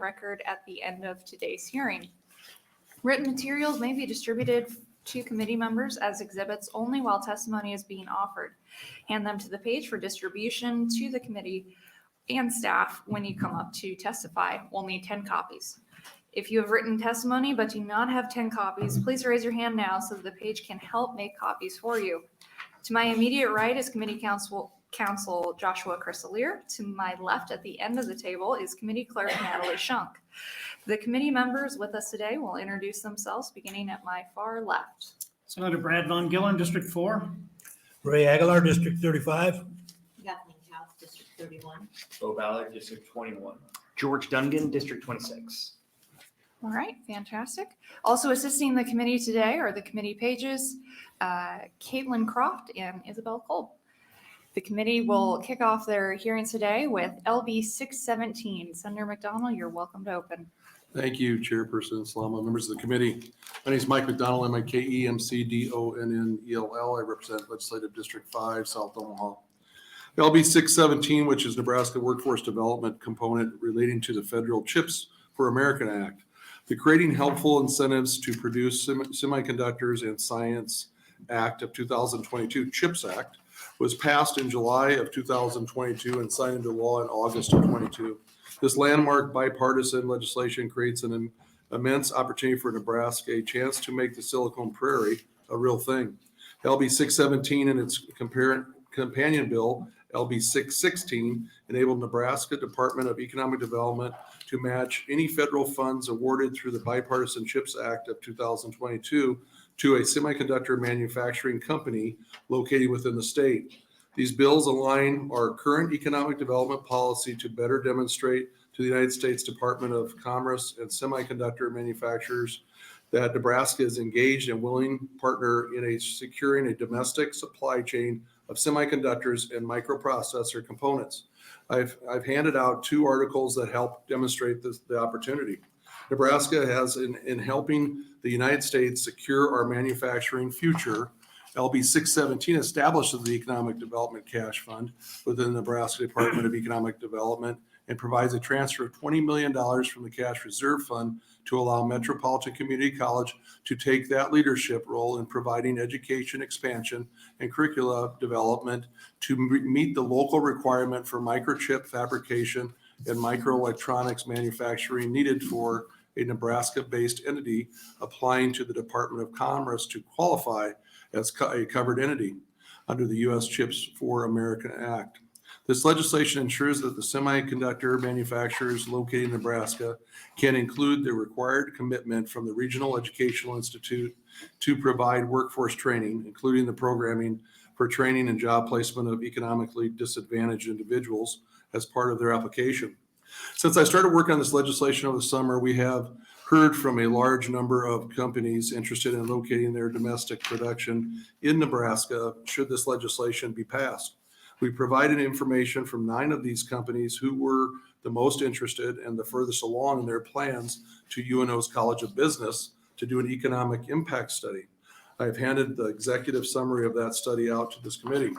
record at the end of today's hearing. Written materials may be distributed to committee members as exhibits only while testimony is being offered. Hand them to the page for distribution to the committee and staff when you come up to testify. We'll need 10 copies. If you have written testimony but do not have 10 copies, please raise your hand now so that the page can help make copies for you. To my immediate right is Committee Counsel Joshua Crisalier. To my left at the end of the table is Committee Clerk Natalie Shunk. The committee members with us today will introduce themselves beginning at my far left. Senator Brad Von Gillen, District 4. Ray Aguilar, District 35. Kathleen Couch, District 31. Bo Ballard, District 21. George Dungan, District 26. All right, fantastic. Also assisting the committee today are the committee pages, Caitlin Croft and Isabel Cole. The committee will kick off their hearings today with LB 617. Senator McDonald, you're welcome to open. Thank you, Chairperson Salama, members of the committee. My name is Mike McDonald. I'm a KEMCDONNELL. I represent Legislative District 5, South Omaha. LB 617, which is Nebraska Workforce Development component relating to the Federal CHIPS for American Act. The Creating Helpful Incentives to Produce Semiconductors and Science Act of 2022, CHIPS Act, was passed in July of 2022 and signed into law in August of 22. This landmark bipartisan legislation creates an immense opportunity for Nebraska, a chance to make the Silicon Prairie a real thing. LB 617 and its companion bill, LB 616, enabled Nebraska Department of Economic Development to match any federal funds awarded through the Bipartisan CHIPS Act of 2022 to a semiconductor manufacturing company located within the state. These bills align our current economic development policy to better demonstrate to the United States Department of Commerce and semiconductor manufacturers that Nebraska is engaged and willing partner in securing a domestic supply chain of semiconductors and microprocessor components. I've handed out 2 articles that help demonstrate the opportunity. Nebraska has in helping the United States secure our manufacturing future. LB 617 establishes the Economic Development Cash Fund within the Nebraska Department of Economic Development and provides a transfer of $20 million from the Cash Reserve Fund to allow Metropolitan Community College to take that leadership role in providing education expansion and curricula development to meet the local requirement for microchip fabrication and microelectronics manufacturing needed for a Nebraska-based entity applying to the Department of Commerce to qualify as a covered entity under the U.S. CHIPS for America Act. This legislation ensures that the semiconductor manufacturers located in Nebraska can include the required commitment from the Regional Educational Institute to provide workforce training, including the programming for training and job placement of economically disadvantaged individuals as part of their application. Since I started working on this legislation over the summer, we have heard from a large number of companies interested in locating their domestic production in Nebraska should this legislation be passed. We provided information from 9 of these companies who were the most interested and the furthest along in their plans to UNO's College of Business to do an economic impact study. I've handed the executive summary of that study out to this committee.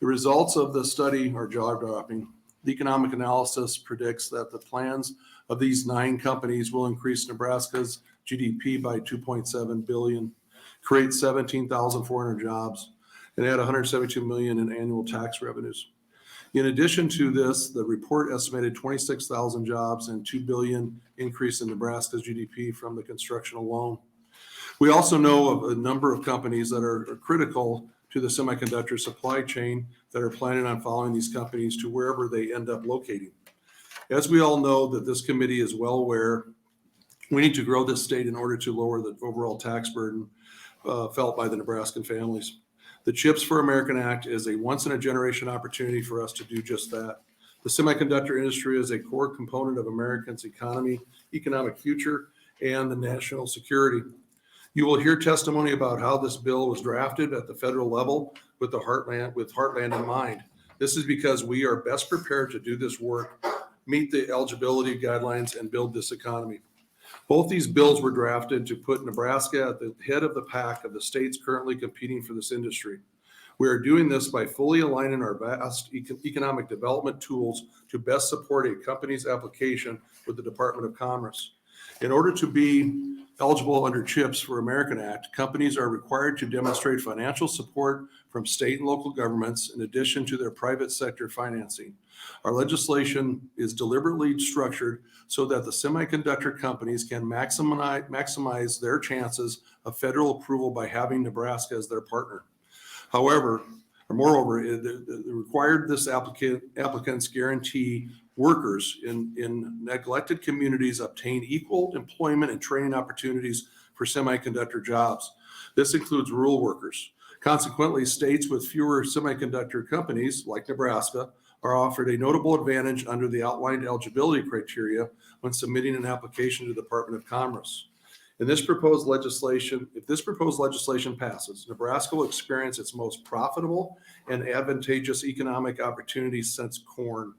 The results of the study are jaw-dropping. The economic analysis predicts that the plans of these 9 companies will increase Nebraska's GDP by $2.7 billion, create 17,400 jobs, and add $172 million in annual tax revenues. In addition to this, the report estimated 26,000 jobs and $2 billion increase in Nebraska's GDP from the construction alone. We also know of a number of companies that are critical to the semiconductor supply chain that are planning on following these companies to wherever they end up locating. As we all know that this committee is well aware, we need to grow this state in order to lower the overall tax burden felt by the Nebraskan families. The CHIPS for American Act is a once-in-a-generation opportunity for us to do just that. The semiconductor industry is a core component of Americans' economy, economic future, and the national security. You will hear testimony about how this bill was drafted at the federal level with Heartland in mind. This is because we are best prepared to do this work, meet the eligibility guidelines, and build this economy. Both these bills were drafted to put Nebraska at the head of the pack of the states currently competing for this industry. We are doing this by fully aligning our vast economic development tools to best support a company's application with the Department of Commerce. In order to be eligible under CHIPS for American Act, companies are required to demonstrate financial support from state and local governments in addition to their private sector financing. Our legislation is deliberately structured so that the semiconductor companies can maximize their chances of federal approval by having Nebraska as their partner. Moreover, it required this applicants guarantee workers in neglected communities obtain equal employment and training opportunities for semiconductor jobs. This includes rural workers. Consequently, states with fewer semiconductor companies, like Nebraska, are offered a notable advantage under the outlined eligibility criteria when submitting an application to the Department of Commerce. If this proposed legislation passes, Nebraska will experience its most profitable and advantageous economic opportunities since corn.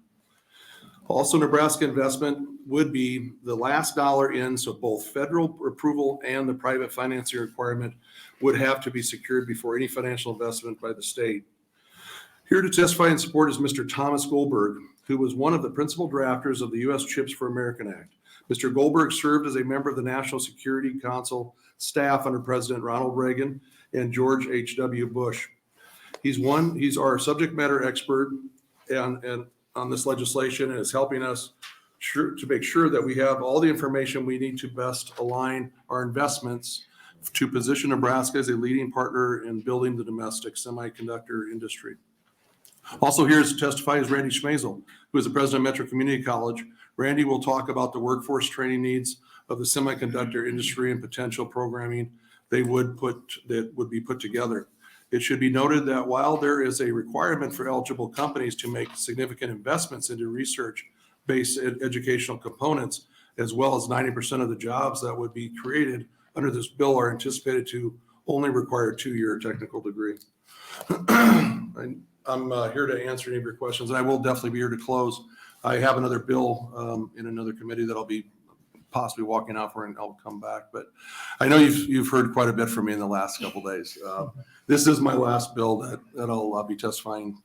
Also, Nebraska investment would be the last dollar in, so both federal approval and the private financing requirement would have to be secured before any financial investment by the state. Here to testify in support is Mr. Thomas Goldberg, who was one of the principal drafters of the U.S. CHIPS for American Act. Mr. Goldberg served as a member of the National Security Council staff under President Ronald Reagan and George H.W. Bush. He's our subject matter expert on this legislation and is helping us to make sure that we have all the information we need to best align our investments to position Nebraska as a leading partner in building the domestic semiconductor industry. Also here to testify is Randy Schmazel, who is the president of Metro Community College. Randy will talk about the workforce training needs of the semiconductor industry and potential programming that would be put together. It should be noted that while there is a requirement for eligible companies to make significant investments into research-based educational components, as well as 90% of the jobs that would be created under this bill are anticipated to only require a 2-year technical degree. I'm here to answer any of your questions, and I will definitely be here to close. I have another bill in another committee that I'll be possibly walking out for, and I'll come back. But I know you've heard quite a bit from me in the last couple of days. This is my last bill that I'll be testifying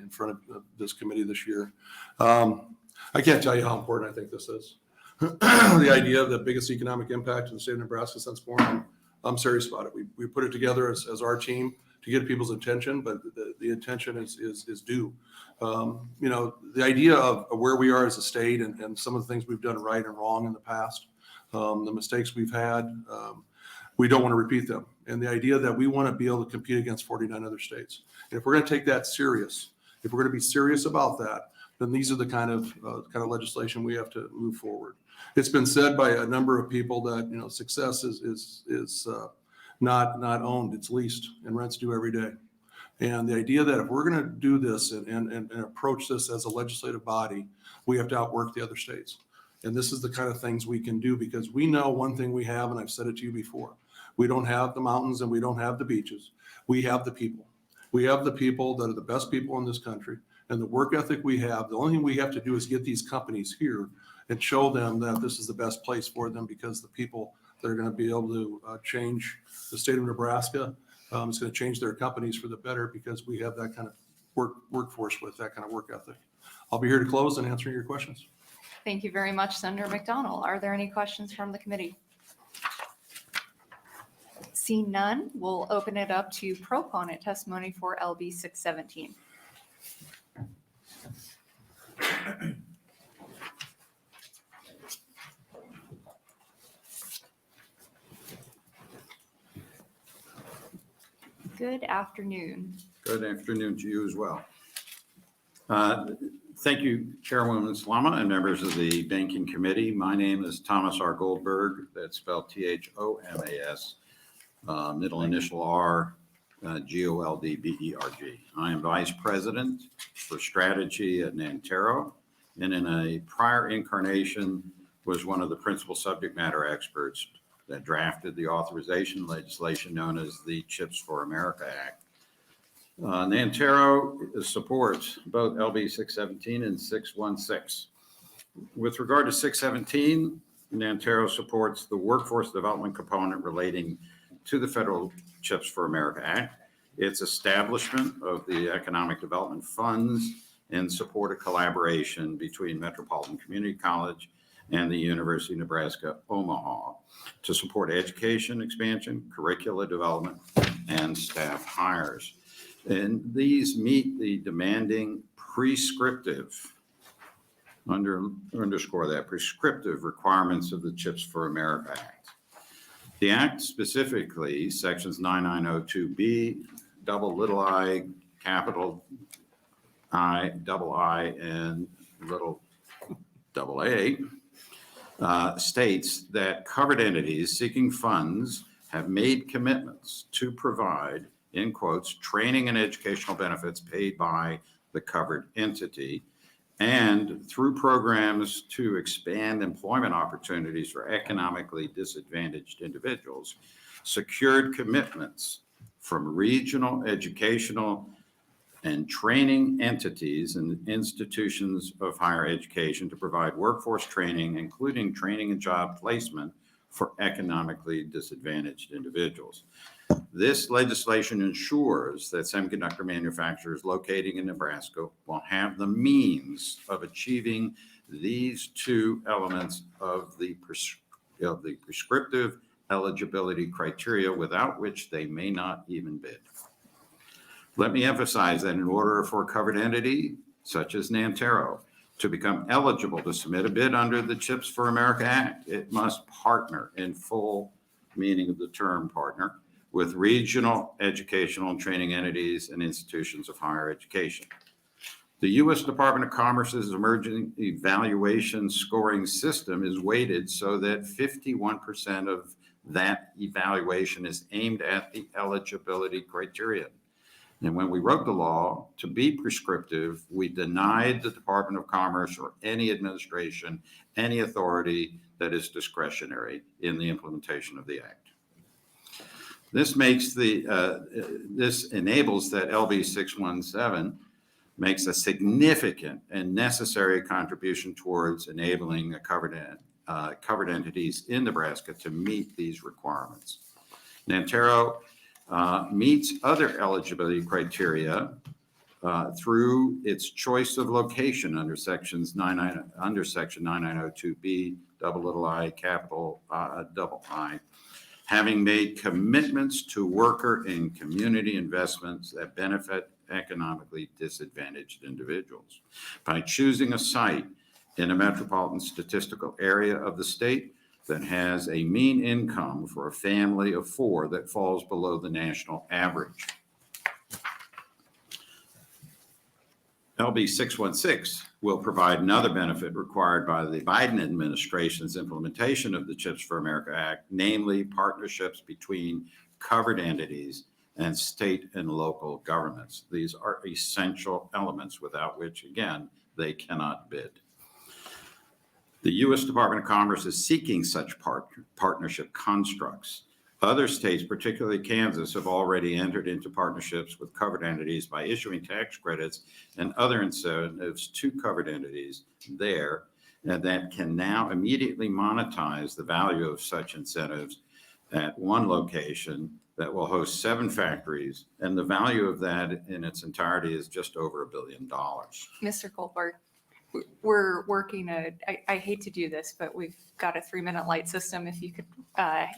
in front of this committee this year. I can't tell you how important I think this is. The idea of the biggest economic impact in the state of Nebraska since born, I'm serious about it. We put it together as our team to get people's attention, but the attention is due. The idea of where we are as a state and some of the things we've done right and wrong in the past, the mistakes we've had, we don't want to repeat them. And the idea that we want to be able to compete against 49 other states. And if we're going to take that serious, if we're going to be serious about that, then these are the kind of legislation we have to move forward. It's been said by a number of people that success is not owned, it's leased, and rent's due every day. And the idea that if we're going to do this and approach this as a legislative body, we have to outwork the other states. And this is the kind of things we can do because we know one thing we have, and I've said it to you before. We don't have the mountains and we don't have the beaches. We have the people. We have the people that are the best people in this country. And the work ethic we have, the only thing we have to do is get these companies here and show them that this is the best place for them, because the people that are going to be able to change the state of Nebraska, it's going to change their companies for the better, because we have that kind of workforce with that kind of work ethic. I'll be here to close and answer your questions. Thank you very much, Senator McDonald. Are there any questions from the committee? Seeing none, we'll open it up to proponent testimony for LB 617. Good afternoon. Good afternoon to you as well. Thank you, Chairwoman Slama and members of the Banking Committee. My name is Thomas R. Goldberg. That's spelled Thomas, middle initial R, Goldberg. I am Vice President for Strategy at Nantero, and in a prior incarnation was one of the principal subject matter experts that drafted the authorization legislation known as the CHIPS for America Act. Nantero supports both LB 617 and 616. With regard to 617, Nantero supports the workforce development component relating to the federal CHIPS for America Act, its establishment of the economic development funds, and support of collaboration between Metropolitan Community College, and the University of Nebraska, Omaha, to support education expansion, curricula development, and staff hires. And these meet the demanding prescriptive, underscore that, prescriptive requirements of the CHIPS for America Act. The Act specifically, sections 9902B, double little I, capital I, double I, and little double A, states that covered entities seeking funds have made commitments to provide, in quotes, training and educational benefits paid by the covered entity, and through programs to expand employment opportunities for economically disadvantaged individuals, secured commitments from regional educational and training entities and institutions of higher education to provide workforce training, including training and job placement for economically disadvantaged individuals. This legislation ensures that semiconductor manufacturers locating in Nebraska will have the means of achieving these two elements of the prescriptive eligibility criteria, without which they may not even bid. Let me emphasize that in order for a covered entity, such as Nantero, to become eligible to submit a bid under the CHIPS for America Act, it must partner, in full meaning of the term partner, with regional educational and training entities and institutions of higher education. The U.S. Department of Commerce's emerging evaluation scoring system is weighted so that 51% of that evaluation is aimed at the eligibility criteria. And when we wrote the law to be prescriptive, we denied the Department of Commerce or any administration any authority that is discretionary in the implementation of the act. This makes this enables that LB 617 makes a significant and necessary contribution towards enabling covered entities in Nebraska to meet these requirements. Nantero meets other eligibility criteria through its choice of location under section 9902B, double little I, capital double I, having made commitments to worker and community investments that benefit economically disadvantaged individuals. By choosing a site in a metropolitan statistical area of the state that has a mean income for a family of 4 that falls below the national average. LB 616 will provide another benefit required by the Biden administration's implementation of the CHIPS for America Act, namely partnerships between covered entities and state and local governments. These are essential elements without which, again, they cannot bid. The U.S. Department of Commerce is seeking such partnership constructs. Other states, particularly Kansas, have already entered into partnerships with covered entities by issuing tax credits and other incentives to covered entities there, and that can now immediately monetize the value of such incentives at one location that will host 7 factories, and the value of that in its entirety is just over $1 billion. Mr. Goldberg, we're working I hate to do this, but we've got a 3-minute light system. If you could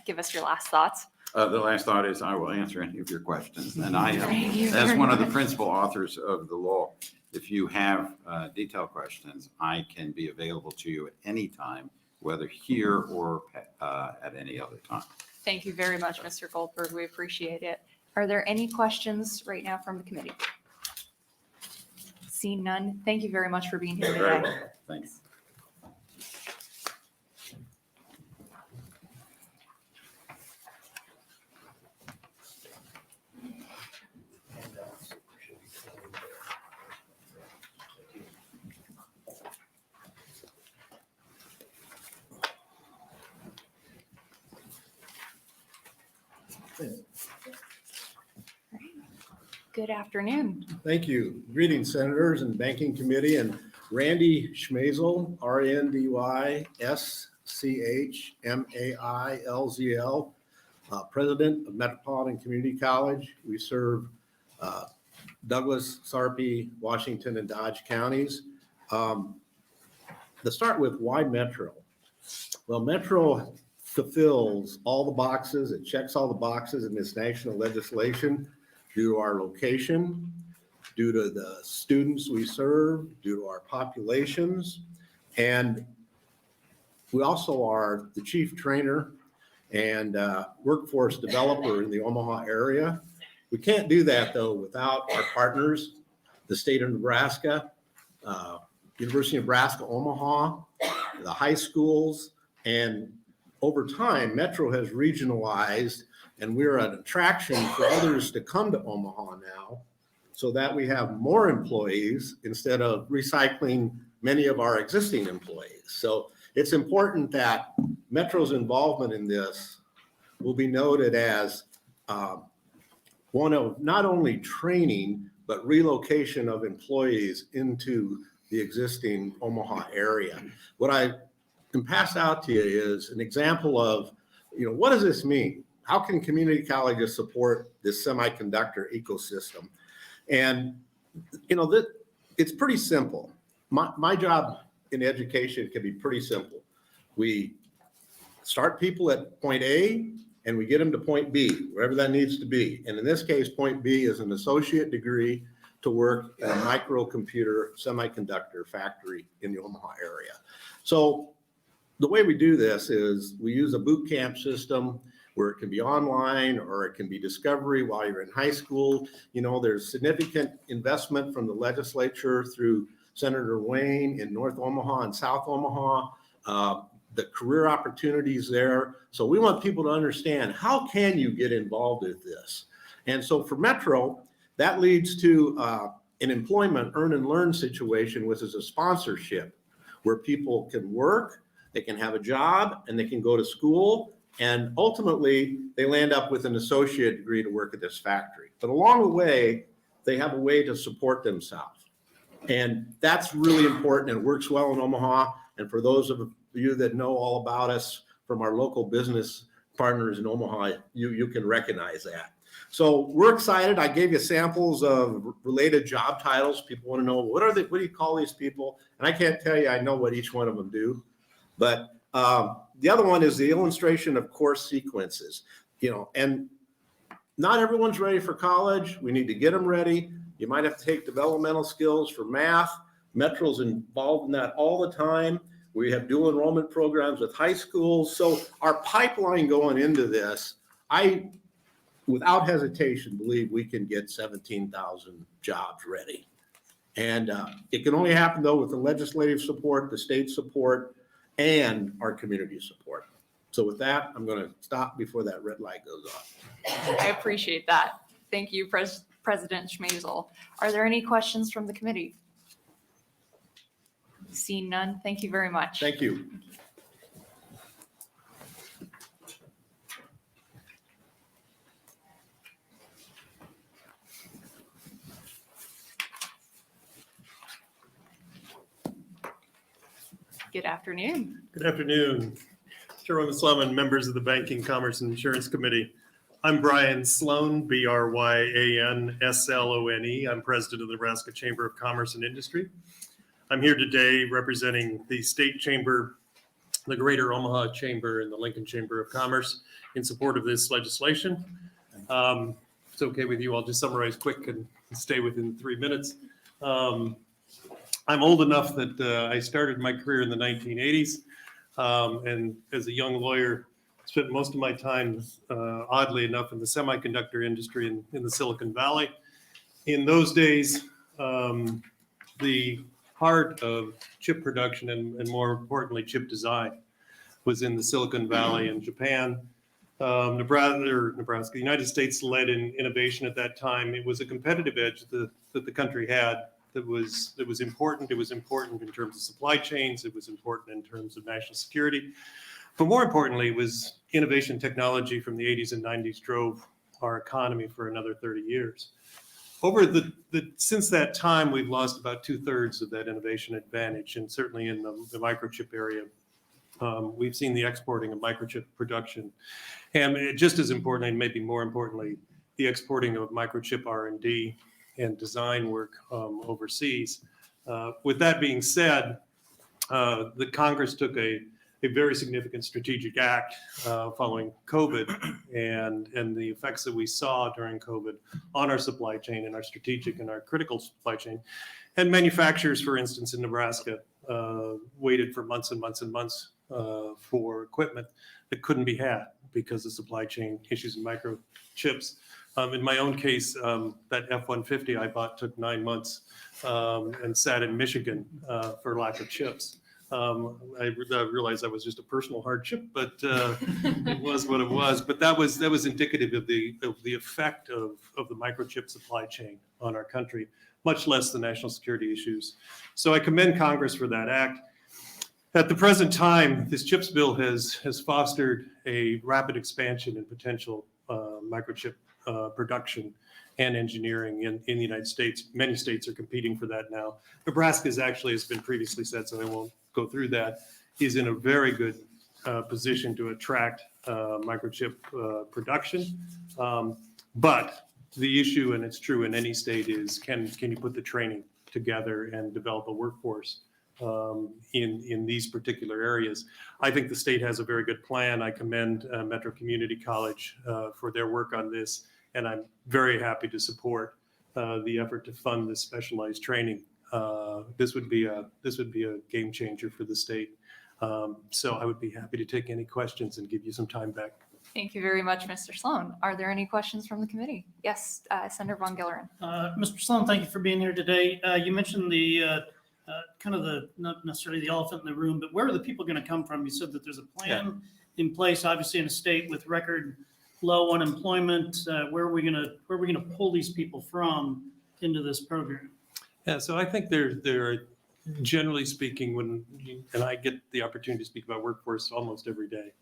give us your last thoughts. The last thought is I will answer any of your questions. And I Thank you am, as very one of the much. principal authors of the law, if you have detailed questions, I can be available to you at any time, whether here or at any other time. Thank you very much, Mr. Goldberg. We appreciate it. Are there any questions right now from the committee? Seeing none, thank you very much for being here Very today. well. Thanks. Good afternoon. Thank you. Greetings, Senators and Banking Committee, and Randy Schmazel, RNDYSCHMAILZL, President of Metropolitan Community College. We serve Douglas, Sarpy, Washington, and Dodge counties. To start with, why Metro? Well, Metro fulfills all the boxes, it checks all the boxes in this national legislation due to our location, due to the students we serve, due to our populations. And we also are the chief trainer and workforce developer in the Omaha area. We can't do that though without our partners, the state of Nebraska, University of Nebraska, Omaha, the high schools, and over time, Metro has regionalized and we're an attraction for others to come to Omaha now so that we have more employees instead of recycling many of our existing employees. So it's important that Metro's involvement in this will be noted as one of not only training, but relocation of employees into the existing Omaha area. What I can pass out to you is an example of, what does this mean? How can community colleges support this semiconductor ecosystem? And, it's pretty simple. My job in education can be pretty simple. We start people at point A and we get them to point B, wherever that needs to be. And in this case, point B is an associate degree to work in a microcomputer semiconductor factory in the Omaha area. So the way we do this is we use a boot camp system where it can be online or it can be discovery while you're in high school. There's significant investment from the legislature through Senator Wayne in North Omaha and South Omaha, the career opportunities there. So we want people to understand, how can you get involved with this? And so for Metro, that leads to an employment earn and learn situation, which is a sponsorship where people can work, they can have a job, and they can go to school. And ultimately, they land up with an associate degree to work at this factory. But along the way, they have a way to support themselves. And that's really important and works well in Omaha. And for those of you that know all about us from our local business partners in Omaha, you can recognize that. So we're excited. I gave you samples of related job titles. People want to know, what do you call these people? And I can't tell you, I know what each one of them do. But the other one is the illustration of course sequences, and not everyone's ready for college. We need to get them ready. You might have to take developmental skills for math. Metro's involved in that all the time. We have dual enrollment programs with high schools. So our pipeline going into this, I, without hesitation, believe we can get 17,000 jobs ready. And it can only happen though with the legislative support, the state support, and our community support. So with that, I'm going to stop before that red light goes off. I appreciate that. Thank you, President Schmazel. Are there any questions from the committee? Seeing none, thank you very much. Thank you. Good afternoon. Good afternoon, Chairwoman Sloman, members of the Banking, Commerce, and Insurance Committee. I'm Brian Sloan, B-R-Y-A-N-S-L-O-N-E. I'm president of the Nebraska Chamber of Commerce and Industry. I'm here today representing the State Chamber, the Greater Omaha Chamber, and the Lincoln Chamber of Commerce in support of this legislation. If it's okay with you, I'll just summarize quick and stay within 3 minutes. I'm old enough that I started my career in the 1980s, and as a young lawyer, spent most of my time, oddly enough, in the semiconductor industry in the Silicon Valley. In those days, the heart of chip production and more importantly, chip design was in the Silicon Valley in Japan. Nebraska, the United States led in innovation at that time. It was a competitive edge that the country had that was important. It was important in terms of supply chains. It was important in terms of national security. But more importantly, it was innovation technology from the 80s and 90s drove our economy for another 30 years. Over since that time, we've lost about 2/3 of that innovation advantage, and certainly in the microchip area, we've seen the exporting of microchip production, and just as importantly, and maybe more importantly, the exporting of microchip R&D and design work overseas. With that being said, the Congress took a a very significant strategic act following COVID and the effects that we saw during COVID on our supply chain and our strategic and our critical supply chain. And manufacturers, for instance, in Nebraska, waited for months and months and months for equipment that couldn't be had because of supply chain issues and microchips. In my own case, that F-150 I bought took 9 months and sat in Michigan for lack of chips. I realized that was just a personal hardship, but it was what it was. But that was indicative of the effect of the microchip supply chain on our country, much less the national security issues. So I commend Congress for that act. At the present time, this CHIPS bill has fostered a rapid expansion in potential microchip production and engineering in the United States. Many states are competing for that now. Nebraska is actually, has been previously said, so I won't go through that, is in a very good position to attract microchip production. But the issue, and it's true in any state, is can you put the training together and develop a workforce in these particular areas? I think the state has a very good plan. I commend Metro Community College for their work on this, and I'm very happy to support the effort to fund this specialized training. This would be a game changer for the state. So I would be happy to take any questions and give you some time back. Thank you very much, Mr. Sloan. Are there any questions from the committee? Yes, Senator Von Gilleren. Mr. Sloan, thank you for being here today. You mentioned the not necessarily the elephant in the room, but where are the people going to come from? You said that there's a plan in place, obviously in a state with record low unemployment. Where are we going to pull these people from into this program? Yeah, so I think there are, generally speaking, and I get the opportunity to speak about workforce almost every day,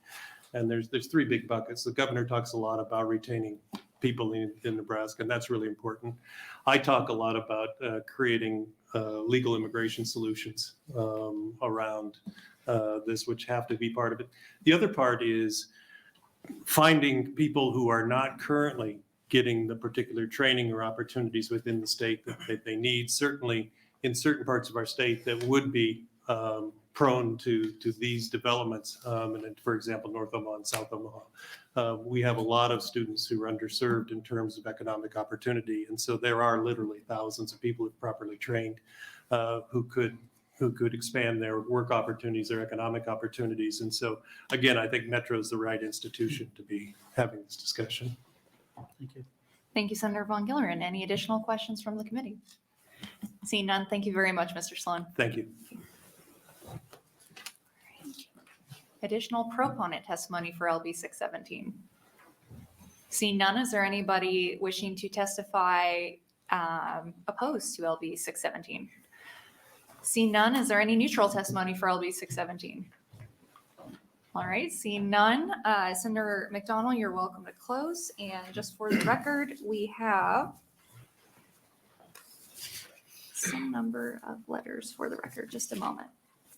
and there's three big buckets. The governor talks a lot about retaining people in Nebraska, and that's really important. I talk a lot about creating legal immigration solutions around this, which have to be part of it. The other part is finding people who are not currently getting the particular training or opportunities within the state that they need, certainly in certain parts of our state that would be prone to these developments. And for example, North Omaha and South Omaha, we have a lot of students who are underserved in terms of economic opportunity. And so there are literally thousands of people who are properly trained who could expand their work opportunities, their economic opportunities. And so again, I think Metro is the right institution to be having this discussion. Thank you. Thank you, Senator Von Gilleren. Any additional questions from the committee? Seeing none, thank you very much, Mr. Sloan. Thank you. Additional proponent testimony for LB 617. Seeing none, is there anybody wishing to testify opposed to LB 617? Seeing none, is there any neutral testimony for LB 617? All right, seeing none, Senator McDonald, you're welcome to close. And just for the record, we have some number of letters for the record, just a moment.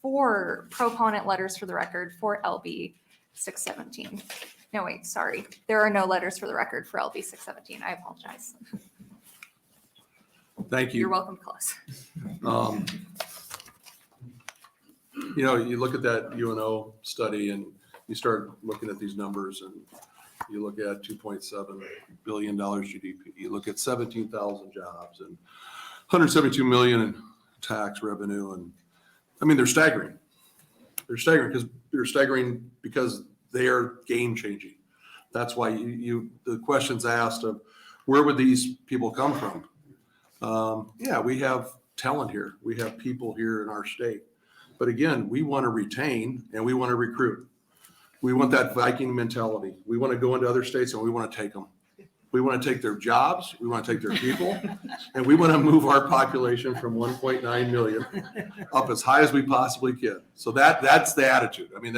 4 proponent letters for the record for LB 617. No, wait, sorry. There are no letters for the record for LB 617. I apologize. Thank you. You're welcome to close. You look at that UNO study and you start looking at these numbers and you look at $2.7 billion GDP. You look at 17,000 jobs and 172 million in tax revenue. And I mean, they're staggering. They're staggering because they are game changing. That's why the questions asked of where would these people come from? We have talent here. We have people here in our state. But again, we want to retain and we want to recruit. We want that Viking mentality. We want to go into other states and we want to take them. We want to take their jobs. We want to take their people. And we want to move our population from 1.9 million up as high as we possibly can. So that's the attitude. I mean,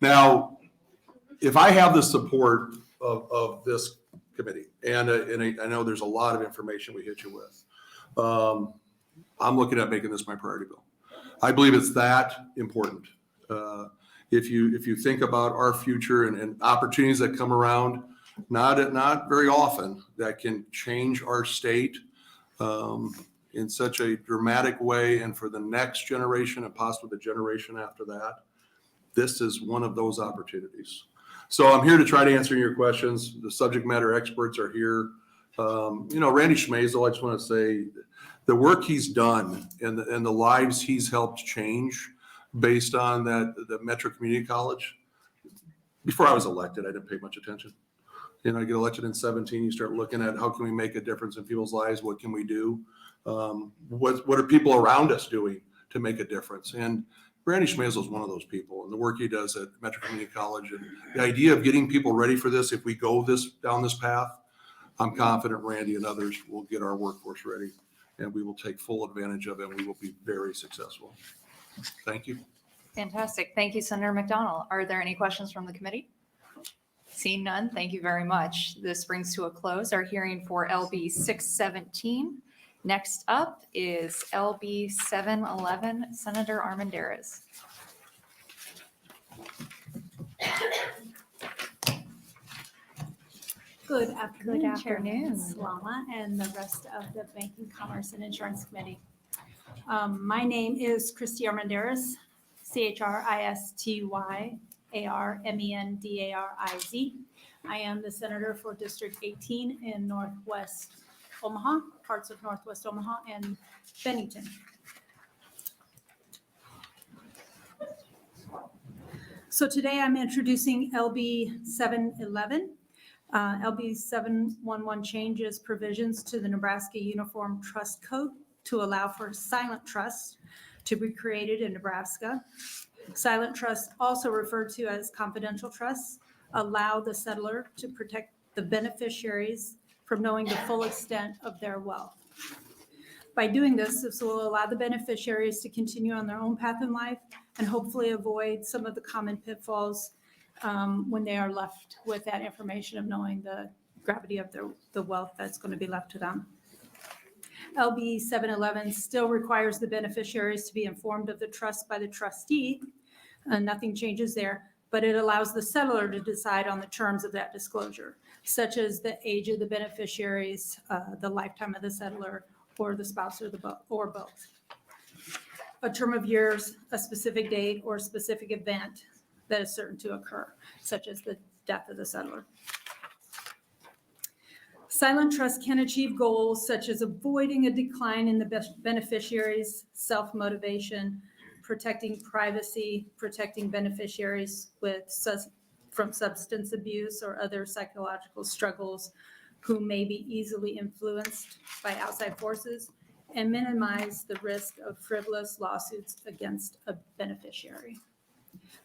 now, if I have the support of this committee, and I know there's a lot of information we hit you with, I'm looking at making this my priority bill. I believe it's that important. If you think about our future and opportunities that come around, not very often, that can change our state in such a dramatic way, and for the next generation and possibly the generation after that, this is one of those opportunities. So I'm here to try to answer your questions. The subject matter experts are here. Randy Schmazel, I just want to say the work he's done and the lives he's helped change based on the Metro Community College. Before I was elected, I didn't pay much attention. I get elected in 17, you start looking at how can we make a difference in people's lives? What can we do? What are people around us doing to make a difference? And Randy Schmazel is one of those people, and the work he does at Metro Community College and the idea of getting people ready for this, if we go down this path, I'm confident Randy and others will get our workforce ready, and we will take full advantage of it, and we will be very successful. Thank you. Fantastic. Thank you, Senator McDonald. Are there any questions from the committee? Seeing none, thank you very much. This brings to a close our hearing for LB 617. Next up is LB 711, Senator Armendariz. Good afternoon, Good Chairman afternoon. Slama and the rest of the Banking, Commerce, and Insurance Committee. My name is Christy Armendariz, CHRISTYARMENDARIZ. I am the Senator for District 18 in Northwest Omaha, parts of Northwest Omaha and Bennington. So today I'm introducing LB 711. LB 711 changes provisions to the Nebraska Uniform Trust Code to allow for silent trusts to be created in Nebraska. Silent trusts, also referred to as confidential trusts, allow the settlor to protect the beneficiaries from knowing the full extent of their wealth. By doing this will allow the beneficiaries to continue on their own path in life and hopefully avoid some of the common pitfalls when they are left with that information of knowing the gravity of the wealth that's going to be left to them. LB 711 still requires the beneficiaries to be informed of the trust by the trustee. Nothing changes there, but it allows the settlor to decide on the terms of that disclosure, such as the age of the beneficiaries, the lifetime of the settlor, or the spouse or both. A term of years, a specific date, or a specific event that is certain to occur, such as the death of the settlor. Silent trust can achieve goals such as avoiding a decline in the beneficiary's self-motivation, protecting privacy, protecting beneficiaries from substance abuse or other psychological struggles who may be easily influenced by outside forces, and minimize the risk of frivolous lawsuits against a beneficiary.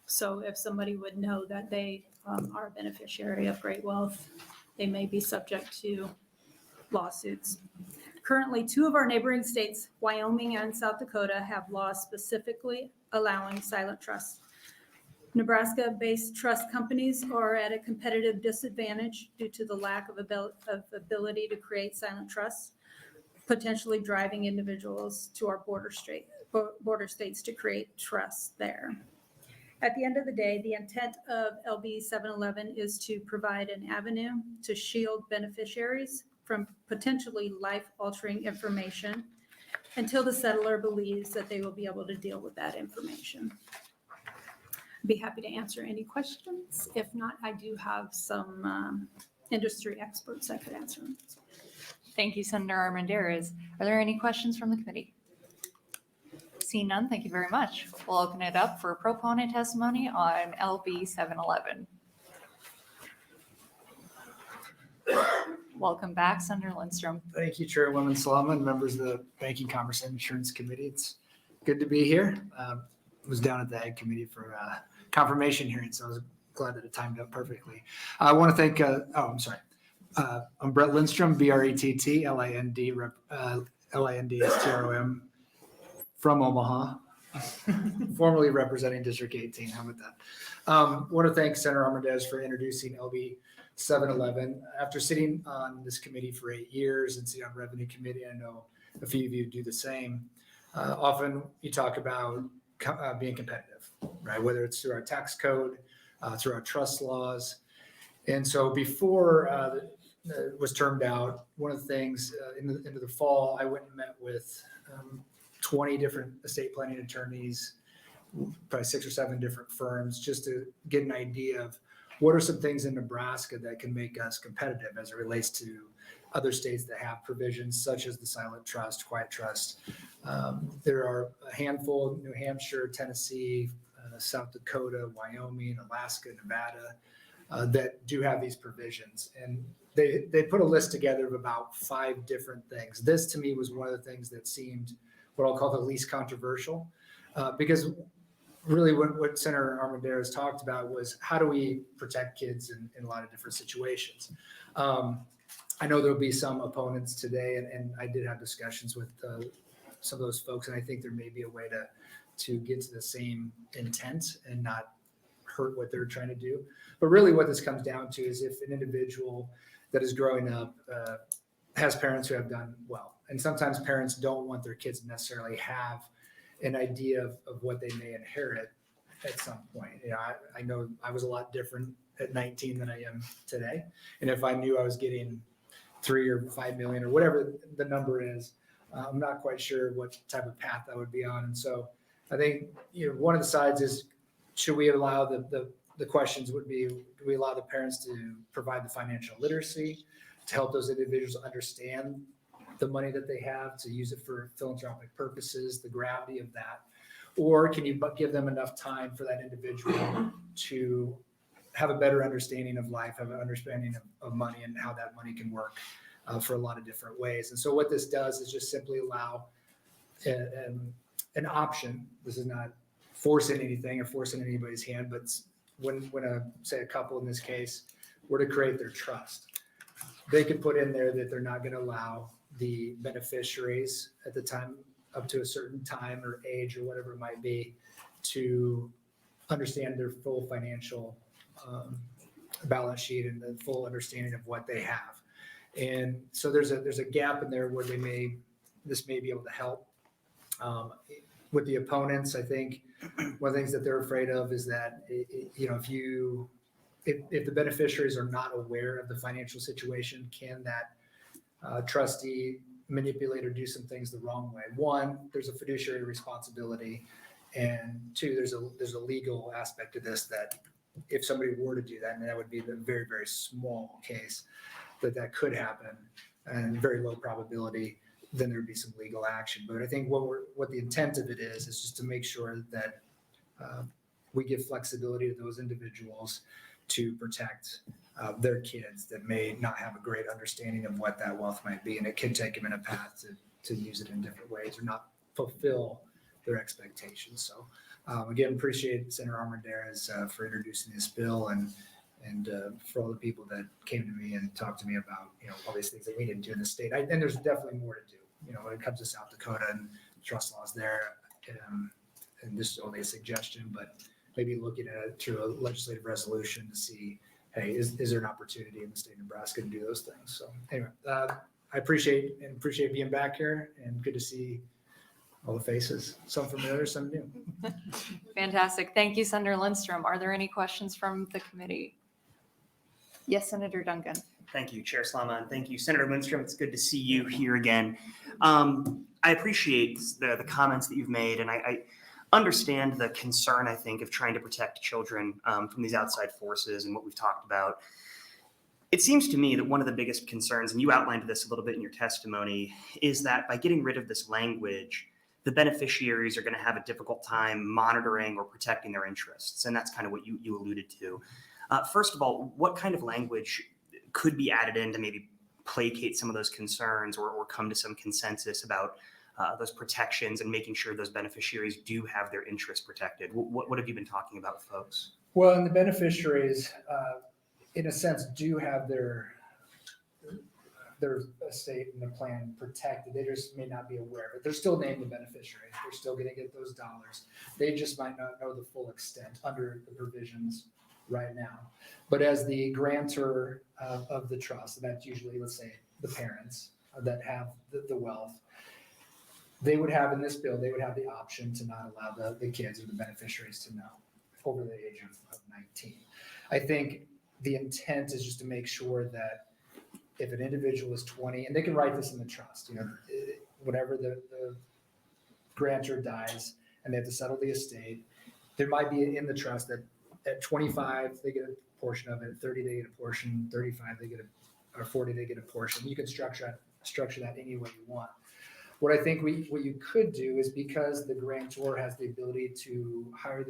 So if somebody would know that they are a beneficiary of great wealth, they may be subject to lawsuits. Currently, 2 of our neighboring states, Wyoming and South Dakota, have laws specifically allowing silent trusts. Nebraska-based trust companies are at a competitive disadvantage due to the lack of ability to create silent trusts, potentially driving individuals to our border states to create trusts there. At the end of the day, the intent of LB 711 is to provide an avenue to shield beneficiaries from potentially life-altering information until the settlor believes that they will be able to deal with that information. I'd be happy to answer any questions. If not, I do have some industry experts that could answer them. Thank you, Senator Armendariz. Are there any questions from the committee? Seeing none, thank you very much. We'll open it up for proponent testimony on LB 711. Welcome back, Senator Lindstrom. Thank you, Chairwoman Salama and members of the Banking, Commerce, and Insurance Committee. It's good to be here. I was down at the Ag Committee for a confirmation hearing, so I was glad that it timed up perfectly. I want to thank, I'm Brett Lindstrom, BRETT, LINDSTROM from Omaha, formerly representing District 18. How about that? I want to thank Senator Armendariz for introducing LB 711. After sitting on this committee for 8 years and sitting on Revenue Committee, I know a few of you do the same. Often you talk about being competitive, right? Whether it's through our tax code, through our trust laws. And so before it was termed out, one of the things into the fall, I went and met with 20 different estate planning attorneys, probably 6 or 7 different firms just to get an idea of what are some things in Nebraska that can make us competitive as it relates to other states that have provisions such as the silent trust, quiet trust. There are a handful: New Hampshire, Tennessee, South Dakota, Wyoming, Alaska, Nevada, that do have these provisions. And they put a list together of about 5 different things. This to me was one of the things that seemed what I'll call the least controversial, because really what Senator Armendariz talked about was how do we protect kids in a lot of different situations. I know there'll be some opponents today, and I did have discussions with some of those folks, and I think there may be a way to get to the same intent and not hurt what they're trying to do. But really what this comes down to is if an individual that is growing up has parents who have done well, and sometimes parents don't want their kids to necessarily have an idea of what they may inherit at some point. You know, I know I was a lot different at 19 than I am today. And if I knew I was getting 3 or 5 million or whatever the number is, I'm not quite sure what type of path I would be on. And so I think, you know, one of the sides is, should we allow the questions would be, do we allow the parents to provide the financial literacy to help those individuals understand the money that they have, to use it for philanthropic purposes, the gravity of that? Or can you give them enough time for that individual to have a better understanding of life, have an understanding of money and how that money can work for a lot of different ways? And so what this does is just simply allow an option. This is not forcing anything or forcing anybody's hand, but when say a couple in this case were to create their trust, they could put in there that they're not going to allow the beneficiaries at the time, up to a certain time or age or whatever it might be, to understand their full financial balance sheet and the full understanding of what they have. And so there's a gap in there where this may be able to help. With the opponents, I think one of the things that they're afraid of is that, you know, if the beneficiaries are not aware of the financial situation, can that trustee manipulate or do some things the wrong way? One, there's a fiduciary responsibility, and 2, there's a legal aspect to this that if somebody were to do that, and that would be the very, very small case that could happen and very low probability, then there'd be some legal action. But I think what the intent of it is just to make sure that we give flexibility to those individuals to protect their kids that may not have a great understanding of what that wealth might be. And it can take them in a path to use it in different ways or not fulfill their expectations. So again, appreciate Senator Armendariz for introducing this bill and for all the people that came to me and talked to me about, you know, all these things that we need to do in the state. And there's definitely more to do, you know, when it comes to South Dakota and trust laws there. And this is only a suggestion, but maybe looking at it through a legislative resolution to see, hey, is there an opportunity in the state of Nebraska to do those things? So anyway, I appreciate being back here, and good to see all the faces, some familiar, some new. Fantastic. Thank you, Senator Lindstrom. Are there any questions from the committee? Yes, Senator Duncan. Thank you, Chair Slama, and thank you, Senator Lindstrom. It's good to see you here again. I appreciate the comments that you've made, and I understand the concern, I think, of trying to protect children from these outside forces and what we've talked about. It seems to me that one of the biggest concerns, and you outlined this a little bit in your testimony, is that by getting rid of this language, the beneficiaries are going to have a difficult time monitoring or protecting their interests. And that's kind of what you alluded to. First of all, what kind of language could be added in to maybe placate some of those concerns or come to some consensus about those protections and making sure those beneficiaries do have their interests protected? What have you been talking about, folks? Well, and the beneficiaries, in a sense, do have their estate and the plan protected. They just may not be aware of it. They're still named the beneficiaries. They're still going to get those dollars. They just might not know the full extent under the provisions right now. But as the grantor of the trust, and that's usually, let's say, the parents that have the wealth, they would have in this bill, they would have the option to not allow the kids or the beneficiaries to know over the age of 19. I think the intent is just to make sure that if an individual is 20, and they can write this in the trust, you know, whenever the grantor dies and they have to settle the estate, there might be in the trust that at 25, they get a portion of it, at 30, they get a portion, 35, they get a, or 40, they get a portion. You can structure that any way you want. What I think what you could do is, because the grantor has the ability to hire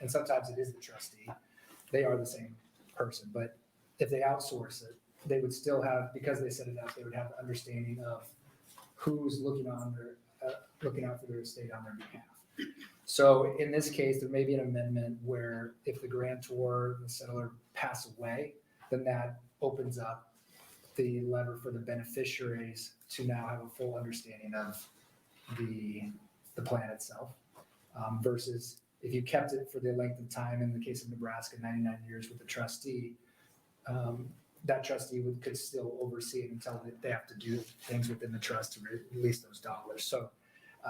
and sometimes it is the trustee, they are the same person, but if they outsource it, they would still have, because they set it up, they would have the understanding of who's looking out for their estate on their behalf. So in this case, there may be an amendment where if the grantor, the settlor pass away, then that opens up the lever for the beneficiaries to now have a full understanding of the plan itself. Versus if you kept it for the length of time, in the case of Nebraska, 99 years with the trustee, that trustee could still oversee it until they have to do things within the trust to release those dollars. So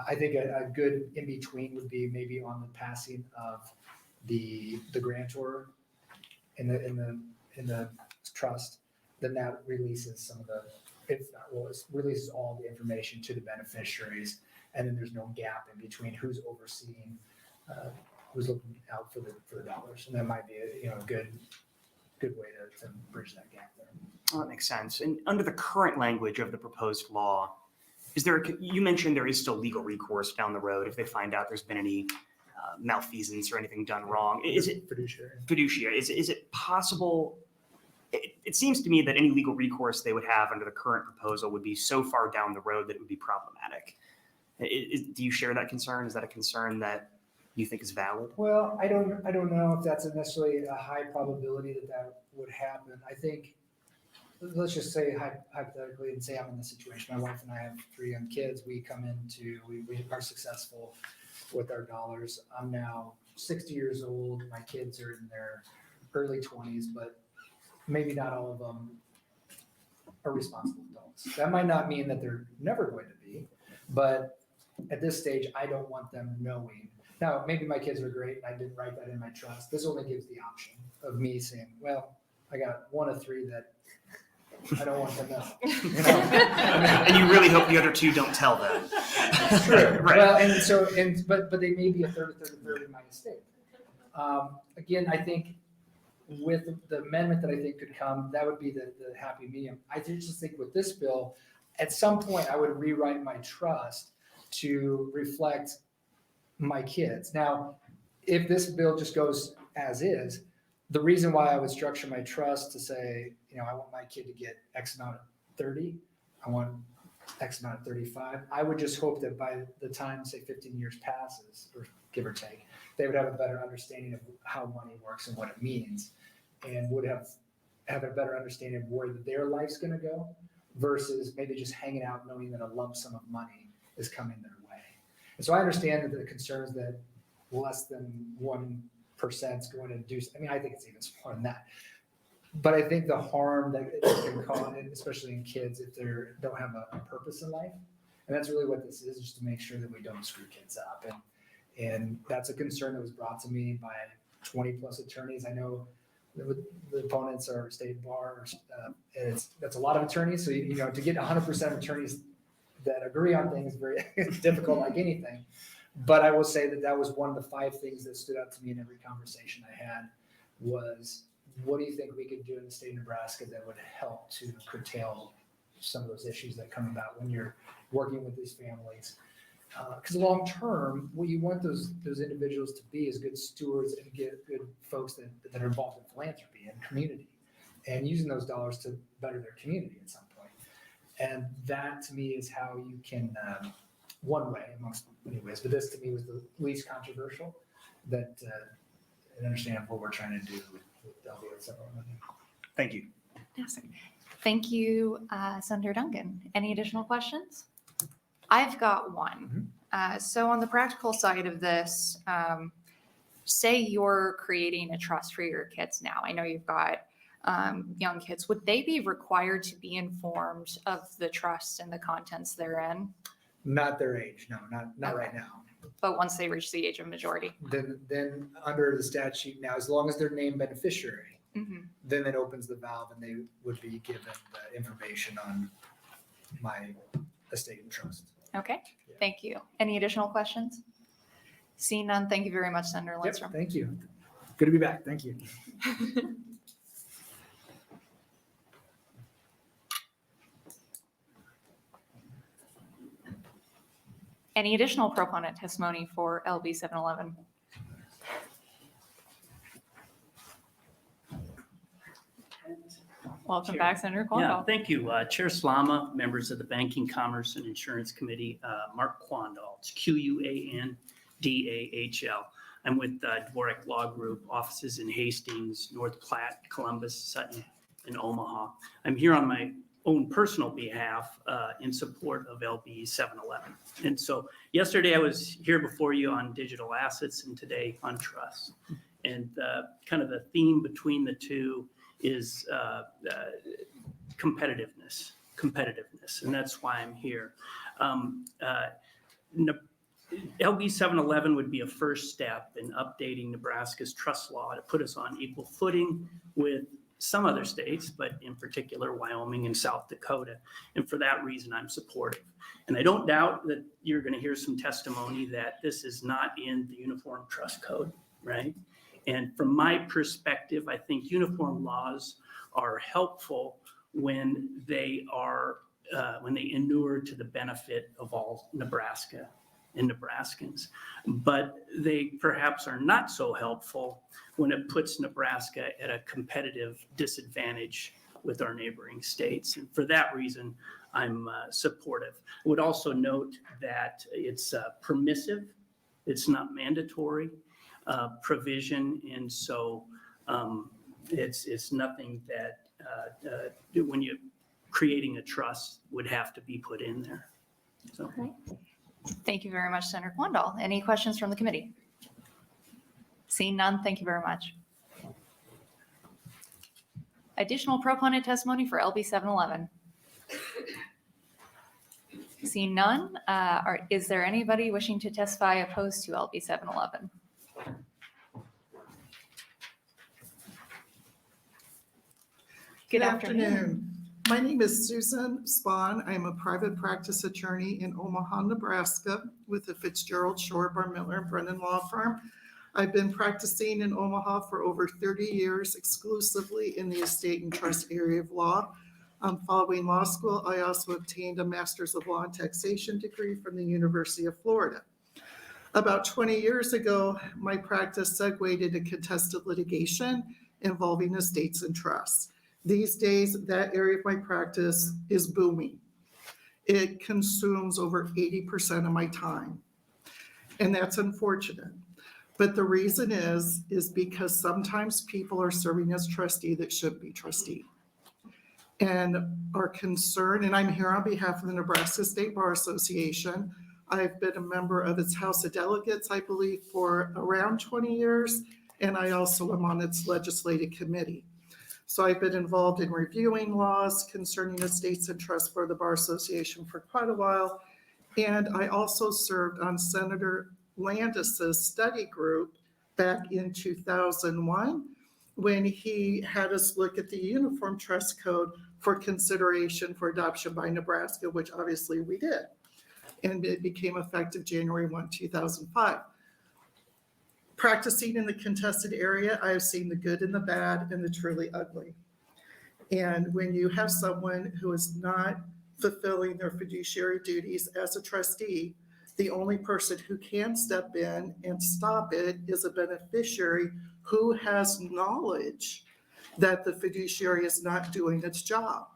I think a good in-between would be maybe on the passing of the grantor in the trust, then that releases some of the, it releases all the information to the beneficiaries, and then there's no gap in between who's overseeing, who's looking out for the dollars. And that might be a good way to bridge that gap there. Well, that makes sense. And under the current language of the proposed law, you mentioned there is still legal recourse down the road if they find out there's been any malfeasance or anything done wrong. Is it fiduciary? Is it possible? It seems to me that any legal recourse they would have under the current proposal would be so far down the road that it would be problematic. Do you share that concern? Is that a concern that you think is valid? Well, I don't know if that's necessarily a high probability that would happen. I think, let's just say hypothetically, and say I'm in this situation. My wife and I have 3 young kids. We are successful with our dollars. I'm now 60 years old. My kids are in their early 20s, but maybe not all of them are responsible adults. That might not mean that they're never going to be, but at this stage, I don't want them knowing. Now, maybe my kids are great and I didn't write that in my trust. This only gives the option of me saying, well, I got 1 of 3 that I don't want to know. And you really hope the other 2 don't tell them. True. Right. Well, but they may be a third in my estate. Again, I think with the amendment that I think could come, that would be the happy medium. I just think with this bill, at some point I would rewrite my trust to reflect my kids. Now, if this bill just goes as is, the reason why I would structure my trust to say, I want my kid to get X amount at 30, I want X amount at 35, I would just hope that by the time, say, 15 years passes, or give or take, they would have a better understanding of how money works and what it means, and would have a better understanding of where their life's going to go, versus maybe just hanging out knowing that a lump sum of money is coming their way. And so I understand that the concerns that less than 1% is going to do, I think it's even more than that. But I think the harm that it can cause, especially in kids, if they don't have a purpose in life, and that's really what this is, just to make sure that we don't screw kids up. And that's a concern that was brought to me by 20 plus attorneys. I know the opponents are state bar, and that's a lot of attorneys. So, to get 100% attorneys that agree on things is very difficult, like anything. But I will say that was one of the 5 things that stood out to me in every conversation I had was, what do you think we could do in the state of Nebraska that would help to curtail some of those issues that come about when you're working with these families? Because long term, what you want those individuals to be is good stewards and get good folks that are involved in philanthropy and community, and using those dollars to better their community at some point. And that to me is how you can, one way amongst many ways, but this to me was the least controversial, that an understanding of what we're trying to do with LB and several of them. Thank you. Thank you, Senator Duncan. Any additional questions? I've got one. So on the practical side of this, say you're creating a trust for your kids now. I know you've got young kids. Would they be required to be informed of the trust and the contents therein? Not their age, no, not right now. But once they reach the age of majority? Then under the statute now, as long as they're named beneficiary, then it opens the valve and they would be given the information on my estate and trust. Okay, Yeah. thank you. Any additional questions? Seeing none, thank you very much, Senator Yep, Lindstrom. thank you. Good to be back. Thank you. Any additional proponent testimony for LB 711? Welcome back, Senator Yeah, Quandall. thank you. Chair Slama, members of the Banking, Commerce, and Insurance Committee, Mark Quandall. It's Quandahl. I'm with Dvorak Law Group, offices in Hastings, North Platte, Columbus, Sutton, and Omaha. I'm here on my own personal behalf in support of LB 711. And so yesterday I was here before you on digital assets and today on trust. And kind of the theme between the two is competitiveness, and that's why I'm here. LB 711 would be a first step in updating Nebraska's trust law to put us on equal footing with some other states, but in particular Wyoming and South Dakota. And for that reason, I'm supportive. And I don't doubt that you're going to hear some testimony that this is not in the Uniform Trust Code, right? And from my perspective, I think uniform laws are helpful when they inure to the benefit of all Nebraska and Nebraskans. But they perhaps are not so helpful when it puts Nebraska at a competitive disadvantage with our neighboring states. And for that reason, I'm supportive. I would also note that it's permissive, it's not mandatory provision, and so it's nothing that when you're creating a trust would have to be put in there. So. Okay. Thank you very much, Senator Quandall. Any questions from the committee? Seeing none, thank you very much. Additional proponent testimony for LB 711. Seeing none, is there anybody wishing to testify opposed to LB 711? Good afternoon. My name is Susan Spahn. I am a private practice attorney in Omaha, Nebraska with the Fitzgerald Shore, Bar Miller, and Brennan Law Firm. I've been practicing in Omaha for over 30 years, exclusively in the estate and trust area of law. Following law school, I also obtained a Master's of Law and Taxation degree from the University of Florida. About 20 years ago, my practice segued into contested litigation involving estates and trusts. These days, that area of my practice is booming. It consumes over 80% of my time, and that's unfortunate. But the reason is because sometimes people are serving as trustee that should be trustee. And our concern, and I'm here on behalf of the Nebraska State Bar Association. I've been a member of its House of Delegates, I believe, for around 20 years, and I also am on its legislative committee. So I've been involved in reviewing laws concerning estates and trusts for the Bar Association for quite a while. And I also served on Senator Landis's study group back in 2001 when he had us look at the Uniform Trust Code for consideration for adoption by Nebraska, which obviously we did. And it became effective January 1, 2005. Practicing in the contested area, I have seen the good and the bad and the truly ugly. And when you have someone who is not fulfilling their fiduciary duties as a trustee, the only person who can step in and stop it is a beneficiary who has knowledge that the fiduciary is not doing its job.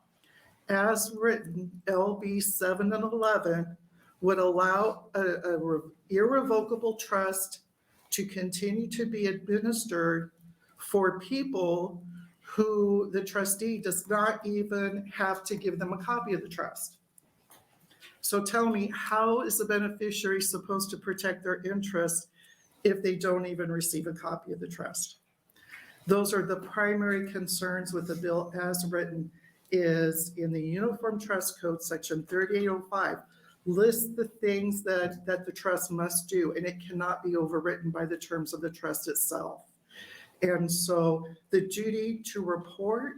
As written, LB 7 and 11 would allow a irrevocable trust to continue to be administered for people who the trustee does not even have to give them a copy of the trust. So tell me, how is the beneficiary supposed to protect their interests if they don't even receive a copy of the trust? Those are the primary concerns with the bill as written. Is in the Uniform Trust Code, section 3805, lists the things that the trust must do, and it cannot be overwritten by the terms of the trust itself. And so the duty to report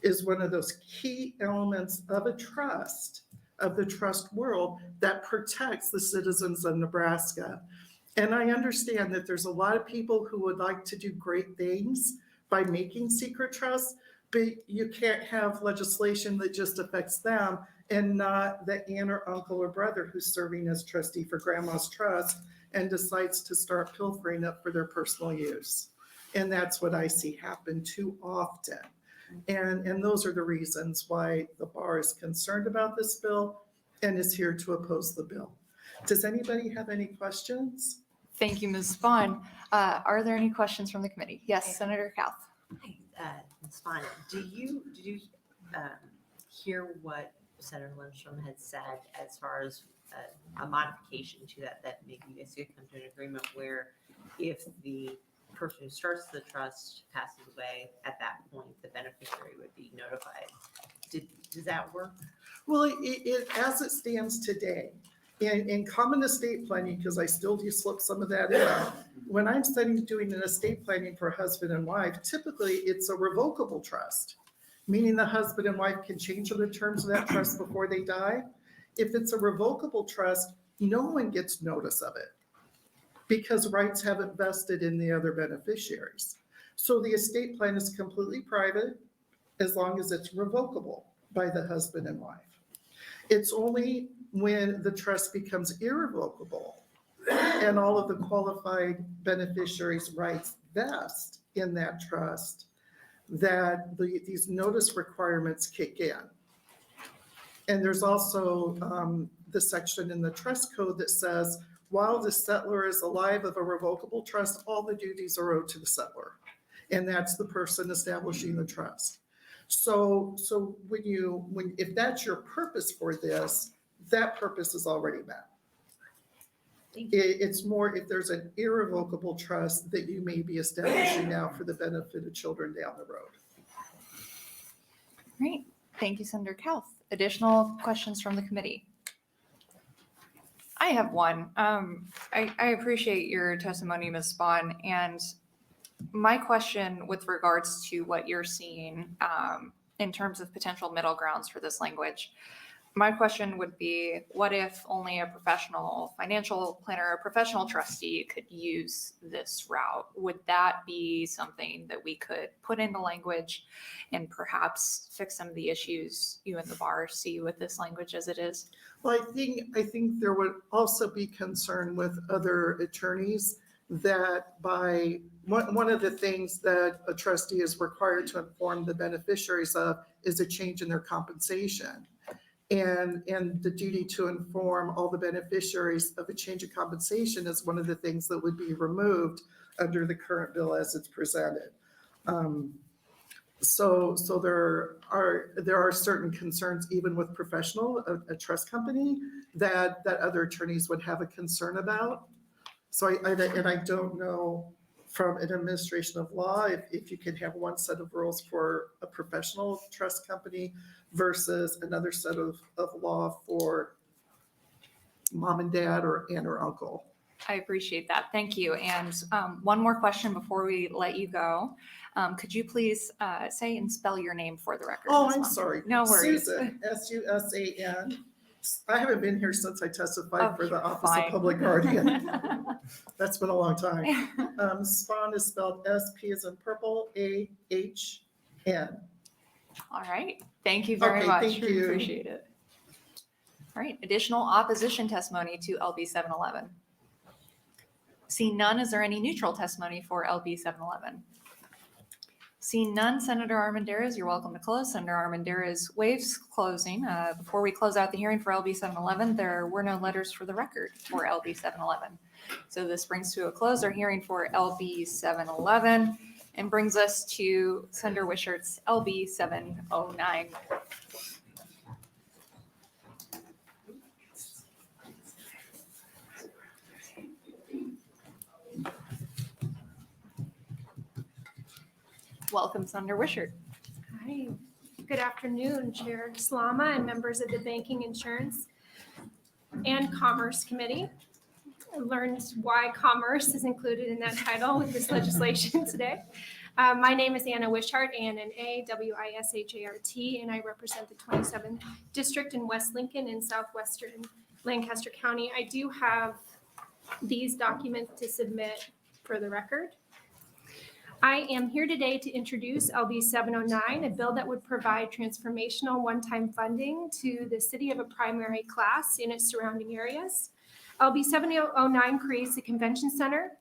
is one of those key elements of a trust, of the trust world, that protects the citizens of Nebraska. And I understand that there's a lot of people who would like to do great things by making secret trusts, but you can't have legislation that just affects them and not the aunt or uncle or brother who's serving as trustee for grandma's trust and decides to start pilfering up for their personal use. And that's what I see happen too often. And those are the reasons why the bar is concerned about this bill and is here to oppose the bill. Does anybody have any questions? Thank you, Ms. Spahn. Are there any questions from the committee? Yes, Senator Kauth. Ms. Spahn, did you hear what Senator Lindstrom had said as far as a modification to that maybe you guys could come to an agreement where if the person who starts the trust passes away, at that point, the beneficiary would be notified? Does that work? Well, as it stands today, in common estate planning, because I still do slip some of that in, when I'm doing an estate planning for a husband and wife, typically it's a revocable trust, meaning the husband and wife can change the terms of that trust before they die. If it's a revocable trust, no one gets notice of it because rights haven't vested in the other beneficiaries. So the estate plan is completely private as long as it's revocable by the husband and wife. It's only when the trust becomes irrevocable and all of the qualified beneficiaries' rights vest in that trust that these notice requirements kick in. And there's also the section in the trust code that says, while the settlor is alive of a revocable trust, all the duties are owed to the settlor. And that's the person establishing the trust. So if that's your purpose for this, that purpose is already met. It's more if there's an irrevocable trust that you may be establishing now for the benefit of children down the road. Great. Thank you, Senator Kauth. Additional questions from the committee? I have one. I appreciate your testimony, Ms. Spahn, and my question with regards to what you're seeing in terms of potential middle grounds for this language. My question would be, what if only a professional financial planner, a professional trustee could use this route? Would that be something that we could put into language and perhaps fix some of the issues you and the bar see with this language as it is? Well, I think there would also be concern with other attorneys that by one of the things that a trustee is required to inform the beneficiaries of is a change in their compensation. And the duty to inform all the beneficiaries of a change of compensation is one of the things that would be removed under the current bill as it's presented. So there are certain concerns even with a trust company that other attorneys would have a concern about. So I don't know from an administration of law if you can have one set of rules for a professional trust company versus another set of law for mom and dad or aunt or uncle. I appreciate that. Thank you. And one more question before we let you go. Could you please say and spell your name for the record? Oh, I'm sorry. No worries. Susan, S-U-S-A-N. I haven't been here since I testified for the you're Office fine. of Public Guardian. That's been a long time. Spahn is spelled S-P as in purple, A-H-N. All right. Thank you very Okay, much. thank We you. appreciate it. All right. Additional opposition testimony to LB 711. Seeing none, is there any neutral testimony for LB 711? Seeing none, Senator Armendariz, you're welcome to close. Senator Armendariz waives closing. Before we close out the hearing for LB 711, there were no letters for the record for LB 711. So this brings to a close our hearing for LB 711 and brings us to Senator Wishart's LB 709. Welcome, Senator Wishart. Hi, good afternoon, Chair Slama and members of the Banking, Insurance, and Commerce Committee. I learned why commerce is included in that title with this legislation today. My name is Anna Wishart, A-N-N-A, W-I-S-H-A-R-T, and I represent the 27th District in West Lincoln in southwestern Lancaster County. I do have these documents to submit for the record. I am here today to introduce LB 709, a bill that would provide transformational one-time funding to the city of a primary class in its surrounding areas. LB 709 creates a convention center,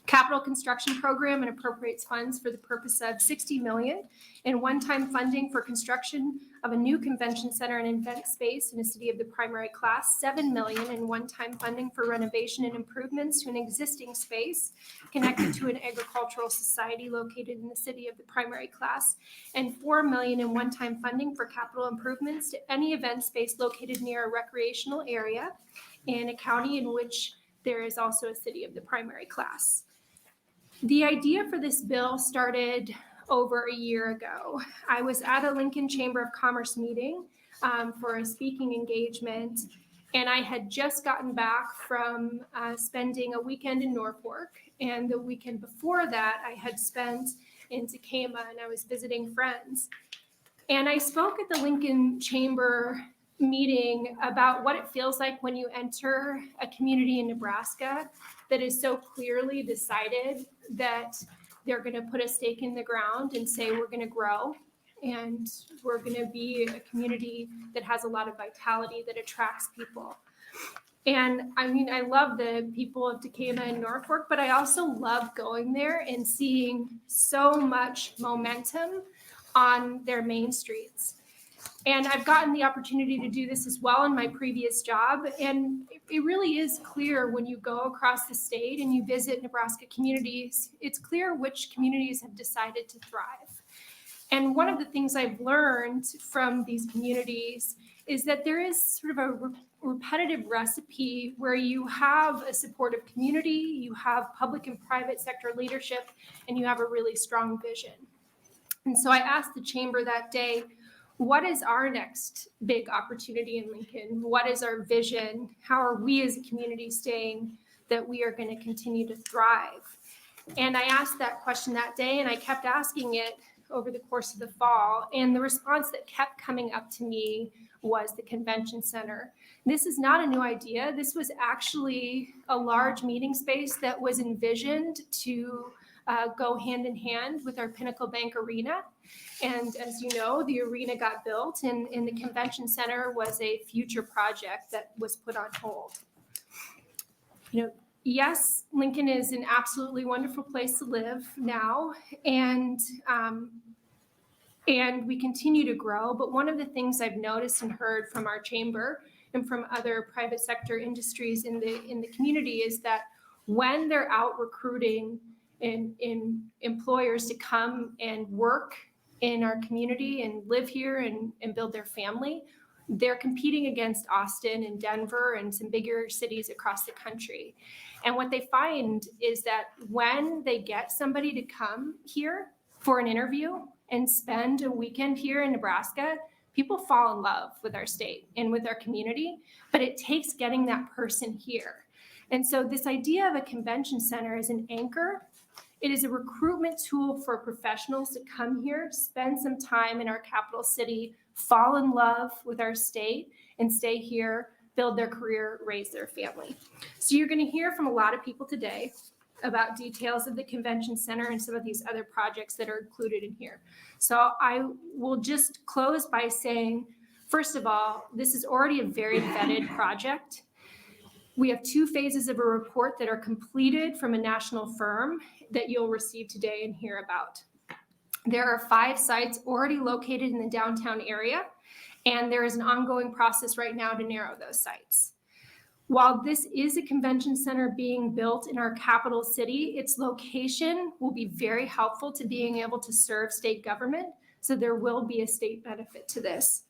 capital construction program, and appropriates funds for the purpose of $60 million in one-time funding for construction of a new convention center and event space in the city of the primary class, $7 million in one-time funding for renovation and improvements to an existing space connected to an agricultural society located in the city of the primary class, and $4 million in one-time funding for capital improvements to any event space located near a recreational area in a county in which there is also a city of the primary class. The idea for this bill started over a year ago. I was at a Lincoln Chamber of Commerce meeting for a speaking engagement, and I had just gotten back from spending a weekend in Norfolk, and the weekend before that I had spent in Tacoma, and I was visiting friends. And I spoke at the Lincoln Chamber meeting about what it feels like when you enter a community in Nebraska that is so clearly decided that they're going to put a stake in the ground and say we're going to grow and we're going to be a community that has a lot of vitality that attracts people. And I mean, I love the people of Tacoma and Norfolk, but I also love going there and seeing so much momentum on their main streets. And I've gotten the opportunity to do this as well in my previous job. And it really is clear when you go across the state and you visit Nebraska communities, it's clear which communities have decided to thrive. And one of the things I've learned from these communities is that there is sort of a repetitive recipe where you have a supportive community, you have public and private sector leadership, and you have a really strong vision. And so I asked the chamber that day, what is our next big opportunity in Lincoln? What is our vision? How are we as a community saying that we are going to continue to thrive? And I asked that question that day, and I kept asking it over the course of the fall. And the response that kept coming up to me was the convention center. This is not a new idea. This was actually a large meeting space that was envisioned to go hand in hand with our Pinnacle Bank Arena. And as you know, the arena got built and the convention center was a future project that was put on hold. You know, yes, Lincoln is an absolutely wonderful place to live now, and we continue to grow. But one of the things I've noticed and heard from our chamber and from other private sector industries in the community is that when they're out recruiting in employers to come and work in our community and live here and build their family, they're competing against Austin and Denver and some bigger cities across the country. And what they find is that when they get somebody to come here for an interview and spend a weekend here in Nebraska, people fall in love with our state and with our community, but it takes getting that person here. And so this idea of a convention center is an anchor. It is a recruitment tool for professionals to come here, spend some time in our capital city, fall in love with our state, and stay here, build their career, raise their family. So you're going to hear from a lot of people today about details of the convention center and some of these other projects that are included in here. So I will just close by saying, first of all, this is already a very vetted project. We have 2 phases of a report that are completed from a national firm that you'll receive today and hear about. There are 5 sites already located in the downtown area, and there is an ongoing process right now to narrow those sites. While this is a convention center being built in our capital city, its location will be very helpful to being able to serve state government, so there will be a state benefit to this.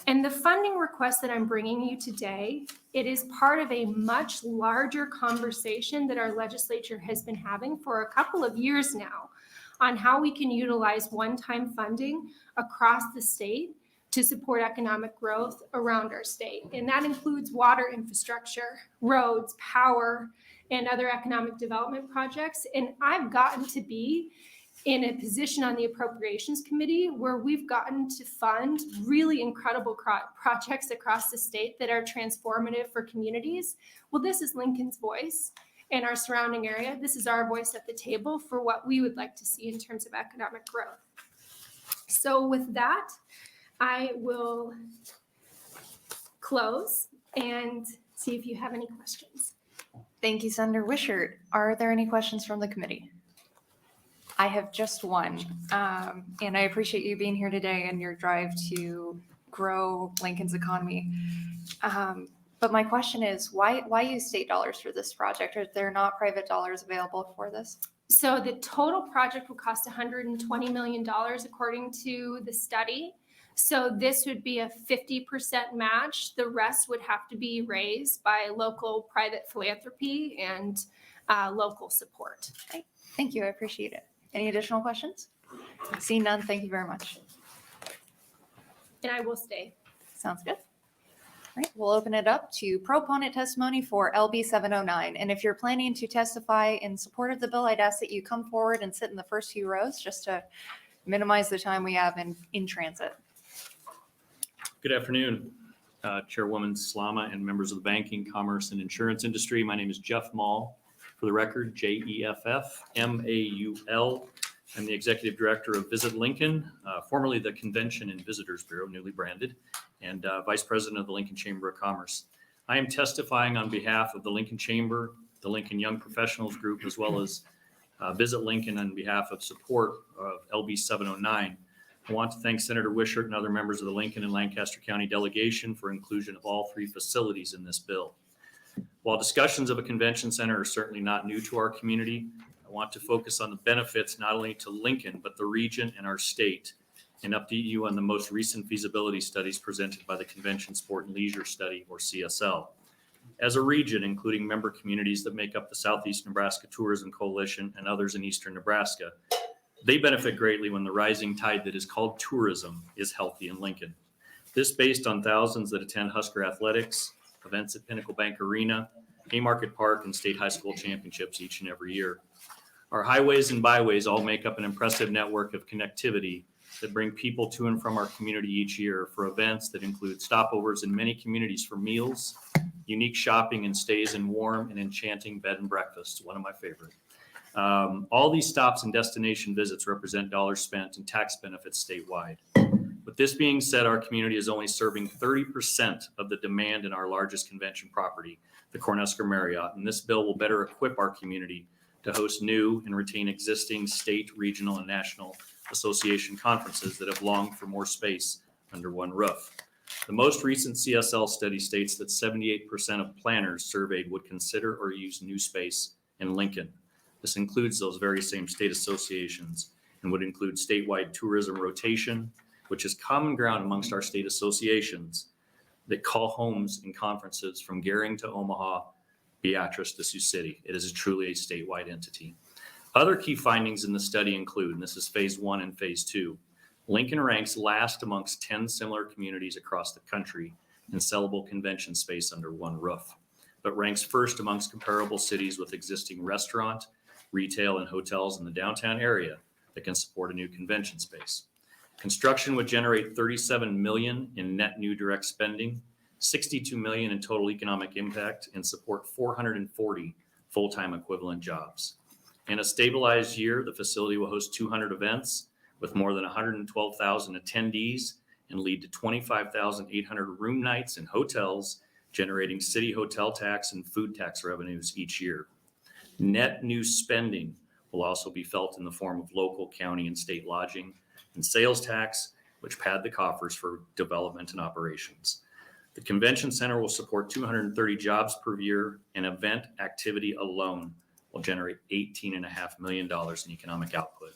And the funding request that I'm bringing you today, it is part of a much larger conversation that our legislature has been having for a couple of years now on how we can utilize one-time funding across the state to support economic growth around our state. And that includes water infrastructure, roads, power, and other economic development projects. And I've gotten to be in a position on the Appropriations Committee where we've gotten to fund really incredible projects across the state that are transformative for communities. Well, this is Lincoln's voice in our surrounding area. This is our voice at the table for what we would like to see in terms of economic growth. So with that, I will close and see if you have any questions. Thank you, Senator Wishart. Are there any questions from the committee? I have just one, and I appreciate you being here today and your drive to grow Lincoln's economy. But my question is, why use state dollars for this project? Are there not private dollars available for this? So the total project would cost $120 million according to the study. So this would be a 50% match. The rest would have to be raised by local private philanthropy and local support. Okay. Thank you. I appreciate it. Any additional questions? Seeing none, thank you very much. And I will stay. Sounds good. All right, we'll open it up to proponent testimony for LB 709. And if you're planning to testify in support of the bill, I'd ask that you come forward and sit in the first few rows just to minimize the time we have in transit. Good afternoon, Chairwoman Slama and members of the banking, commerce, and insurance industry. My name is Jeff Maul. For the record, Jeff-M-A-U-L. I'm the Executive Director of Visit Lincoln, formerly the Convention and Visitors Bureau, newly branded, and Vice President of the Lincoln Chamber of Commerce. I am testifying on behalf of the Lincoln Chamber, the Lincoln Young Professionals Group, as well as Visit Lincoln on behalf of support of LB 709. I want to thank Senator Wishart and other members of the Lincoln and Lancaster County delegation for inclusion of all three facilities in this bill. While discussions of a convention center are certainly not new to our community, I want to focus on the benefits not only to Lincoln, but the region and our state, and update you on the most recent feasibility studies presented by the Convention Sport and Leisure Study, or CSL. As a region, including member communities that make up the Southeast Nebraska Tourism Coalition and others in eastern Nebraska, they benefit greatly when the rising tide that is called tourism is healthy in Lincoln. This based on thousands that attend Husker Athletics, events at Pinnacle Bank Arena, Haymarket Park, and state high school championships each and every year. Our highways and byways all make up an impressive network of connectivity that bring people to and from our community each year for events that include stopovers in many communities for meals, unique shopping, and stays in warm and enchanting bed and breakfasts, one of my favorite. All these stops and destination visits represent dollars spent and tax benefits statewide. With this being said, our community is only serving 30% of the demand in our largest convention property, the Cornhusker Marriott, and this bill will better equip our community to host new and retain existing state, regional, and national association conferences that have longed for more space under one roof. The most recent CSL study states that 78% of planners surveyed would consider or use new space in Lincoln. This includes those very same state associations and would include statewide tourism rotation, which is common ground amongst our state associations that call homes and conferences from Gering to Omaha, Beatrice to Sioux City. It is truly a statewide entity. Other key findings in the study include, and this is phase 1 and phase 2, Lincoln ranks last amongst 10 similar communities across the country in sellable convention space under one roof, but ranks first amongst comparable cities with existing restaurant, retail, and hotels in the downtown area that can support a new convention space. Construction would generate $37 million in net new direct spending, $62 million in total economic impact, and support 440 full-time equivalent jobs. In a stabilized year, the facility will host 200 events with more than 112,000 attendees and lead to 25,800 room nights in hotels, generating city hotel tax and food tax revenues each year. Net new spending will also be felt in the form of local, county, and state lodging and sales tax, which pad the coffers for development and operations. The convention center will support 230 jobs per year, and event activity alone will generate $18.5 million in economic output.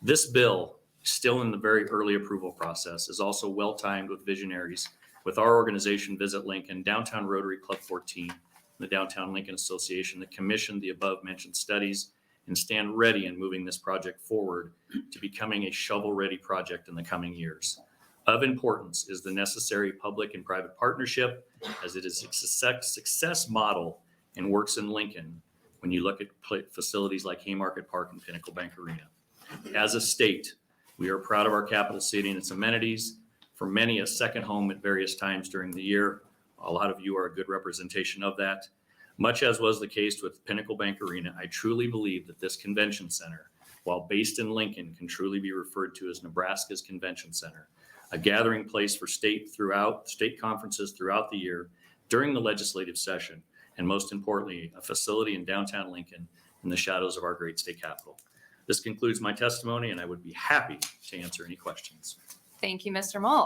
This bill, still in the very early approval process, is also well-timed with visionaries with our organization, Visit Lincoln, Downtown Rotary Club 14, and the Downtown Lincoln Association that commissioned the above-mentioned studies and stand ready in moving this project forward to becoming a shovel-ready project in the coming years. Of importance is the necessary public and private partnership, as it is a success model and works in Lincoln when you look at facilities like Haymarket Park and Pinnacle Bank Arena. As a state, we are proud of our capital city and its amenities. For many, a second home at various times during the year. A lot of you are a good representation of that. Much as was the case with Pinnacle Bank Arena, I truly believe that this convention center, while based in Lincoln, can truly be referred to as Nebraska's convention center, a gathering place for state conferences throughout the year during the legislative session, and most importantly, a facility in downtown Lincoln in the shadows of our great state capitol. This concludes my testimony, and I would be happy to answer any questions. Thank you, Mr. Mull.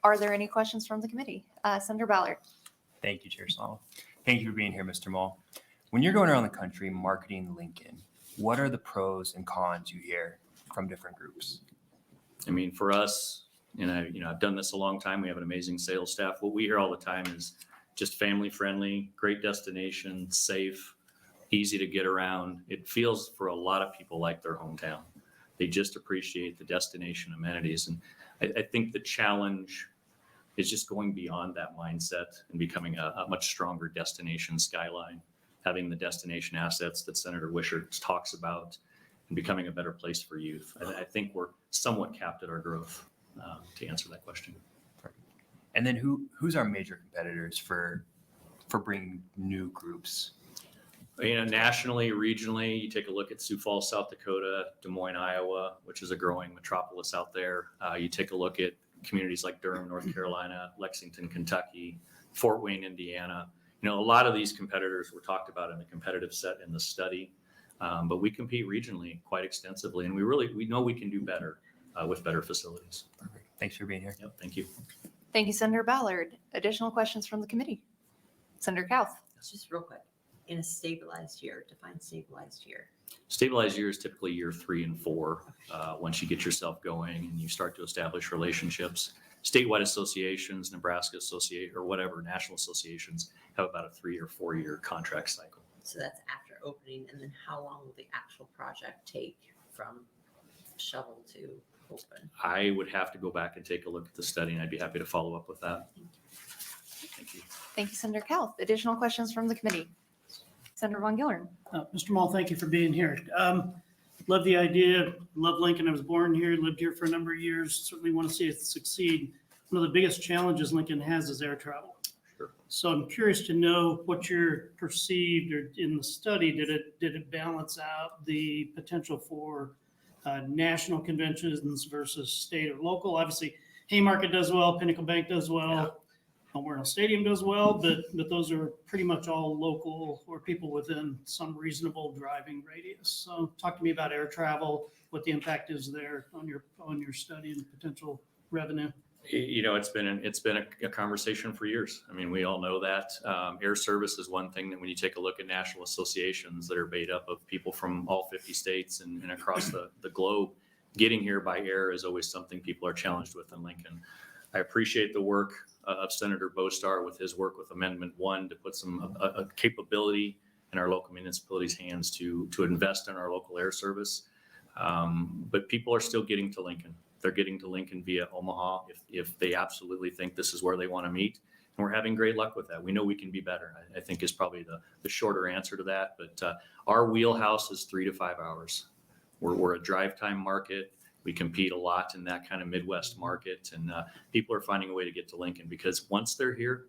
Are there any questions from the committee? Senator Ballard. Thank you, Chair Slama. Thank you for being here, Mr. Mull. When you're going around the country marketing Lincoln, what are the pros and cons you hear from different groups? I mean, for us, I've done this a long time. We have an amazing sales staff. What we hear all the time is just family friendly, great destination, safe, easy to get around. It feels for a lot of people like their hometown. They just appreciate the destination amenities. And I think the challenge is just going beyond that mindset and becoming a much stronger destination skyline, having the destination assets that Senator Wishart talks about and becoming a better place for youth. I think we're somewhat capped at our growth to answer that question. And then who's our major competitors for bringing new groups? Nationally, regionally, you take a look at Sioux Falls, South Dakota, Des Moines, Iowa, which is a growing metropolis out there. You take a look at communities like Durham, North Carolina, Lexington, Kentucky, Fort Wayne, Indiana. A lot of these competitors were talked about in the competitive set in the study, but we compete regionally quite extensively, and we know we can do better with better facilities. Perfect. Thanks for being here. Yep, thank you. Thank you, Senator Ballard. Additional questions from the committee? Senator Kauth. Just real quick, in a stabilized year, define stabilized year. Stabilized year is typically year 3 and 4. Once you get yourself going and you start to establish relationships, statewide associations, Nebraska associate or whatever national associations have about a 3 or 4 year contract cycle. So that's after opening, and then how long will the actual project take from shovel to open? I would have to go back and take a look at the study, and I'd be happy to follow up with that. Thank you. Thank you, Senator Kauth. Additional questions from the committee? Senator Von Gillern. Mr. Mull, thank you for being here. Love the idea. Love Lincoln. I was born here, lived here for a number of years. Certainly want to see it succeed. One of the biggest challenges Lincoln has is air travel. Sure. So I'm curious to know what you're perceived or in the study. Did it balance out the potential for national conventions versus state or local? Obviously, Haymarket does well, Pinnacle Bank does well. Memorial Stadium does well, but those are pretty much all local or people within some reasonable driving radius. So talk to me about air travel, what the impact is there on your study and potential revenue. It's been a conversation for years. I mean, we all know that air service is one thing that when you take a look at national associations that are made up of people from all 50 states and across the globe, getting here by air is always something people are challenged with in Lincoln. I appreciate the work of Senator Bostar with his work with Amendment 1 to put a capability in our local municipalities' hands to invest in our local air service. But people are still getting to Lincoln. They're getting to Lincoln via Omaha if they absolutely think this is where they want to meet. And we're having great luck with that. We know we can be better, I think is probably the shorter answer to that. But our wheelhouse is 3 to 5 hours. We're a drive time market. We compete a lot in that kind of Midwest market, and people are finding a way to get to Lincoln because once they're here,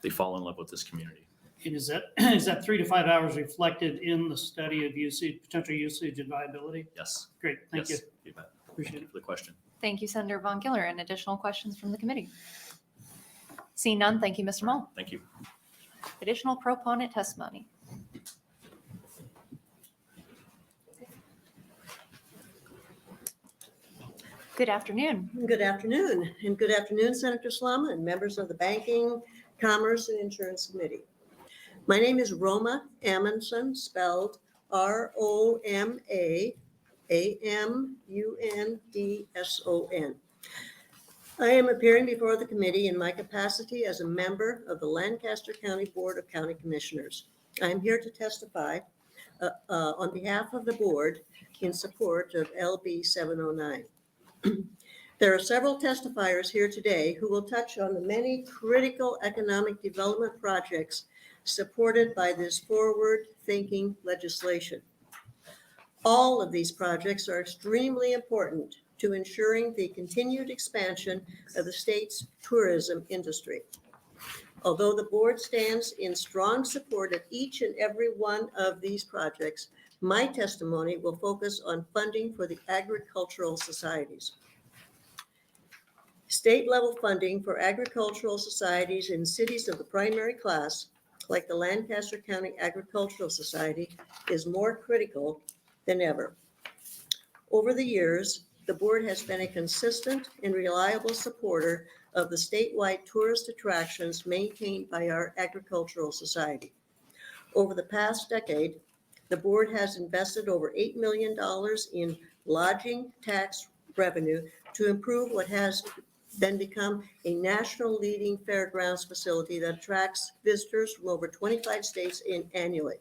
they fall in love with this community. And is that 3 to 5 hours reflected in the study of usage, potential usage and viability? Yes. Great, thank you. You bet. Appreciate Thank you for the question. Thank you, Senator Von Gillern. Additional questions from the committee? Seeing none, thank you, Mr. Mull. Thank you. Additional proponent testimony? Good afternoon. Good afternoon, and good afternoon, Senator Slama and members of the Banking, Commerce, and Insurance Committee. My name is Roma Amundson, spelled R-O-M-A-A-M-U-N-D-S-O-N. I am appearing before the committee in my capacity as a member of the Lancaster County Board of County Commissioners. I am here to testify on behalf of the board in support of LB 709. There are several testifiers here today who will touch on the many critical economic development projects supported by this forward-thinking legislation. All of these projects are extremely important to ensuring the continued expansion of the state's tourism industry. Although the board stands in strong support of each and every one of these projects, my testimony will focus on funding for the agricultural societies. State-level funding for agricultural societies in cities of the primary class, like the Lancaster County Agricultural Society, is more critical than ever. Over the years, the board has been a consistent and reliable supporter of the statewide tourist attractions maintained by our agricultural society. Over the past decade, the board has invested over $8 million in lodging tax revenue to improve what has then become a national leading fairgrounds facility that attracts visitors from over 25 states annually.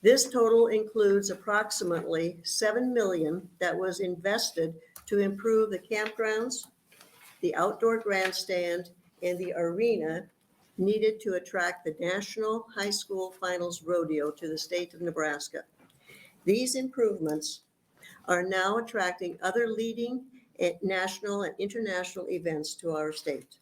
This total includes approximately $7 million that was invested to improve the campgrounds, the outdoor grandstand, and the arena needed to attract the National High School Finals Rodeo to the state of Nebraska. These improvements are now attracting other leading national and international events to our state.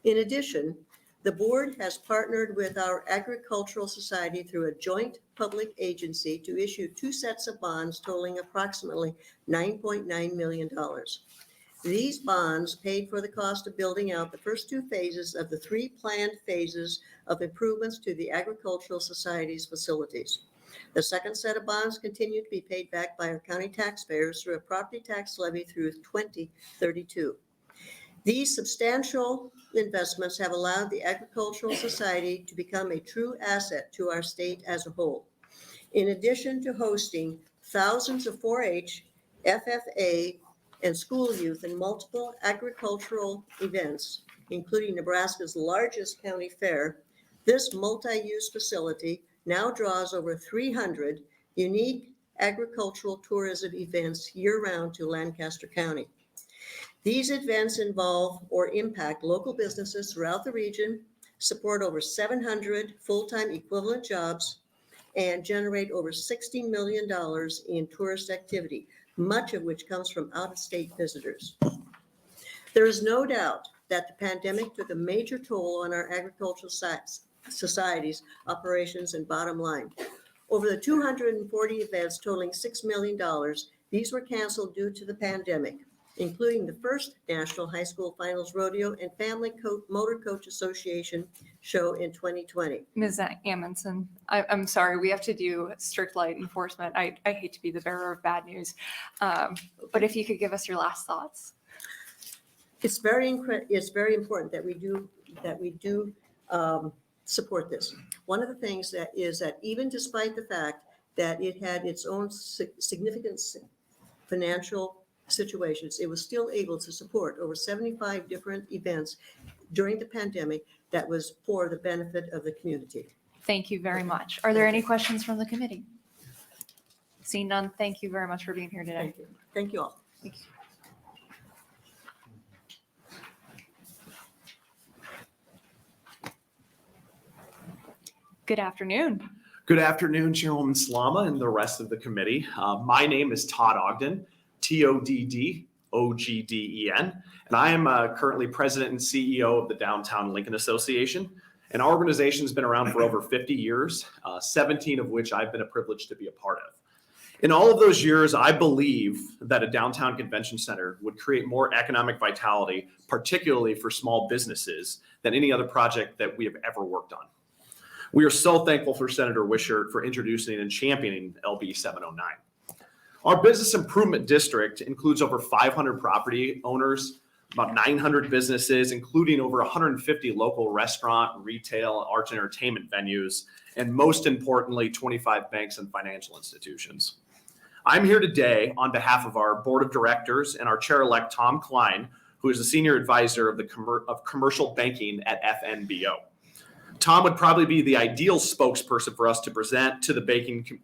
In addition, the board has partnered with our agricultural society through a joint public agency to issue 2 sets of bonds totaling approximately $9.9 million. These bonds paid for the cost of building out the first 2 phases of the 3 planned phases of improvements to the agricultural society's facilities. The second set of bonds continue to be paid back by our county taxpayers through a property tax levy through 2032. These substantial investments have allowed the agricultural society to become a true asset to our state as a whole. In addition to hosting thousands of 4-H, FFA, and school youth in multiple agricultural events, including Nebraska's largest county fair, this multi-use facility now draws over 300 unique agricultural tourism events year-round to Lancaster County. These events involve or impact local businesses throughout the region, support over 700 full-time equivalent jobs, and generate over $60 million in tourist activity, much of which comes from out-of-state visitors. There is no doubt that the pandemic took a major toll on our agricultural society's operations and bottom line. Over the 240 events totaling $6 million, these were canceled due to the pandemic, including the first National High School Finals Rodeo and Family Motor Coach Association show in 2020. Ms. Amundson, I'm sorry, we have to do strict light enforcement. I hate to be the bearer of bad news, but if you could give us your last thoughts. It's very important that we do support this. One of the things that is that even despite the fact that it had its own significant financial situations, it was still able to support over 75 different events during the pandemic that was for the benefit of the community. Thank you very much. Are there any questions from the committee? Seeing none, thank you very much for being here today. Thank you. Thank you all. Thank you. Good afternoon. Good afternoon, Chairwoman Slama and the rest of the committee. My name is Todd Ogden, Toddogden, and I am currently president and CEO of the Downtown Lincoln Association. And our organization has been around for over 50 years, 17 of which I've been a privilege to be a part of. In all of those years, I believe that a downtown convention center would create more economic vitality, particularly for small businesses, than any other project that we have ever worked on. We are so thankful for Senator Wishart for introducing and championing LB 709. Our business improvement district includes over 500 property owners, about 900 businesses, including over 150 local restaurant, retail, arts and entertainment venues, and most importantly, 25 banks and financial institutions. I'm here today on behalf of our board of directors and our chair-elect Tom Klein, who is the senior advisor of commercial banking at FNBO. Tom would probably be the ideal spokesperson for us to present to the banking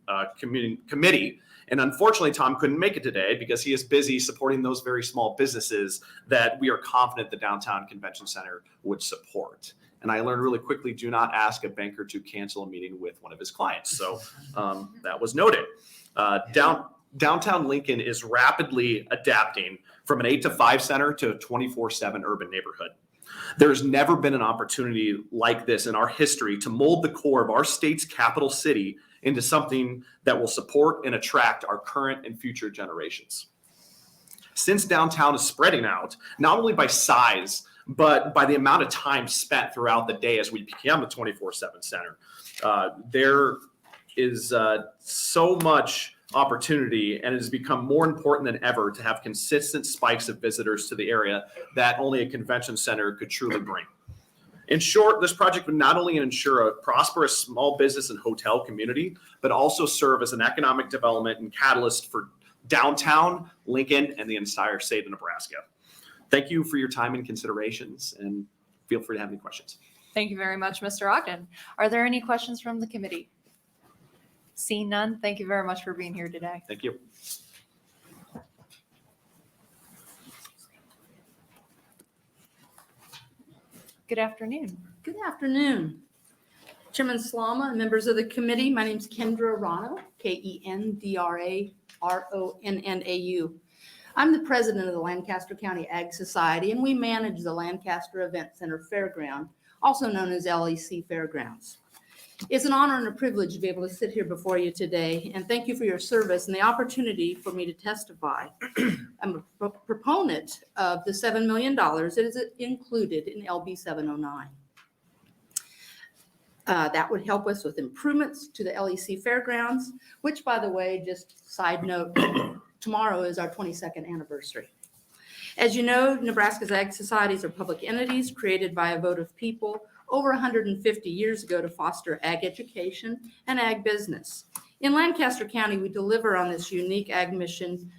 committee. And unfortunately, Tom couldn't make it today because he is busy supporting those very small businesses that we are confident the Downtown Convention Center would support. And I learned really quickly, do not ask a banker to cancel a meeting with one of his clients. So that was noted. Downtown Lincoln is rapidly adapting from an 8 to 5 center to a 24/7 urban neighborhood. There's never been an opportunity like this in our history to mold the core of our state's capital city into something that will support and attract our current and future generations. Since downtown is spreading out, not only by size, but by the amount of time spent throughout the day as we become a 24/7 center, there is so much opportunity, and it has become more important than ever to have consistent spikes of visitors to the area that only a convention center could truly bring. In short, this project would not only ensure a prosperous small business and hotel community, but also serve as an economic development and catalyst for downtown Lincoln and the entire state of Nebraska. Thank you for your time and considerations, and feel free to have any questions. Thank you very much, Mr. Ogden. Are there any questions from the committee? Seeing none, thank you very much for being here today. Thank you. Good afternoon. Good afternoon. Chairman Slama and members of the committee, my name is Kendra Rano, Kendraronau. I'm the president of the Lancaster County Ag Society, and we manage the Lancaster Event Center Fairground, also known as LEC Fairgrounds. It's an honor and a privilege to be able to sit here before you today, and thank you for your service and the opportunity for me to testify. I'm a proponent of the $7 million that is included in LB 709. That would help us with improvements to the LEC Fairgrounds, which, by the way, just side note, tomorrow is our 22nd anniversary. As you know, Nebraska's ag societies are public entities created by a vote of people over 150 years ago to foster ag education and ag business. In Lancaster County, we deliver on this unique ag mission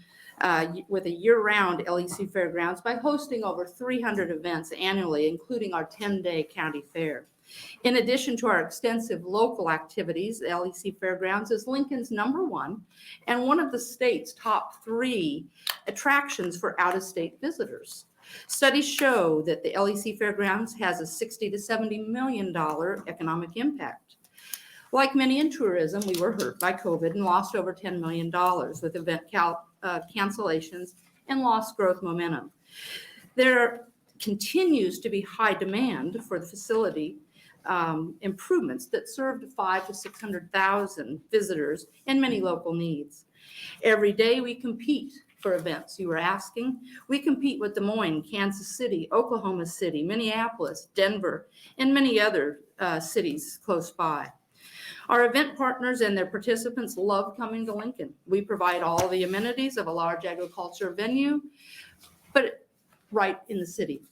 with a year-round LEC Fairgrounds by hosting over 300 events annually, including our 10-day county fair. In addition to our extensive local activities, the LEC Fairgrounds is Lincoln's #1 and one of the state's top 3 attractions for out-of-state visitors. Studies show that the LEC Fairgrounds has a $60 to $70 million economic impact. Like many in tourism, we were hurt by COVID and lost over $10 million with event cancellations and lost growth momentum. There continues to be high demand for the facility improvements that served 500,000 to 600,000 visitors and many local needs. Every day we compete for events. You were asking. We compete with Des Moines, Kansas City, Oklahoma City, Minneapolis, Denver, and many other cities close by. Our event partners and their participants love coming to Lincoln. We provide all the amenities of a large agriculture venue, but right in the city.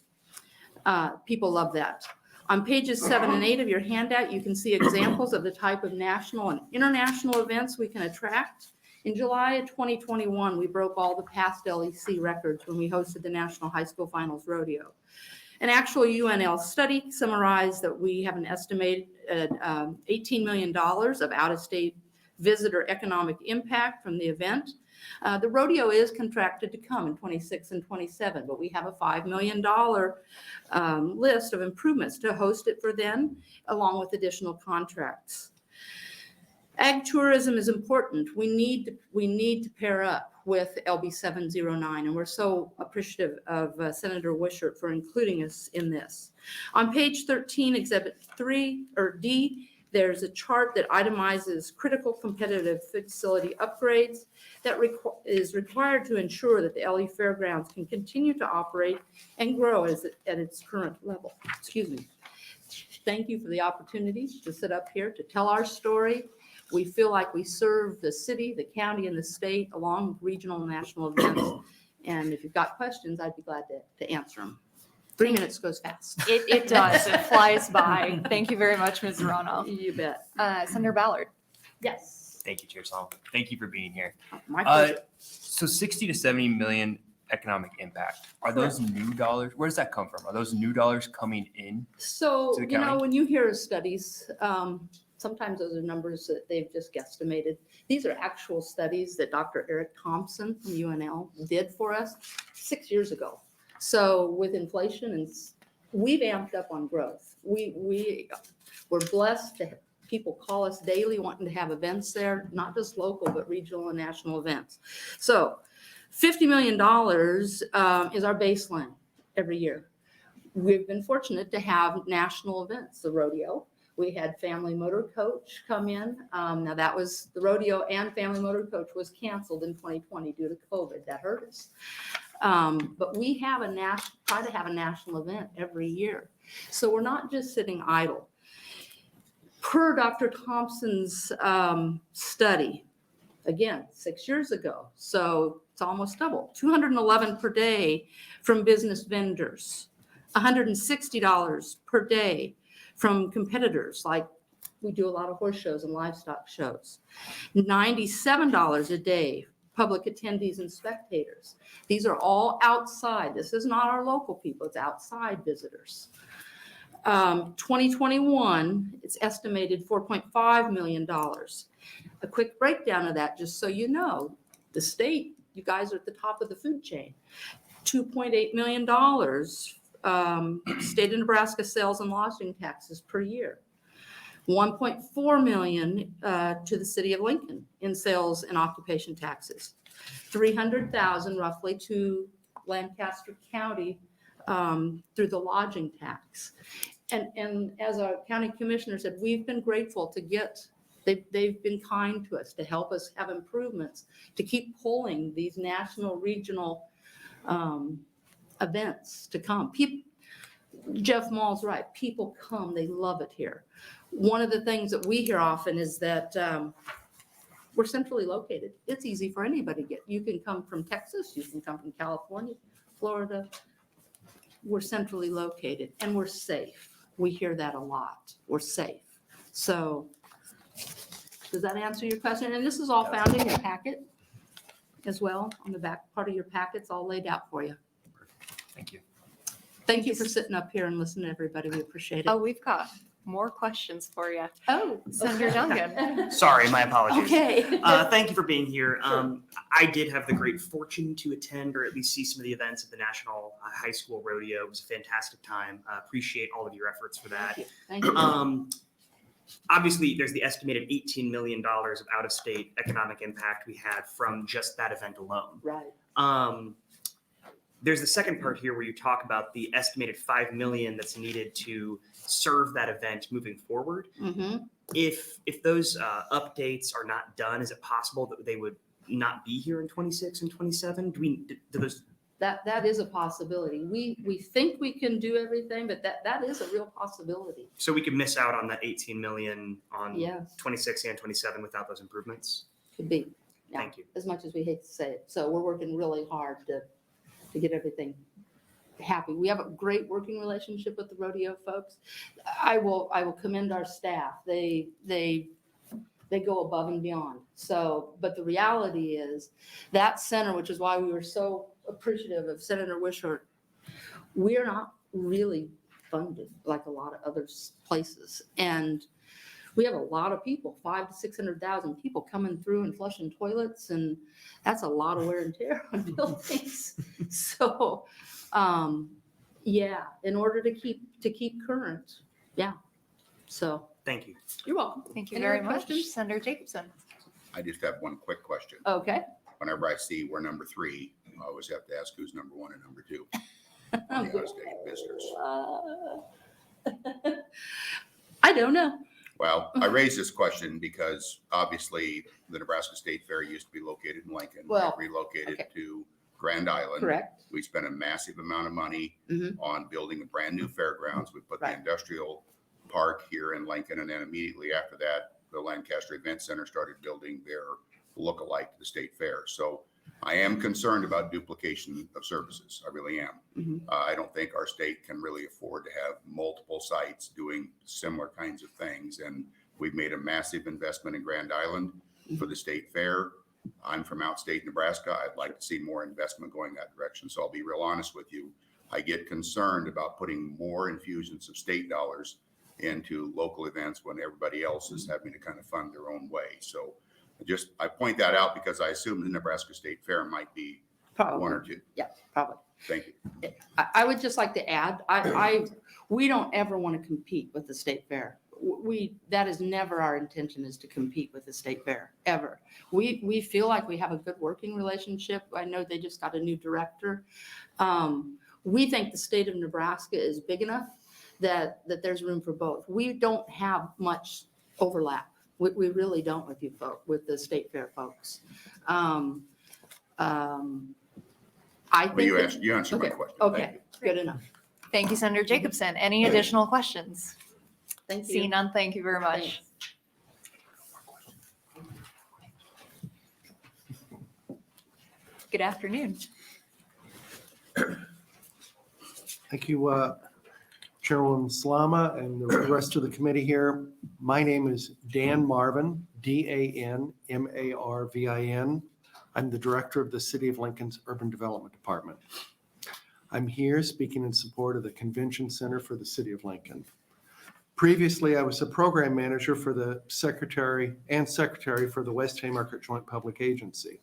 People love that. On pages 7 and 8 of your handout, you can see examples of the type of national and international events we can attract. In July of 2021, we broke all the past LEC records when we hosted the National High School Finals Rodeo. An actual UNL study summarized that we have an estimated $18 million of out-of-state visitor economic impact from the event. The rodeo is contracted to come in 26 and 27, but we have a $5 million list of improvements to host it for then, along with additional contracts. Ag tourism is important. We need to pair up with LB 709, and we're so appreciative of Senator Wishart for including us in this. On page 13, Exhibit 3 or D, there's a chart that itemizes critical competitive facility upgrades that is required to ensure that the LE Fairgrounds can continue to operate and grow at its current level. Excuse me. Thank you for the opportunity to sit up here to tell our story. We feel like we serve the city, the county, and the state along with regional and national events. And if you've got questions, I'd be glad to answer them. 3 minutes goes fast. It does. It flies by. Thank you very much, Ms. Rono. You bet. Senator Ballard. Yes. Thank you, Chair Solomon. Thank you for being here. My pleasure. So 60 to 70 million economic impact. Are those new dollars? Where does that come from? Are those new dollars coming in? So, to the you know, county? when you hear of studies, sometimes those are numbers that they've just guesstimated. These are actual studies that Dr. Eric Thompson from UNL did for us 6 years ago. So with inflation, and we've amped up on growth. We're blessed people call us daily wanting to have events there, not just local, but regional and national events. So $50 million is our baseline every year. We've been fortunate to have national events, the rodeo. We had Family Motor Coach come in. Now that was the rodeo and Family Motor Coach was canceled in 2020 due to COVID. That hurt us. But we have try to have a national event every year. So we're not just sitting idle. Per Dr. Thompson's study, again, 6 years ago, so it's almost double, 211 per day from business vendors, $160 per day from competitors, like we do a lot of horse shows and livestock shows, $97 a day, public attendees and spectators. These are all outside. This is not our local people, it's outside visitors. 2021, it's estimated $4.5 million. A quick breakdown of that, just so you know, the state, you guys are at the top of the food chain. $2.8 million state of Nebraska sales and lodging taxes per year. $1.4 million to the city of Lincoln in sales and occupation taxes. $300,000 roughly to Lancaster County through the lodging tax. And as our county commissioner said, we've been grateful to get, they've been kind to us to help us have improvements, to keep pulling these national, regional events to come. Jeff Maul's right. People come, they love it here. One of the things that we hear often is that we're centrally located. It's easy for anybody to get. You can come from Texas, you can come from California, Florida. We're centrally located and we're safe. We hear that a lot. We're safe. So does that answer your question? And this is all found in your packet as well. On the back part of your packet's all laid out for you. Thank you. Thank you for sitting up here and listening to everybody. We appreciate it. Oh, we've got more questions for you. Oh, Senator Duncan. Sorry, my apologies. Okay. Thank you for being here. I did have the great fortune to attend or at least see some of the events at the National High School Rodeo. It was a fantastic time. Appreciate all of your efforts for that. Thank you. Obviously, there's the estimated $18 million of out-of-state economic impact we had from just that event alone. Right. There's the second part here where you talk about the estimated $5 million that's needed to serve that event moving forward. Mm-hmm. If those updates are not done, is it possible that they would not be here in 26 and 27? Do those? That is a possibility. We think we can do everything, but that is a real possibility. So we could miss out on that 18 million on Yes. 26 and 27 without those improvements? Could be. Yeah. Thank you. As much as we hate to say it. So we're working really hard to get everything happy. We have a great working relationship with the rodeo folks. I will commend our staff. They go above and beyond. So, but the reality is that center, which is why we were so appreciative of Senator Wishart, we are not really funded like a lot of other places. And we have a lot of people, 500,000 to 600,000 people coming through and flushing toilets, and that's a lot of wear and tear on buildings. So, yeah, in order to keep current, yeah. So thank you. You're welcome. Thank you Any very other much. questions? Senator Jacobson. I just have one quick question. Okay. Whenever I see we're number 3, I always have to ask who's number 1 and number 2 on the out-of-state visitors. I don't know. Well, I raise this question because obviously the Nebraska State Fair used to be located in Lincoln. Well, We relocated okay. to Grand Island. Correct. We spent a massive amount of money Mhm. on building a brand new fairgrounds. We put Right. the industrial park here in Lincoln, and then immediately after that, the Lancaster Event Center started building their lookalike to the State Fair. So I am concerned about duplication of services. I really am. Mhm. I don't think our state can really afford to have multiple sites doing similar kinds of things. And we've made a massive investment in Grand Island for the State Fair. I'm from outstate Nebraska. I'd like to see more investment going that direction. So I'll be real honest with you. I get concerned about putting more infusions of state dollars into local events when everybody else is having to kind of fund their own way. So I point that out because I assume the Nebraska State Fair might be Probably. 1 or 2. Yeah, probably. Thank you. I would just like to add, we don't ever want to compete with the state fair. that is never our intention, is to compete with the state fair, ever. We feel like we have a good working relationship. I know they just got a new director. We think the state of Nebraska is big enough that there's room for both. We don't have much overlap. We really don't with with the state fair folks. I think. Well, you answered my Okay, question. okay, good enough. Thank you, Senator Jacobson. Any additional questions? Thank you. Seeing none, thank you very much. Good afternoon. Thank you, Chairwoman Slama and the rest of the committee here. My name is Dan Marvin, DANMARVIN. I'm the director of the City of Lincoln's Urban Development Department. I'm here speaking in support of the Convention Center for the City of Lincoln. Previously, I was a program manager for the secretary for the West Haymarket Joint Public Agency.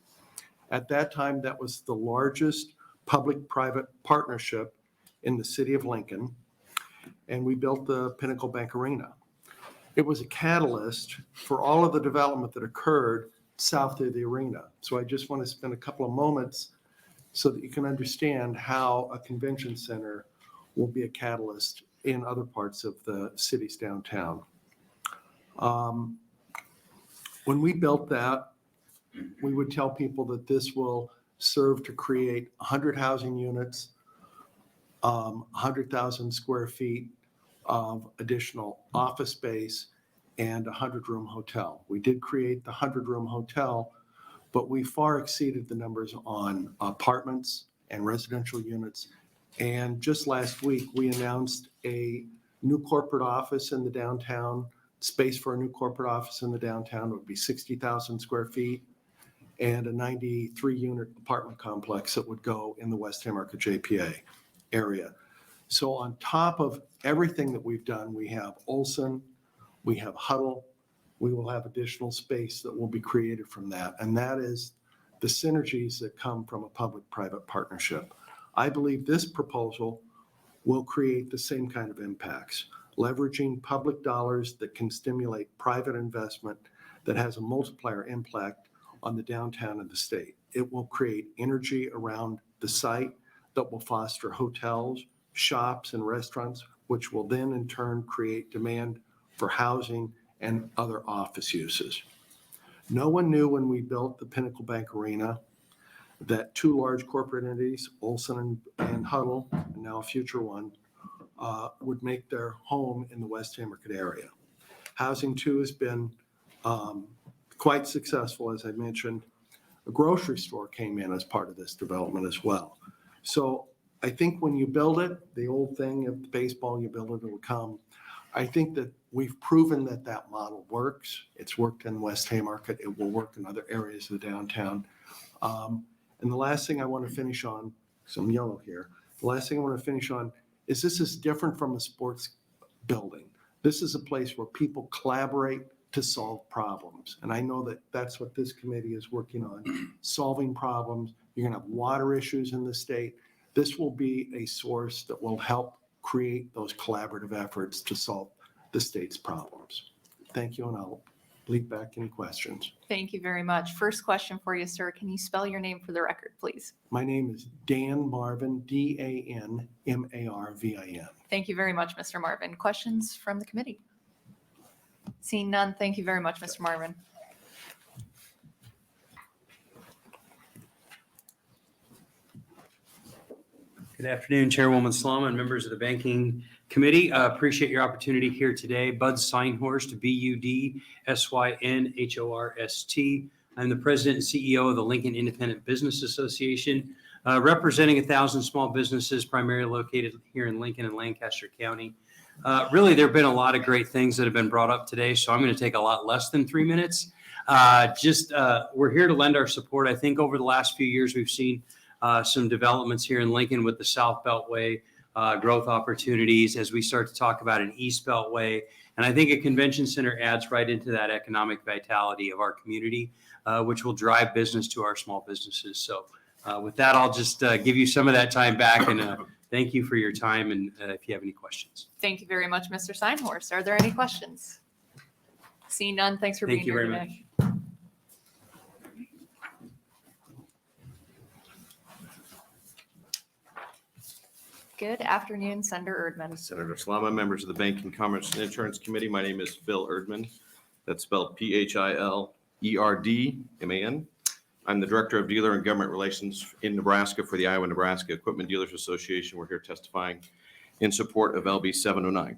At that time, that was the largest public-private partnership in the city of Lincoln, and we built the Pinnacle Bank Arena. It was a catalyst for all of the development that occurred south of the arena. So I just want to spend a couple of moments so that you can understand how a convention center will be a catalyst in other parts of the city's downtown. When we built that, we would tell people that this will serve to create 100 housing units, 100,000 square feet of additional office space, and a 100-room hotel. We did create the 100-room hotel, but we far exceeded the numbers on apartments and residential units. And just last week, we announced a new corporate office in the downtown. Space for a new corporate office in the downtown would be 60,000 square feet, and a 93-unit apartment complex that would go in the West Haymarket JPA area. So on top of everything that we've done, we have Olson, we have Huddle, we will have additional space that will be created from that. And that is the synergies that come from a public-private partnership. I believe this proposal will create the same kind of impacts, leveraging public dollars that can stimulate private investment that has a multiplier impact on the downtown of the state. It will create energy around the site that will foster hotels, shops, and restaurants, which will then in turn create demand for housing and other office uses. No one knew when we built the Pinnacle Bank Arena that two large corporate entities, Olson and Huddle, and now a future one, would make their home in the West Haymarket area. Housing too has been quite successful, as I mentioned. A grocery store came in as part of this development as well. So I think when you build it, the old thing of baseball, you build it, it'll come. I think that we've proven that that model works. It's worked in West Haymarket. It will work in other areas of the downtown. And the last thing I want to finish on, because I'm yellow here, the last thing I want to finish on is this is different from a sports building. This is a place where people collaborate to solve problems. And I know that that's what this committee is working on, solving problems. You're going to have water issues in the state. This will be a source that will help create those collaborative efforts to solve the state's problems. Thank you, and I'll leave back any questions. Thank you very much. First question for you, sir. Can you spell your name for the record, please? My name is Dan Marvin, DANMARVIN. Thank you very much, Mr. Marvin. Questions from the committee? Seeing none, thank you very much, Mr. Marvin. Good afternoon, Chairwoman Slama and members of the Banking Committee. Appreciate your opportunity here today. Bud Synhorst, BUDSYNHORST. I'm the president and CEO of the Lincoln Independent Business Association, representing 1,000 small businesses primarily located here in Lincoln and Lancaster County. Really, there have been a lot of great things that have been brought up today, so I'm going to take a lot less than 3 minutes. We're here to lend our support. I think over the last few years, we've seen some developments here in Lincoln with the South Beltway, growth opportunities as we start to talk about an East Beltway. And I think a convention center adds right into that economic vitality of our community, which will drive business to our small businesses. So with that, I'll just give you some of that time back and Thank you for your time, and if you have any questions. Thank you very much, Mr. Steinhorst. Are there any questions? Seeing none, thanks for being Thank you here very today. much. Good afternoon, Senator Erdman. Senator Slama, members of the Banking, Commerce, and Insurance Committee. My name is Phil Erdman. That's spelled Philerdman. I'm the Director of Dealer and Government Relations in Nebraska for the Iowa-Nebraska Equipment Dealers Association. We're here testifying in support of LB 709.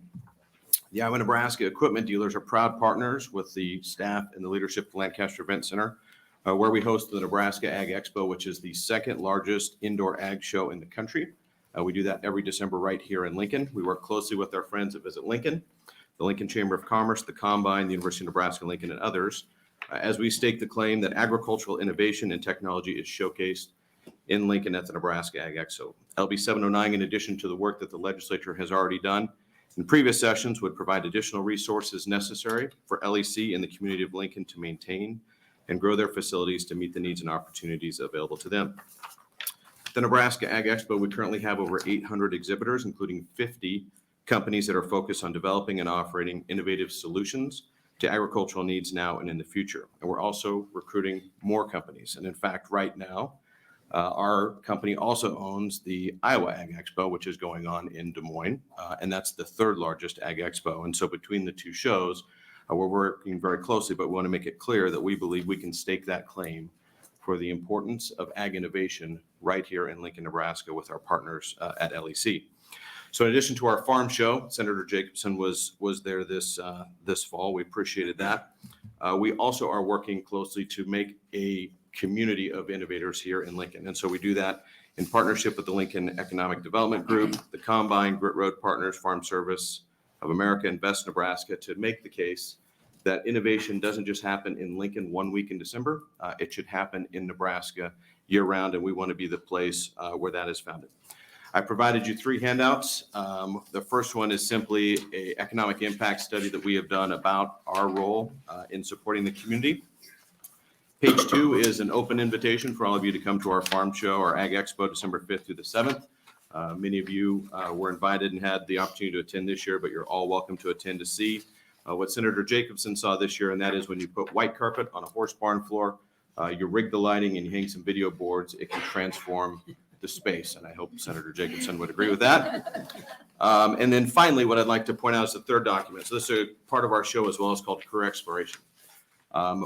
The Iowa-Nebraska Equipment Dealers are proud partners with the staff and the leadership of the Lancaster Event Center, where we host the Nebraska Ag Expo, which is the second largest indoor ag show in the country. We do that every December right here in Lincoln. We work closely with our friends at Visit Lincoln, the Lincoln Chamber of Commerce, the Combine, the University of Nebraska-Lincoln, and others, as we stake the claim that agricultural innovation and technology is showcased in Lincoln at the Nebraska Ag Expo. LB 709, in addition to the work that the legislature has already done in previous sessions, would provide additional resources necessary for LEC and the community of Lincoln to maintain and grow their facilities to meet the needs and opportunities available to them. The Nebraska Ag Expo, we currently have over 800 exhibitors, including 50 companies that are focused on developing and operating innovative solutions to agricultural needs now and in the future. And we're also recruiting more companies. And in fact, right now, our company also owns the Iowa Ag Expo, which is going on in Des Moines, and that's the third largest Ag Expo. And so between the two shows, we're working very closely, but we want to make it clear that we believe we can stake that claim for the importance of ag innovation right here in Lincoln, Nebraska with our partners at LEC. So in addition to our farm show, Senator Jacobson was there this fall. We appreciated that. We also are working closely to make a community of innovators here in Lincoln. And so we do that in partnership with the Lincoln Economic Development Group, the Combine, Grit Road Partners, Farm Service of America, and Best Nebraska to make the case that innovation doesn't just happen in Lincoln 1 week in December. It should happen in Nebraska year round, and we want to be the place where that is founded. I provided you 3 handouts. The first one is simply an economic impact study that we have done about our role in supporting the community. Page 2 is an open invitation for all of you to come to our farm show, our Ag Expo, December 5th through the 7th. Many of you were invited and had the opportunity to attend this year, but you're all welcome to attend to see what Senator Jacobson saw this year, and that is when you put white carpet on a horse barn floor, you rig the lighting and you hang some video boards, it can transform the space. And I hope Senator Jacobson would agree with that. And then finally, what I'd like to point out is the third document. So this is a part of our show as well. It's called Career Exploration.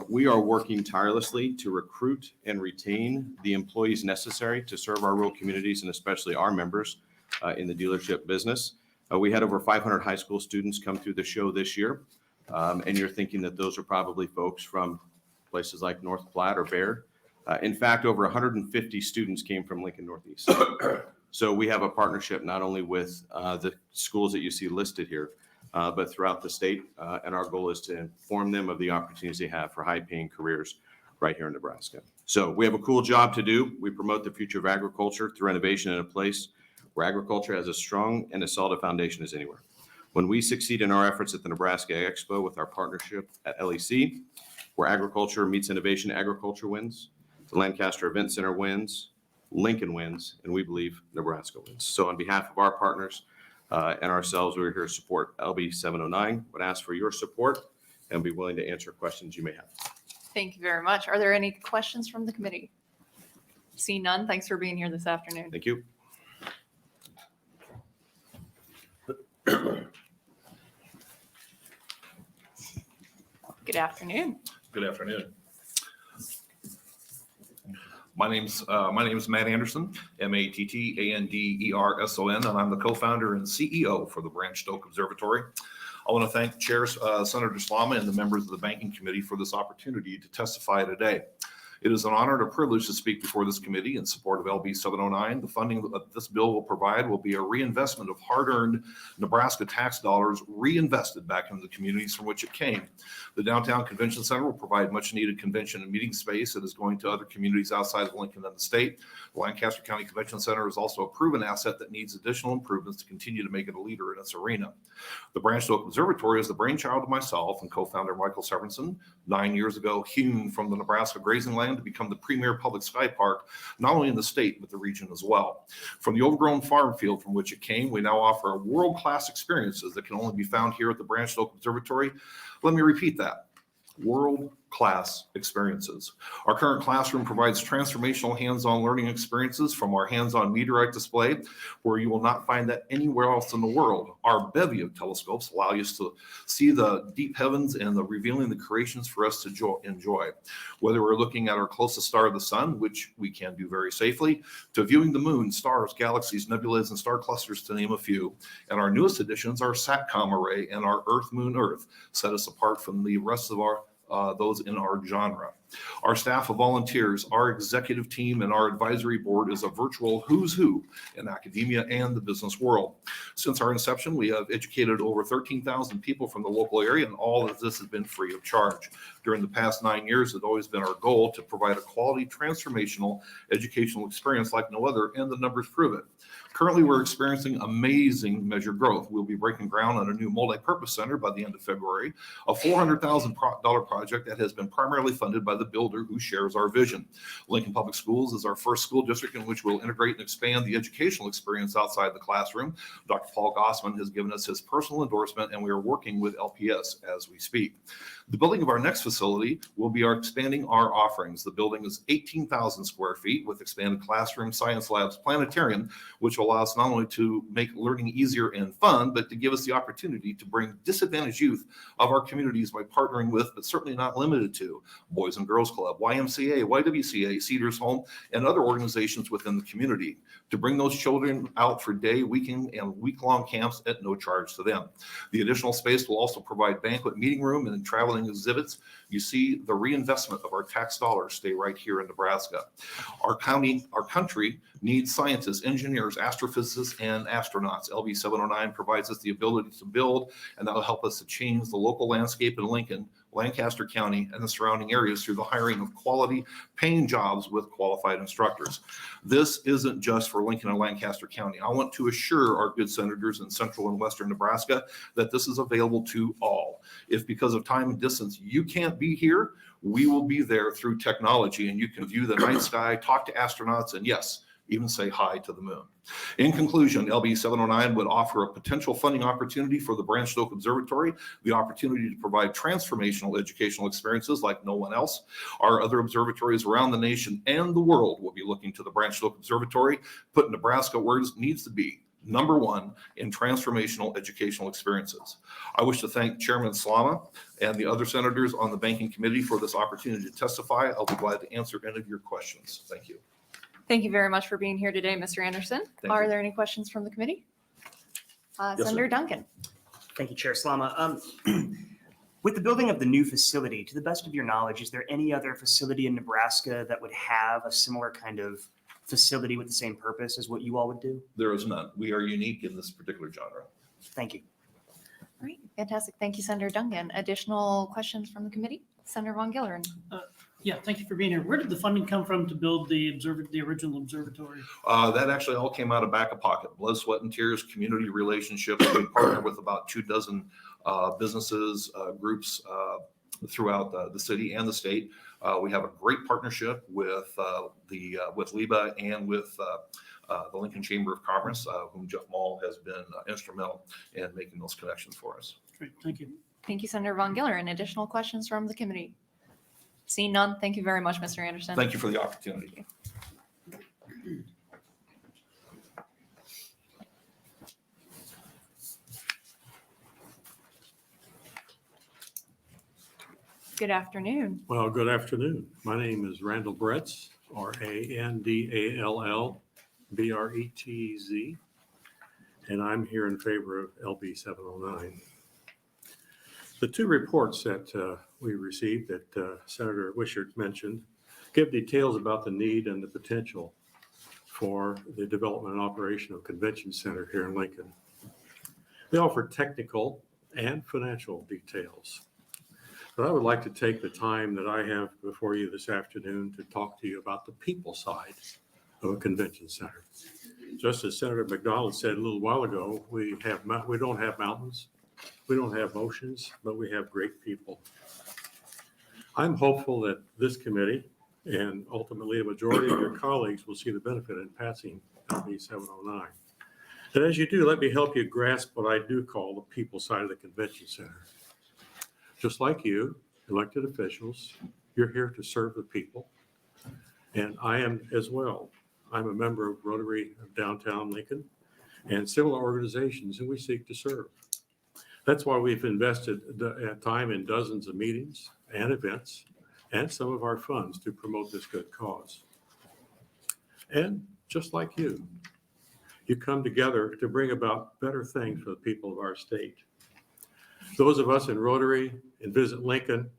We are working tirelessly to recruit and retain the employees necessary to serve our rural communities and especially our members in the dealership business. We had over 500 high school students come through the show this year. And you're thinking that those are probably folks from places like North Platte or Baird. In fact, over 150 students came from Lincoln Northeast. So we have a partnership not only with the schools that you see listed here, but throughout the state. And our goal is to inform them of the opportunities they have for high-paying careers right here in Nebraska. So we have a cool job to do. We promote the future of agriculture through innovation in a place where agriculture has as strong and as solid a foundation as anywhere. When we succeed in our efforts at the Nebraska Expo with our partnership at LEC, where agriculture meets innovation, agriculture wins, the Lancaster Event Center wins, Lincoln wins, and we believe Nebraska wins. So on behalf of our partners and ourselves, we're here to support LB 709. Would ask for your support and be willing to answer questions you may have. Thank you very much. Are there any questions from the committee? See none. Thanks for being here this afternoon. Thank you. Good afternoon. Good afternoon. My name's Matt Anderson, Mattanderson, and I'm the co-founder and CEO for the Branch Stoke Observatory. I want to thank Chair Senator Slama and the members of the Banking Committee for this opportunity to testify today. It is an honor and a privilege to speak before this committee in support of LB 709. The funding that this bill will provide will be a reinvestment of hard-earned Nebraska tax dollars reinvested back into the communities from which it came. The Downtown Convention Center will provide much-needed convention and meeting space that is going to other communities outside of Lincoln and the state. The Lancaster County Convention Center is also a proven asset that needs additional improvements to continue to make it a leader in its arena. The Branch Stoke Observatory is the brainchild of myself and co-founder Michael Severinson, 9 years ago hewn from the Nebraska grazing land plan to become the premier public sky park, not only in the state, but the region as well. From the overgrown farm field from which it came, we now offer world-class experiences that can only be found here at the Branch Oak Observatory. Let me repeat that. World-class experiences. Our current classroom provides transformational hands-on learning experiences from our hands-on meteorite display, where you will not find that anywhere else in the world. Our bevy of telescopes allow you to see the deep heavens and revealing the creations for us to enjoy. Whether we're looking at our closest star, the sun, which we can do very safely, to viewing the moon, stars, galaxies, nebulas, and star clusters, to name a few. And our newest additions, our SATCOM array and our Earth, Moon, Earth, set us apart from the rest of those in our genre. Our staff of volunteers, our executive team, and our advisory board is a virtual who's who in academia and the business world. Since our inception, we have educated over 13,000 people from the local area, and all of this has been free of charge. During the past 9 years, it's always been our goal to provide a quality, transformational educational experience like no other, and the numbers prove it. Currently, we're experiencing amazing measured growth. We'll be breaking ground on a new multi-purpose center by the end of February, a $400,000 project that has been primarily funded by the builder who shares our vision. Lincoln Public Schools is our first school district in which we'll integrate and expand the educational experience outside the classroom. Dr. Paul Gossman has given us his personal endorsement, and we are working with LPS as we speak. The building of our next facility will be expanding our offerings. The building is 18,000 square feet with expanded classroom, science labs, planetarium, which will allow us not only to make learning easier and fun, but to give us the opportunity to bring disadvantaged youth of our communities by partnering with, but certainly not limited to, Boys and Girls Club, YMCA, YWCA, Cedars Home, and other organizations within the community to bring those children out for day, weekend, and week-long camps at no charge to them. The additional space will also provide banquet meeting room and traveling exhibits. You see the reinvestment of our tax dollars stay right here in Nebraska. Our country needs scientists, engineers, astrophysicists, and astronauts. LB 709 provides us the ability to build, and that will help us to change the local landscape in Lincoln, Lancaster County, and the surrounding areas through the hiring of quality paying jobs with qualified instructors. This isn't just for Lincoln and Lancaster County. I want to assure our good senators in central and western Nebraska that this is available to all. If because of time and distance you can't be here, we will be there through technology, and you can view the night sky, talk to astronauts, and yes, even say hi to the moon. In conclusion, LB 709 would offer a potential funding opportunity for the Branch Oak Observatory, the opportunity to provide transformational educational experiences like no one else. Our other observatories around the nation and the world will be looking to the Branch Oak Observatory, put Nebraska where it needs to be, #1 in transformational educational experiences. I wish to thank Chairman Slama and the other senators on the Banking Committee for this opportunity to testify. I'll be glad to answer any of your questions. Thank you. Thank you very much for being here today, Mr. Anderson. Thank Are you. there any questions from the committee? Yes, Senator sir. Duncan. Thank you, Chair Slama. With the building of the new facility, to the best of your knowledge, is there any other facility in Nebraska that would have a similar kind of facility with the same purpose as what you all would do? There is none. We are unique in this particular genre. Thank you. All right, fantastic. Thank you, Senator Duncan. Additional questions from the committee? Senator Von Gilleren. Yeah, thank you for being here. Where did the funding come from to build the original observatory? That actually all came out of back of pocket, blood, sweat, and tears, community relationships. We partner with about 24 businesses, groups throughout the city and the state. We have a great partnership with LIBA and with the Lincoln Chamber of Commerce, whom Jeff Mall has been instrumental in making those connections for us. Great, thank you. Thank you, Senator Von Gilleren. Additional questions from the committee? Seeing none, thank you very much, Mr. Anderson. Thank you for the opportunity. Good afternoon. Well, good afternoon. My name is Randall Bretz, RANDALLBRETZ, and I'm here in favor of LB 709. The two reports that we received that Senator Wishart mentioned give details about the need and the potential for the development and operation of Convention Center here in Lincoln. They offer technical and financial details. But I would like to take the time that I have before you this afternoon to talk to you about the people side of a convention center. Just as Senator McDonald said a little while ago, we don't have mountains, we don't have oceans, but we have great people. I'm hopeful that this committee And ultimately, a majority of your colleagues will see the benefit in passing LB 709. And as you do, let me help you grasp what I do call the people side of the convention center. Just like you, elected officials, you're here to serve the people. And I am as well. I'm a member of Rotary of Downtown Lincoln and similar organizations, and we seek to serve. That's why we've invested time in dozens of meetings and events and some of our funds to promote this good cause. And just like you come together to bring about better things for the people of our state. Those of us in Rotary, in Visit Lincoln,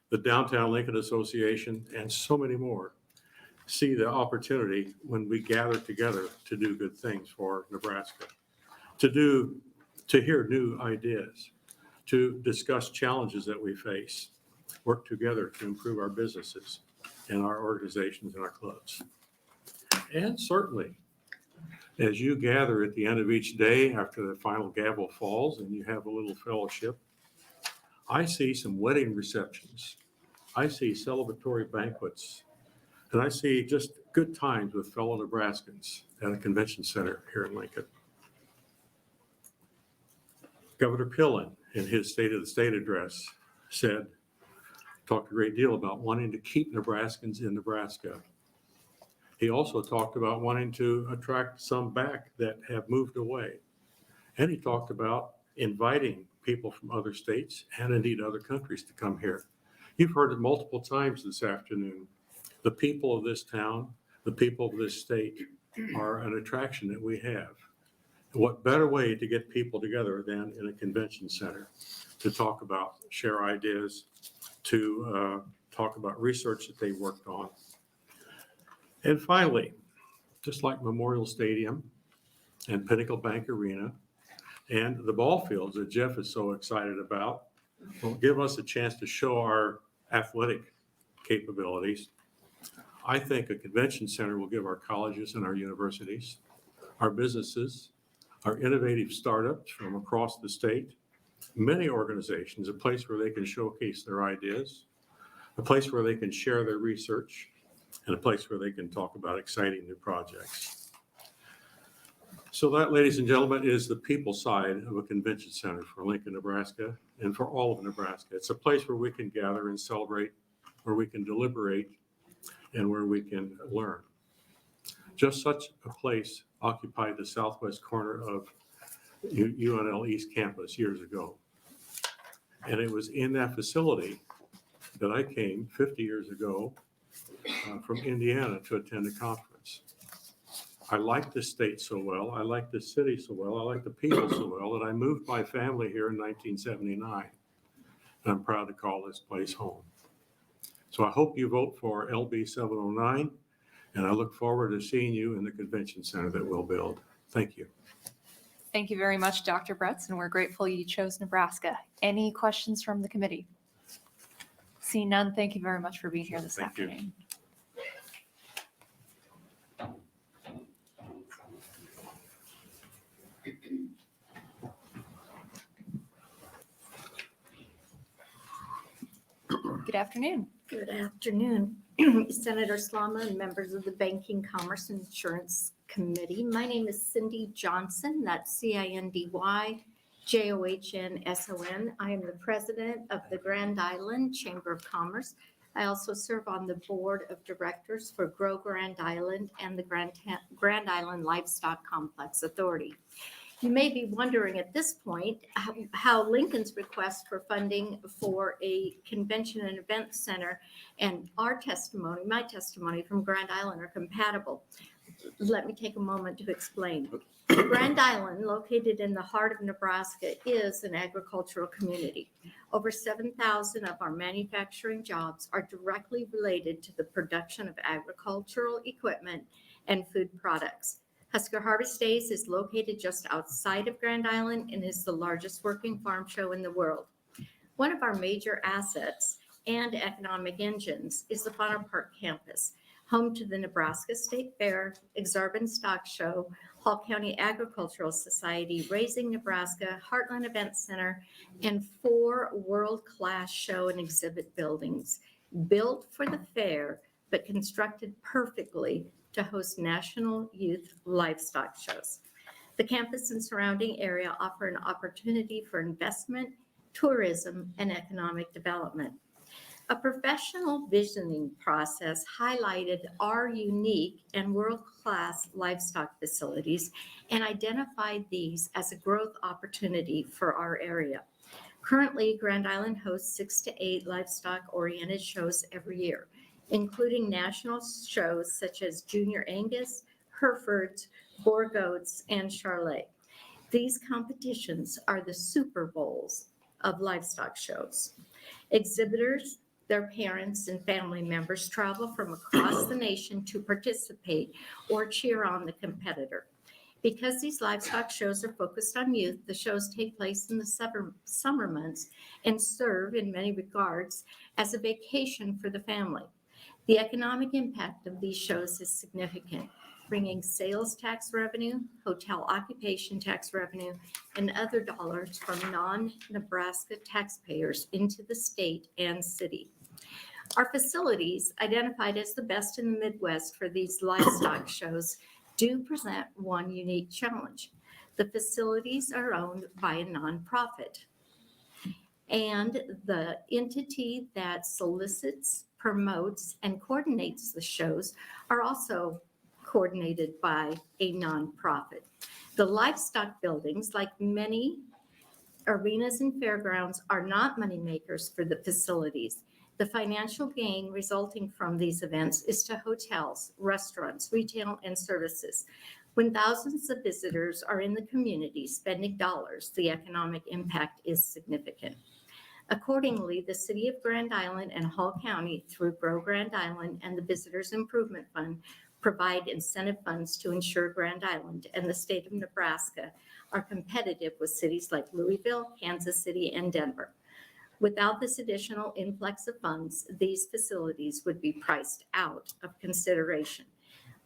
the Downtown Lincoln Association, and so many more see the opportunity when we gather together to do good things for Nebraska, to hear new ideas, to discuss challenges that we face, work together to improve our businesses and our organizations and our clubs. And certainly, as you gather at the end of each day after the final gavel falls and you have a little fellowship, I see some wedding receptions. I see celebratory banquets. And I see just good times with fellow Nebraskans at a convention center here in Lincoln. Governor Pillen, in his State of the State address, talked a great deal about wanting to keep Nebraskans in Nebraska. He also talked about wanting to attract some back that have moved away. And he talked about inviting people from other states and indeed other countries to come here. You've heard it multiple times this afternoon. The people of this town, the people of this state are an attraction that we have. What better way to get people together than in a convention center to talk about, share ideas, to talk about research that they worked on. And finally, just like Memorial Stadium and Pinnacle Bank Arena and the ball fields that Jeff is so excited about, will give us a chance to show our athletic capabilities. I think a convention center will give our colleges and our universities, our businesses, our innovative startups from across the state, many organizations, a place where they can showcase their ideas, a place where they can share their research, and a place where they can talk about exciting new projects. So that, ladies and gentlemen, is the people side of a convention center for Lincoln, Nebraska, and for all of Nebraska. It's a place where we can gather and celebrate, where we can deliberate, and where we can learn. Just such a place occupied the southwest corner of UNL East Campus years ago. And it was in that facility that I came 50 years ago from Indiana to attend a conference. I like this state so well, I like this city so well, I like the people so well that I moved my family here in 1979. And I'm proud to call this place home. So I hope you vote for LB 709, and I look forward to seeing you in the convention center that we'll build. Thank you. Thank you very much, Dr. Bretz, and we're grateful you chose Nebraska. Any questions from the committee? Seeing none, thank you very much for being here this afternoon. Good afternoon. Good afternoon, Senator Slama and members of the Banking, Commerce, and Insurance Committee. My name is Cindy Johnson. That's CindyJohnson. I am the president of the Grand Island Chamber of Commerce. I also serve on the board of directors for Grow Grand Island and the Grand Island Livestock Complex Authority. You may be wondering at this point how Lincoln's request for funding for a convention and event center and our testimony, my testimony from Grand Island are compatible. Let me take a moment to explain. Grand Island, located in the heart of Nebraska, is an agricultural community. Over 7,000 of our manufacturing jobs are directly related to the production of agricultural equipment and food products. Husker Harvest Days is located just outside of Grand Island and is the largest working farm show in the world. One of our major assets and economic engines is the Bonner Park campus, home to the Nebraska State Fair, Exarban Stock Show, Hall County Agricultural Society, Raising Nebraska, Heartland Event Center, and 4 world-class show and exhibit buildings built for the fair but constructed perfectly to host national youth livestock shows. The campus and surrounding area offer an opportunity for investment, tourism, and economic development. A professional visioning process highlighted our unique and world-class livestock facilities and identified these as a growth opportunity for our area. Currently, Grand Island hosts 6 to 8 livestock-oriented shows every year, including national shows such as Junior Angus, Herefords, Boer Goats, and Charolais. These competitions are the Super Bowls of livestock shows. Exhibitors, their parents, and family members travel from across the nation to participate or cheer on the competitor. Because these livestock shows are focused on youth, the shows take place in the summer months and serve, in many regards, as a vacation for the family. The economic impact of these shows is significant, bringing sales tax revenue, hotel occupation tax revenue, and other dollars from non-Nebraska taxpayers into the state and city. Our facilities, identified as the best in the Midwest for these livestock shows, do present one unique challenge. The facilities are owned by a nonprofit, and the entity that solicits, promotes, and coordinates the shows are also coordinated by a nonprofit. The livestock buildings, like many arenas and fairgrounds, are not money makers for the facilities. The financial gain resulting from these events is to hotels, restaurants, retail, and services. When thousands of visitors are in the community spending dollars, the economic impact is significant. Accordingly, the City of Grand Island and Hall County, through Grow Grand Island and the Visitors Improvement Fund, provide incentive funds to ensure Grand Island and the state of Nebraska are competitive with cities like Louisville, Kansas City, and Denver. Without this additional influx of funds, these facilities would be priced out of consideration.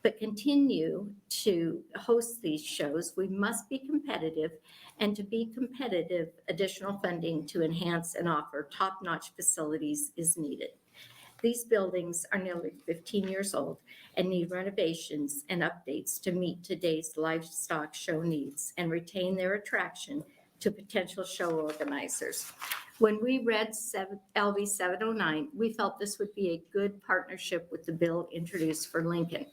But continue to host these shows, we must be competitive, and to be competitive, additional funding to enhance and offer top-notch facilities is needed. These buildings are nearly 15 years old and need renovations and updates to meet today's livestock show needs and retain their attraction to potential show organizers. When we read LB 709, we felt this would be a good partnership with the bill introduced for Lincoln.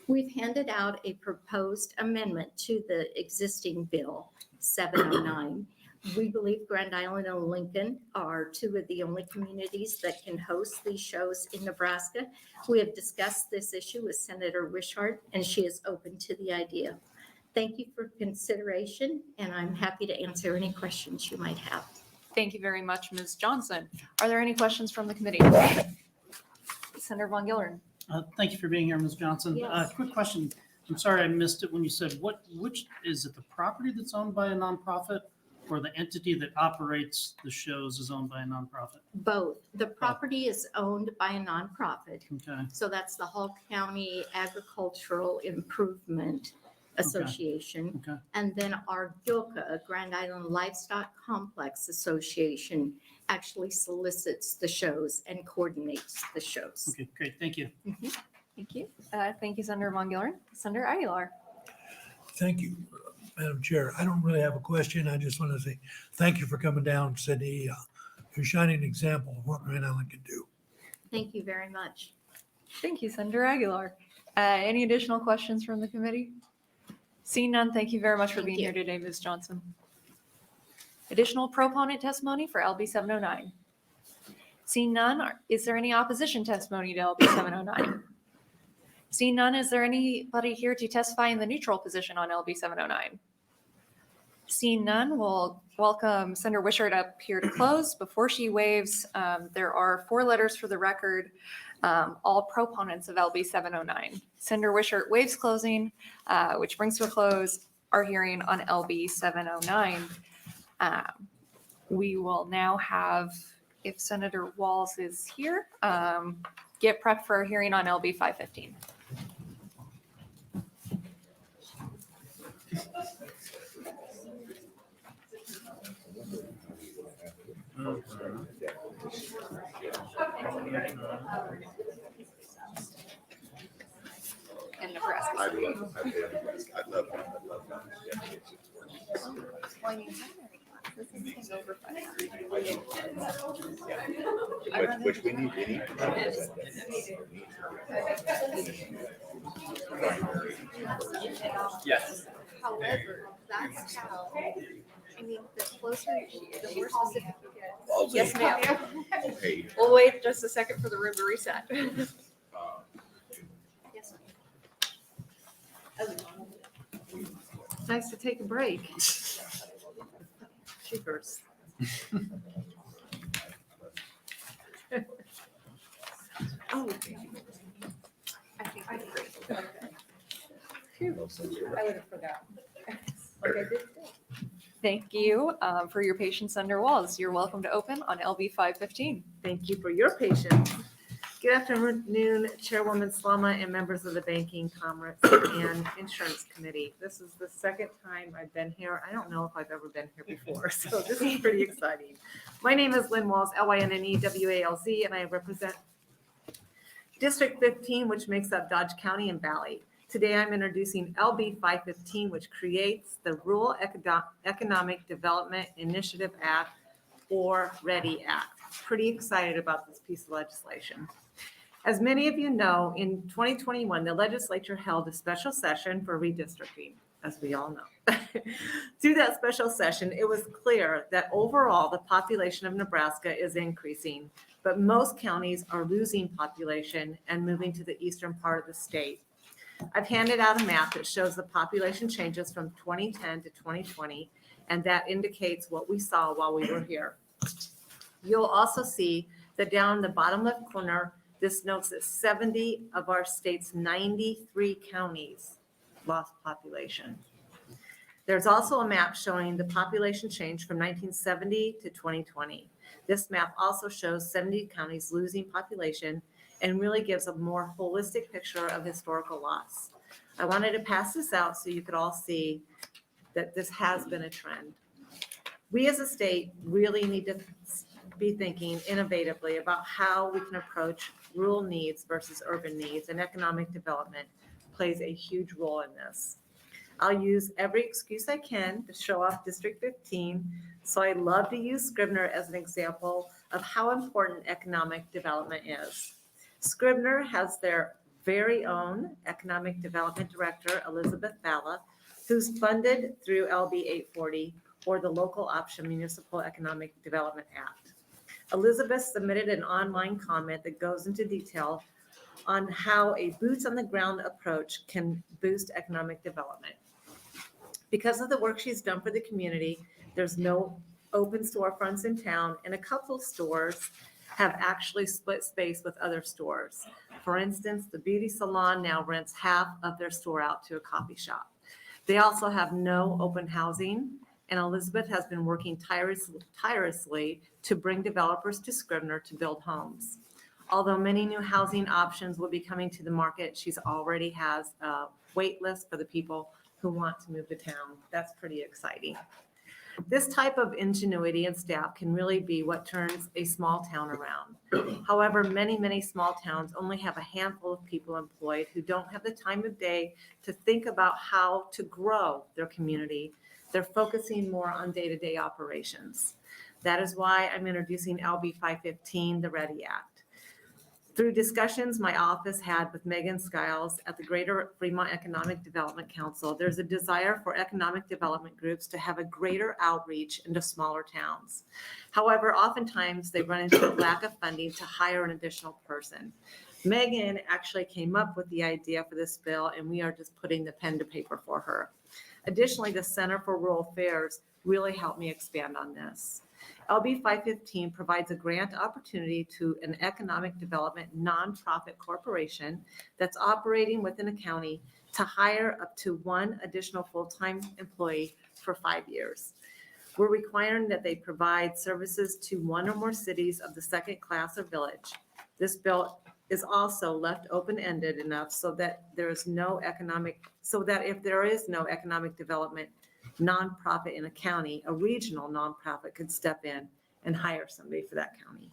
We've handed out a proposed amendment to the existing bill 709. We believe Grand Island and Lincoln are two of the only communities that can host these shows in Nebraska. We have discussed this issue with Senator Wishart, and she is open to the idea. Thank you for consideration, and I'm happy to answer any questions you might have. Thank you very much, Ms. Johnson. Are there any questions from the committee? Senator Von Gillern. Thank you for being here, Ms. Johnson. Yes. Quick question. I'm sorry I missed it when you said which is it the property that's owned by a nonprofit or the entity that operates the shows is owned by a nonprofit? Both. The property is owned by a nonprofit. Okay. So that's the Hall County Agricultural Improvement Association. Okay. And then our GILCA, Grand Island Livestock Complex Association, actually solicits the shows and coordinates the shows. Okay, great. Thank you. Thank you. Thank you, Senator Von Gillern. Senator Aguilar. Thank you, Madam Chair. I don't really have a question. I just want to say thank you for coming down, Sydney. You're a shining example of what Grand Island can do. Thank you very much. Thank you, Senator Aguilar. Any additional questions from the committee? Seeing none, thank you very much for being here today, Ms. Johnson. Additional proponent testimony for LB 709. Seeing none, is there any opposition testimony to LB 709? Seeing none, is there anybody here to testify in the neutral position on LB 709? Seeing none, we'll welcome Senator Wishart up here to close. Before she waves, there are 4 letters for the record, all proponents of LB 709. Senator Wishart waives closing, which brings to a close our hearing on LB 709. We will now have, if Senator Walls is here, get prepped for our hearing on LB 515. Well, I mean, primary class, this is over 500. Which we need. Yes. However, that's how, I mean, the closer, the more specific you get. Yes, ma'am. Hey. We'll wait just a second for the room to reset. Yes, Nice to take a break. She first. Oh, okay. I think I agree. Phew, I would have forgotten. Like I did today. Thank you for your patience under walls. You're welcome to open on LB 515. Thank you for your patience. Good afternoon, Chairwoman Slama and members of the Banking, Commerce, and Insurance Committee. This is the second time I've been here. I don't know if I've ever been here before, so this is pretty exciting. My name is Lynn Walls, Lynnewalz, and I represent District 15, which makes up Dodge County and Valley. Today, I'm introducing LB 515, which creates the Rural Economic Development Initiative Act, or READY Act. Pretty excited about this piece of legislation. As many of you know, in 2021, the legislature held a special session for redistricting, as we all know. Through that special session, it was clear that overall the population of Nebraska is increasing, but most counties are losing population and moving to the eastern part of the state. I've handed out a map that shows the population changes from 2010 to 2020, and that indicates what we saw while we were here. You'll also see that down in the bottom left corner, this notes that 70 of our state's 93 counties lost population. There's also a map showing the population change from 1970 to 2020. This map also shows 70 counties losing population and really gives a more holistic picture of historical loss. I wanted to pass this out so you could all see that this has been a trend. We as a state really need to be thinking innovatively about how we can approach rural needs versus urban needs, and economic development plays a huge role in this. I'll use every excuse I can to show off District 15, so I love to use Scribner as an example of how important economic development is. Scribner has their very own economic development director, Elizabeth Bala, who's funded through LB 840 or the Local Option Municipal Economic Development Act. Elizabeth submitted an online comment that goes into detail on how a boots on the ground approach can boost economic development. Because of the work she's done for the community, there's no open storefronts in town, and a couple stores have actually split space with other stores. For instance, the beauty salon now rents half of their store out to a coffee shop. They also have no open housing, and Elizabeth has been working tirelessly to bring developers to Scribner to build homes. Although many new housing options will be coming to the market, she's already has a wait list for the people who want to move to town. That's pretty exciting. This type of ingenuity and staff can really be what turns a small town around. However, many small towns only have a handful of people employed who don't have the time of day to think about how to grow their community. They're focusing more on day-to-day operations. That is why I'm introducing LB 515, the READY Act. Through discussions my office had with Megan Skiles at the Greater Fremont Economic Development Council, there's a desire for economic development groups to have a greater outreach into smaller towns. However, oftentimes they run into a lack of funding to hire an additional person. Megan actually came up with the idea for this bill, and we are just putting the pen to paper for her. Additionally, the Center for Rural Affairs really helped me expand on this. LB 515 provides a grant opportunity to an economic development nonprofit corporation that's operating within a county to hire up to one additional full-time employee for 5 years. We're requiring that they provide services to one or more cities of the second class or village. This bill is also left open-ended enough so that if there is no economic development nonprofit in a county, a regional nonprofit could step in and hire somebody for that county.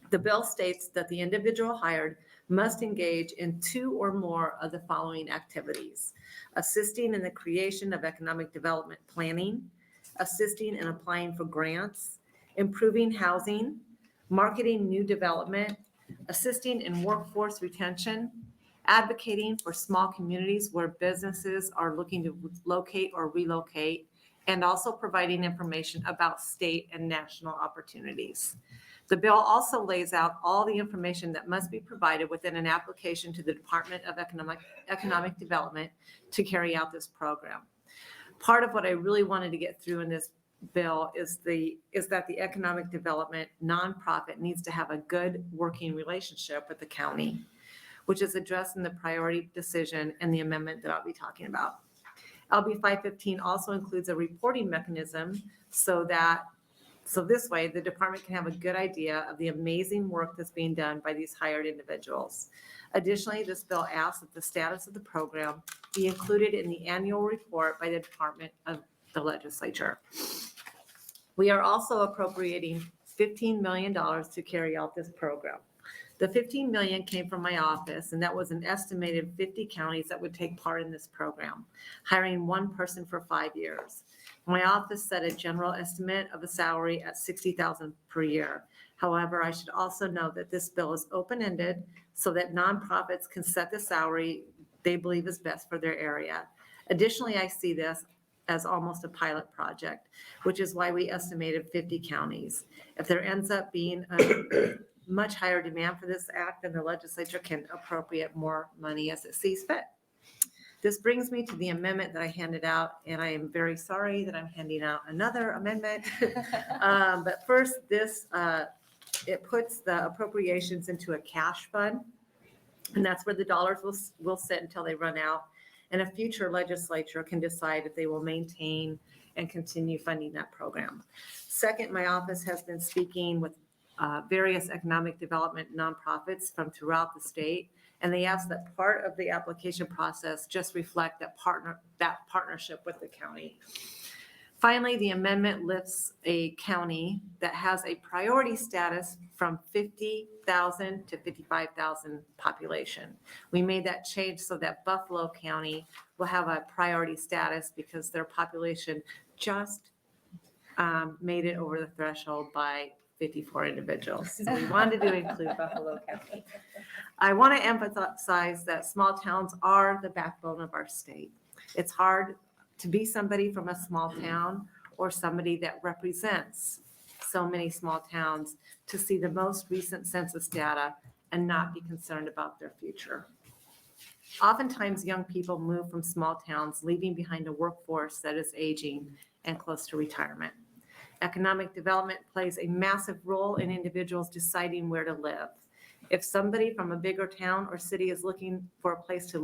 The bill states that the individual hired must engage in 2 or more of the following activities: assisting in the creation of economic development planning, assisting in applying for grants, improving housing, marketing new development, assisting in workforce retention, advocating for small communities where businesses are looking to locate or relocate, and also providing information about state and national opportunities. The bill also lays out all the information that must be provided within an application to the Department of Economic Development to carry out this program. Part of what I really wanted to get through in this bill is that the economic development nonprofit needs to have a good working relationship with the county, which is addressed in the priority decision and the amendment that I'll be talking about. LB 515 also includes a reporting mechanism so this way the department can have a good idea of the amazing work that's being done by these hired individuals. Additionally, this bill asks that the status of the program be included in the annual report by the Department of the Legislature. We are also appropriating $15 million to carry out this program. The $15 million came from my office, and that was an estimated 50 counties that would take part in this program, hiring one person for 5 years. My office set a general estimate of a salary at $60,000 per year. However, I should also note that this bill is open-ended so that nonprofits can set the salary they believe is best for their area. Additionally, I see this as almost a pilot project, which is why we estimated 50 counties. If there ends up being a much higher demand for this act, then the legislature can appropriate more money as it sees fit. This brings me to the amendment that I handed out, and I am very sorry that I'm handing out another amendment. But first, it puts the appropriations into a cash fund, and that's where the dollars will sit until they run out. And a future legislature can decide if they will maintain and continue funding that program. Second, my office has been speaking with various economic development nonprofits from throughout the state, and they ask that part of the application process just reflect that partnership with the county. Finally, the amendment lifts a county that has a priority status from 50,000 to 55,000 population. We made that change so that Buffalo County will have a priority status because their population just made it over the threshold by 54 individuals. So we wanted to include Buffalo County. I want to emphasize that small towns are the backbone of our state. It's hard to be somebody from a small town or somebody that represents so many small towns to see the most recent census data and not be concerned about their future. Oftentimes, young people move from small towns, leaving behind a workforce that is aging and close to retirement. Economic development plays a massive role in individuals deciding where to live. If somebody from a bigger town or city is looking for a place to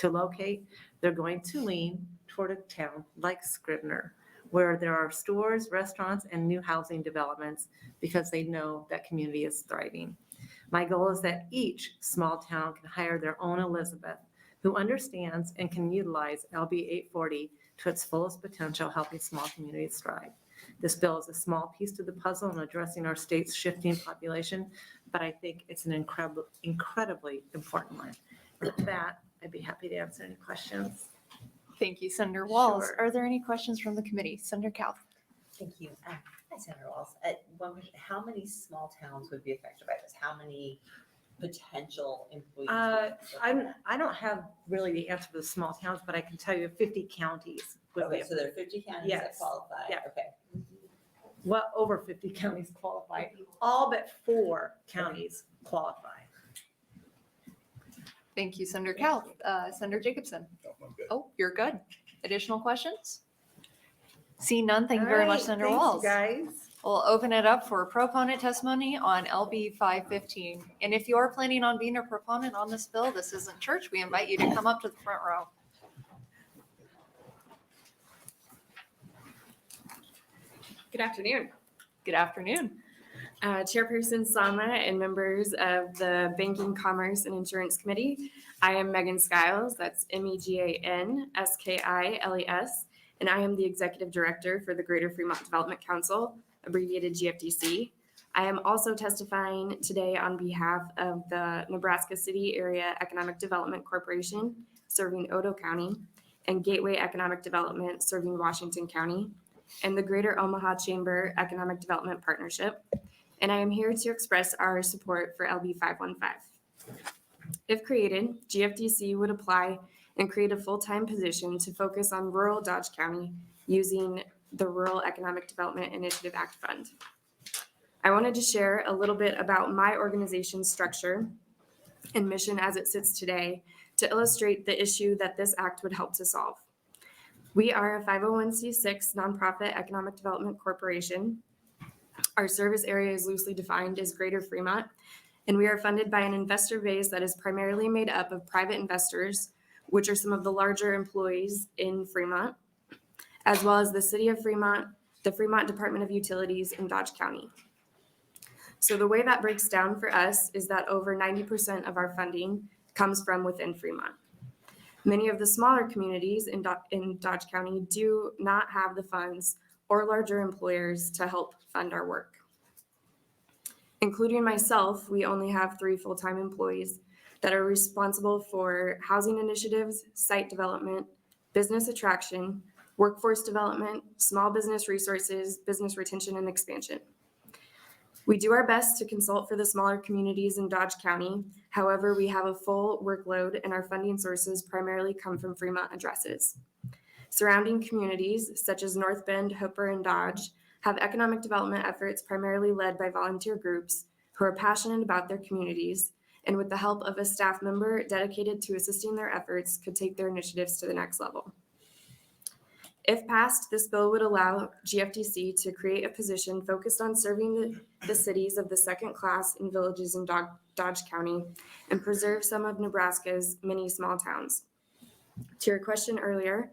locate, they're going to lean toward a town like Scribner, where there are stores, restaurants, and new housing developments because they know that community is thriving. My goal is that each small town can hire their own Elizabeth, who understands and can utilize LB 840 to its fullest potential, helping small communities thrive. This bill is a small piece to the puzzle in addressing our state's shifting population, but I think it's an incredibly important one. With that, I'd be happy to answer any questions. Thank you, Senator Walls. Sure. Are there any questions from the committee? Senator Cal. Thank you. Hi, Senator Walls. One question, how many small towns would be affected by this? How many potential employees? I don't have really the answer for the small towns, but I can tell you 50 counties. would be Okay, so there are 50 counties that Yes. qualify? Yeah. Okay. Well, over 50 counties qualify. All but 4 counties qualify. Thank you, Senator Cal. Senator Jacobson. Oh, you're good. Additional questions? See none. Thank you very much, Senator Walls. Guys. We'll open it up for proponent testimony on LB 515. And if you are planning on being a proponent on this bill, this isn't church. We invite you to come up to the front row. Good afternoon. Good afternoon. Chairperson Sama and members of the Banking, Commerce, and Insurance Committee. I am Megan Skiles, that's MEGAN SKILES, and I am the Executive Director for the Greater Fremont Development Council, abbreviated GFDC. I am also testifying today on behalf of the Nebraska City Area Economic Development Corporation, serving Otoe County, and Gateway Economic Development, serving Washington County. and the Greater Omaha Chamber Economic Development Partnership, and I am here to express our support for LB 515. If created, GFDC would apply and create a full-time position to focus on rural Dodge County using the Rural Economic Development Initiative Act Fund. I wanted to share a little bit about my organization's structure and mission as it sits today to illustrate the issue that this act would help to solve. We are a 501c6 nonprofit economic development corporation. Our service area is loosely defined as Greater Fremont, and we are funded by an investor base that is primarily made up of private investors, which are some of the larger employees in Fremont, as well as the City of Fremont, the Fremont Department of Utilities, and Dodge County. So the way that breaks down for us is that over 90% of our funding comes from within Fremont. Many of the smaller communities in Dodge County do not have the funds or larger employers to help fund our work. Including myself, we only have 3 full-time employees that are responsible for housing initiatives, site development, business attraction, workforce development, small business resources, business retention, and expansion. We do our best to consult for the smaller communities in Dodge County. However, we have a full workload and our funding sources primarily come from Fremont addresses. Surrounding communities such as North Bend, Hooper, and Dodge have economic development efforts primarily led by volunteer groups who are passionate about their communities and with the help of a staff member dedicated to assisting their efforts could take their initiatives to the next level. If passed, this bill would allow GFDC to create a position focused on serving the cities of the second class and villages in Dodge County and preserve some of Nebraska's many small towns. To your question earlier,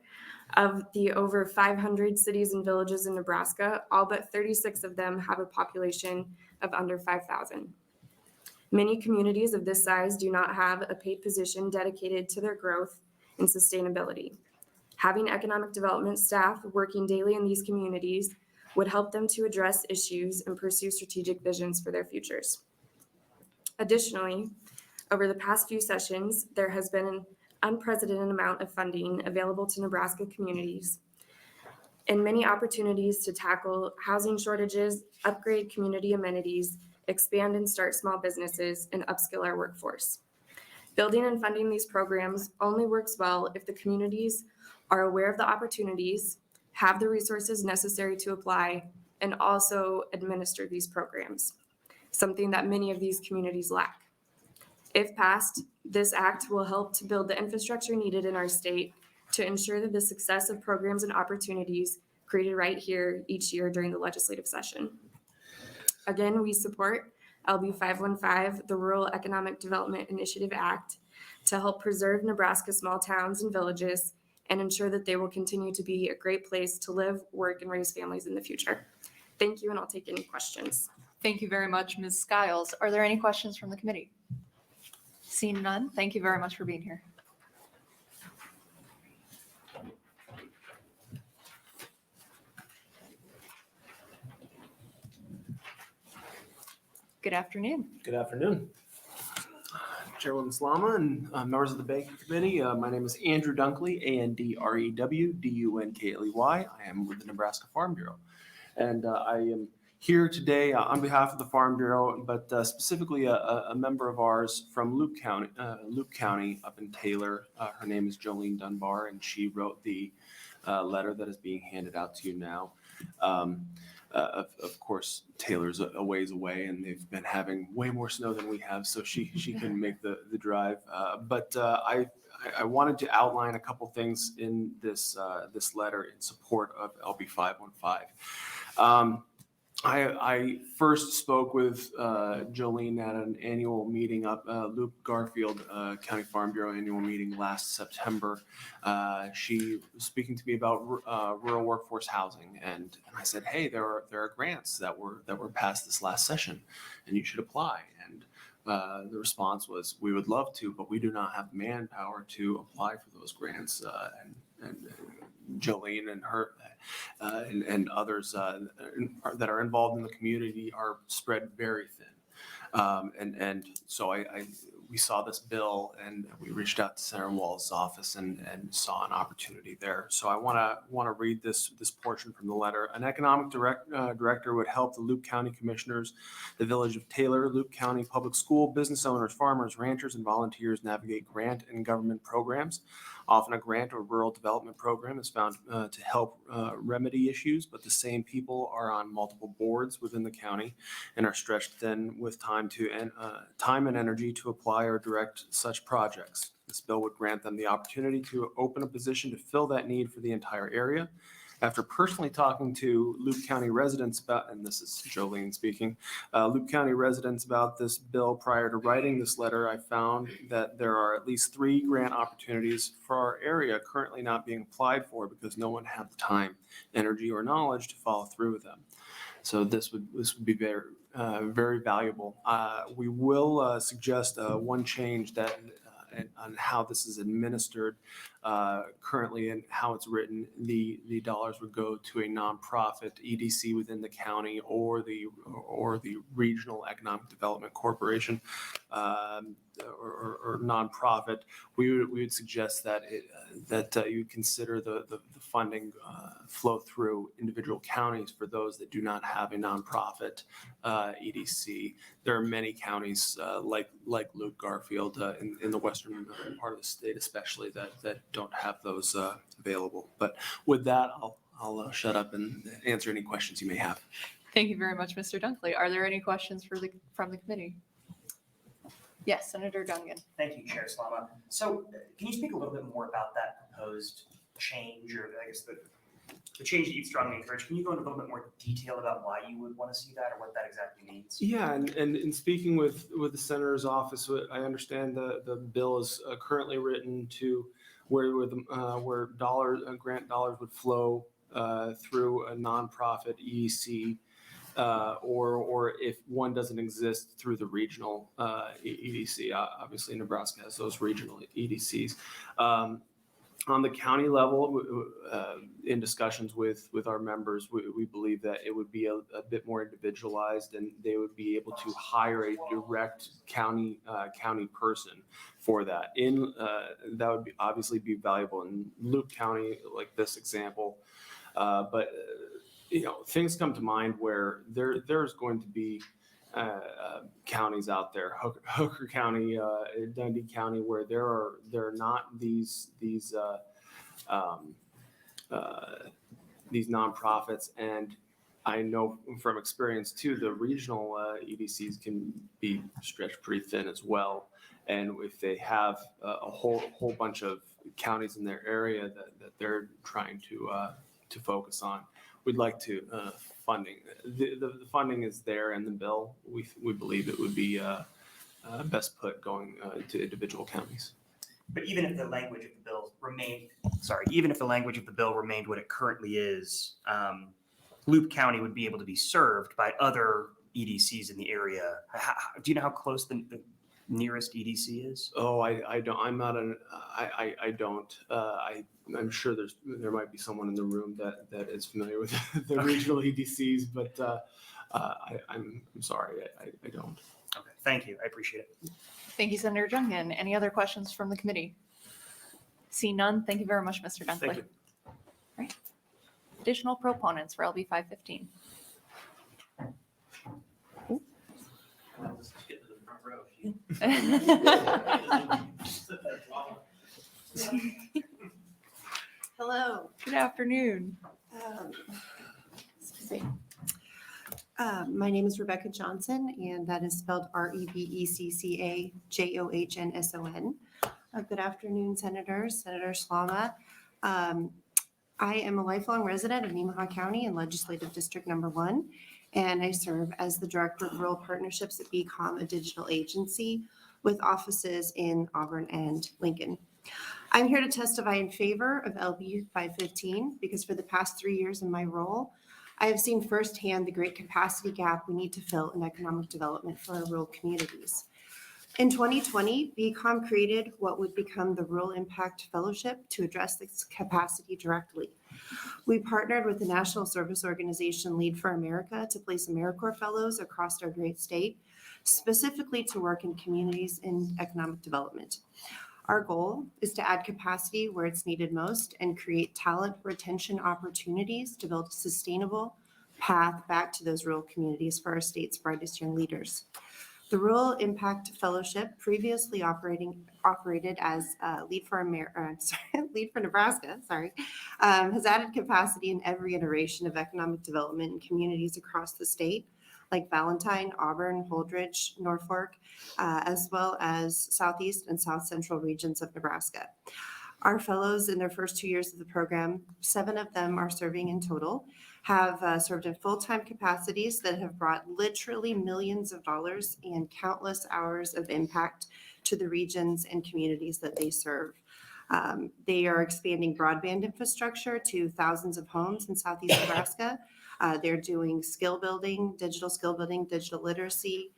of the over 500 cities and villages in Nebraska, all but 36 of them have a population of under 5,000. Many communities of this size do not have a paid position dedicated to their growth and sustainability. Having economic development staff working daily in these communities would help them to address issues and pursue strategic visions for their futures. Additionally, over the past few sessions, there has been an unprecedented amount of funding available to Nebraska communities and many opportunities to tackle housing shortages, upgrade community amenities, expand and start small businesses, and upskill our workforce. Building and funding these programs only works well if the communities are aware of the opportunities, have the resources necessary to apply, and also administer these programs, something that many of these communities lack. If passed, this act will help to build the infrastructure needed in our state to ensure that the success of programs and opportunities created right here each year during the legislative session. Again, we support LB 515, the Rural Economic Development Initiative Act, to help preserve Nebraska's small towns and villages and ensure that they will continue to be a great place to live, work, and raise families in the future. Thank you, and I'll take any questions. Thank you very much, Ms. Skiles. Are there any questions from the committee? Seeing none, thank you very much for being here. Good afternoon. Good afternoon. Chairwoman Slama and members of the Banking Committee. My name is Andrew Dunkley, Andrew Dunkley. I am with the Nebraska Farm Bureau. And I am here today on behalf of the Farm Bureau, but specifically a member of ours from Loup County up in Taylor. Her name is Jolene Dunbar, and she wrote the letter that is being handed out to you now. Of course, Taylor's a ways away, and they've been having way more snow than we have, so she can make the drive. But I wanted to outline a couple things in this letter in support of LB 515. I first spoke with Jolene at an annual meeting up, Luke Garfield County Farm Bureau annual meeting last September. She was speaking to me about rural workforce housing, and I said, "Hey, there are grants that were passed this last session, and you should apply." And the response was, "We would love to, but we do not have manpower to apply for those grants." And Jolene and her and others that are involved in the community are spread very thin. And so we saw this bill and we reached out to Senator Wall's office and saw an opportunity there. So I want to read this portion from the letter. An economic director would help the Loup County commissioners, the village of Taylor, Loup County Public School, business owners, farmers, ranchers, and volunteers navigate grant and government programs. Often a grant or rural development program is found to help remedy issues, but the same people are on multiple boards within the county and are stretched thin with time and energy to apply or direct such projects. This bill would grant them the opportunity to open a position to fill that need for the entire area. After personally talking to Loup County residents about, and this is Jolene speaking, Loup County residents about this bill prior to writing this letter, I found that there are at least 3 grant opportunities for our area currently not being applied for because no one had the time, energy, or knowledge to follow through with them. So this would be very valuable. We will suggest one change that on how this is administered currently and how it's written. The dollars would go to a nonprofit EDC within the county or the regional economic development corporation or nonprofit. We would suggest that you consider the funding flow through individual counties for those that do not have a nonprofit EDC. There are many counties like Luke Garfield in the western part of the state, especially that don't have those available. But with that, I'll shut up and answer any questions you may have. Thank you very much, Mr. Dunkley. Are there any questions from the committee? Yes, Senator Dungan. Thank you, Chair Slama. So can you speak a little bit more about that proposed change, or I guess the change that you strongly encourage? Can you go into a little bit more detail about why you would want to see that or what that exactly means? Yeah, and in speaking with the senator's office, I understand the bill is currently written to where grant dollars would flow through a nonprofit EDC. Or if one doesn't exist through the regional EDC. Obviously, Nebraska has those regional EDCs. On the county level, in discussions with our members, we believe that it would be a bit more individualized, and they would be able to hire a direct county person for that. That would obviously be valuable in Loup County, like this example, but. Things come to mind where there's going to be counties out there, Hooker County, Dundee County, where there are not these nonprofits, and I know from experience too, the regional EDCs can be stretched pretty thin as well. And if they have a whole bunch of counties in their area that they're trying to focus on. We'd like to funding. The funding is there in the bill. We believe it would be best put going to individual counties. But even if the language of the bill remained, what it currently is, Loup County would be able to be served by other EDCs in the area. Do you know how close the nearest EDC is? Oh, I don't. I'm not an. I don't. I'm sure there might be someone in the room that is familiar with the regional EDCs, but I'm sorry, I don't. Okay, thank you. I appreciate it. Thank you, Senator Dungan. Any other questions from the committee? See none. Thank you very much, Mr. Dunkley. Thank you. All right. Additional proponents for LB 515. Hello. Good afternoon. Excuse me. My name is Rebecca Johnson, and that is spelled REBECCAJOHNSON. Good afternoon, Senators, Senator Slama. I am a lifelong resident of Nemaha County in Legislative District Number 1, and I serve as the Director of Rural Partnerships at BCOM, a digital agency with offices in Auburn and Lincoln. I'm here to testify in favor of LB 515 because for the past 3 years in my role, I have seen firsthand the great capacity gap we need to fill in economic development for our rural communities. In 2020, BCOM created what would become the Rural Impact Fellowship to address this capacity directly. We partnered with the National Service Organization Lead for America to place AmeriCorps Fellows across our great state specifically to work in communities in economic development. Our goal is to add capacity where it's needed most and create talent retention opportunities to build a sustainable path back to those rural communities for our state's brightest young leaders. The Rural Impact Fellowship, previously operated as Lead for Nebraska, has added capacity in every iteration of economic development in communities across the state, like Valentine, Auburn, Holdridge, Norfolk, as well as southeast and south central regions of Nebraska. Our fellows in their first 2 years of the program, 7 of them are serving in total, have served in full-time capacities that have brought literally millions of dollars and countless hours of impact to the regions and communities that they serve. They are expanding broadband infrastructure to thousands of homes in southeast Nebraska. They're doing skill building, digital literacy,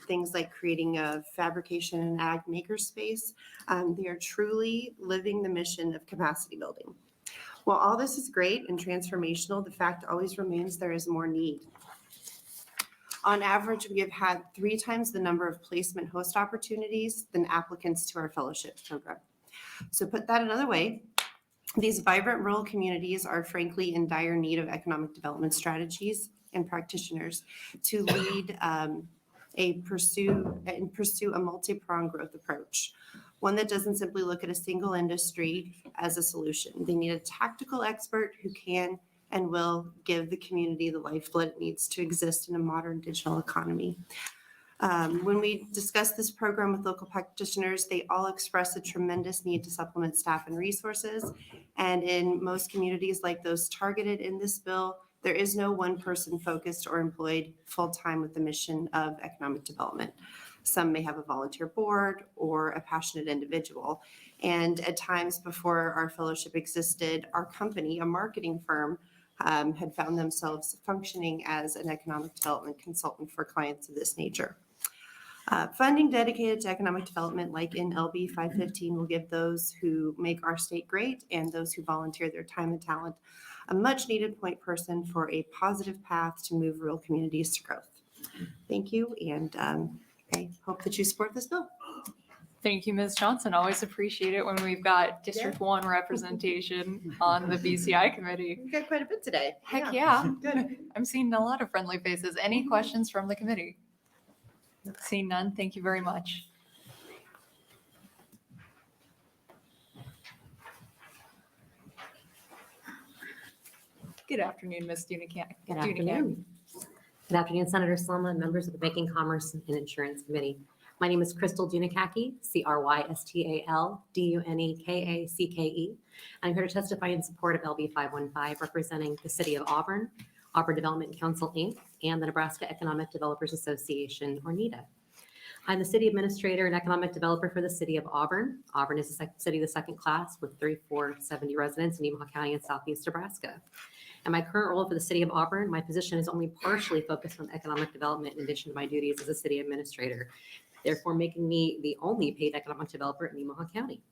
things like creating a fabrication and ag makerspace. They are truly living the mission of capacity building. While all this is great and transformational, the fact always remains there is more need. On average, we have had 3 times the number of placement host opportunities than applicants to our fellowship program. So put that another way, these vibrant rural communities are frankly in dire need of economic development strategies and practitioners to lead pursue a multi-pronged growth approach, one that doesn't simply look at a single industry as a solution. They need a tactical expert who can and will give the community the lifeblood it needs to exist in a modern digital economy. When we discuss this program with local practitioners, they all express a tremendous need to supplement staff and resources. And in most communities like those targeted in this bill, there is no one person focused or employed full-time with the mission of economic development. Some may have a volunteer board or a passionate individual. And at times before our fellowship existed, our company, a marketing firm, had found themselves functioning as an economic development consultant for clients of this nature. Funding dedicated to economic development, like in LB 515, will give those who make our state great and those who volunteer their time and talent a much needed point person for a positive path to move rural communities to growth. Thank you, and I hope that you support this bill. Thank you, Ms. Johnson. Always appreciate it when we've got District 1 representation on the BCI committee. We've got quite a bit today. Heck yeah. Good. I'm seeing a lot of friendly faces. Any questions from the committee? Seeing none, thank you very much. Good afternoon, Ms. Dunican. Good afternoon. Good afternoon, Senator Slama and members of the Banking, Commerce, and Insurance Committee. My name is Crystal Dunekacke, Crystal I'm here to testify in support of LB 515, representing the City of Auburn, Auburn Development Council, Inc., and the Nebraska Economic Developers Association, or NEDA. I'm the City Administrator and Economic Developer for the City of Auburn. Auburn is a city of the second class with 3,470 residents in Nemaha County in southeast Nebraska. In my current role for the City of Auburn, my position is only partially focused on economic development in addition to my duties as a City Administrator, therefore making me the only paid economic developer in Nemaha County.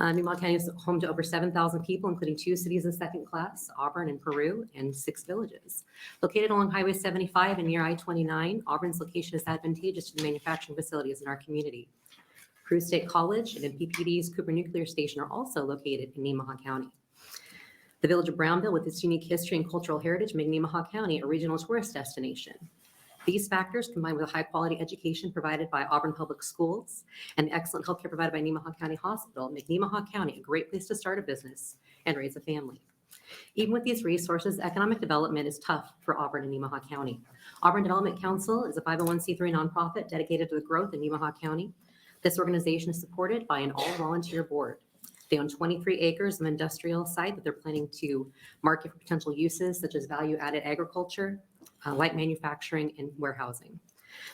Nemaha County is home to over 7,000 people, including 2 cities in second class, Auburn and Peru, and 6 villages. Located along Highway 75 and near I-29, Auburn's location is advantageous to the manufacturing facilities in our community. Peru State College and NPPD's Cooper Nuclear Station are also located in Nemaha County. The village of Brownville, with its unique history and cultural heritage, make Nemaha County a regional tourist destination. These factors, combined with a high-quality education provided by Auburn Public Schools and excellent healthcare provided by Nemaha County Hospital, make Nemaha County a great place to start a business and raise a family. Even with these resources, economic development is tough for Auburn and Nemaha County. Auburn Development Council is a 501c3 nonprofit dedicated to the growth in Nemaha County. This organization is supported by an all-volunteer board. They own 23 acres of industrial site that they're planning to market for potential uses such as value-added agriculture, light manufacturing, and warehousing.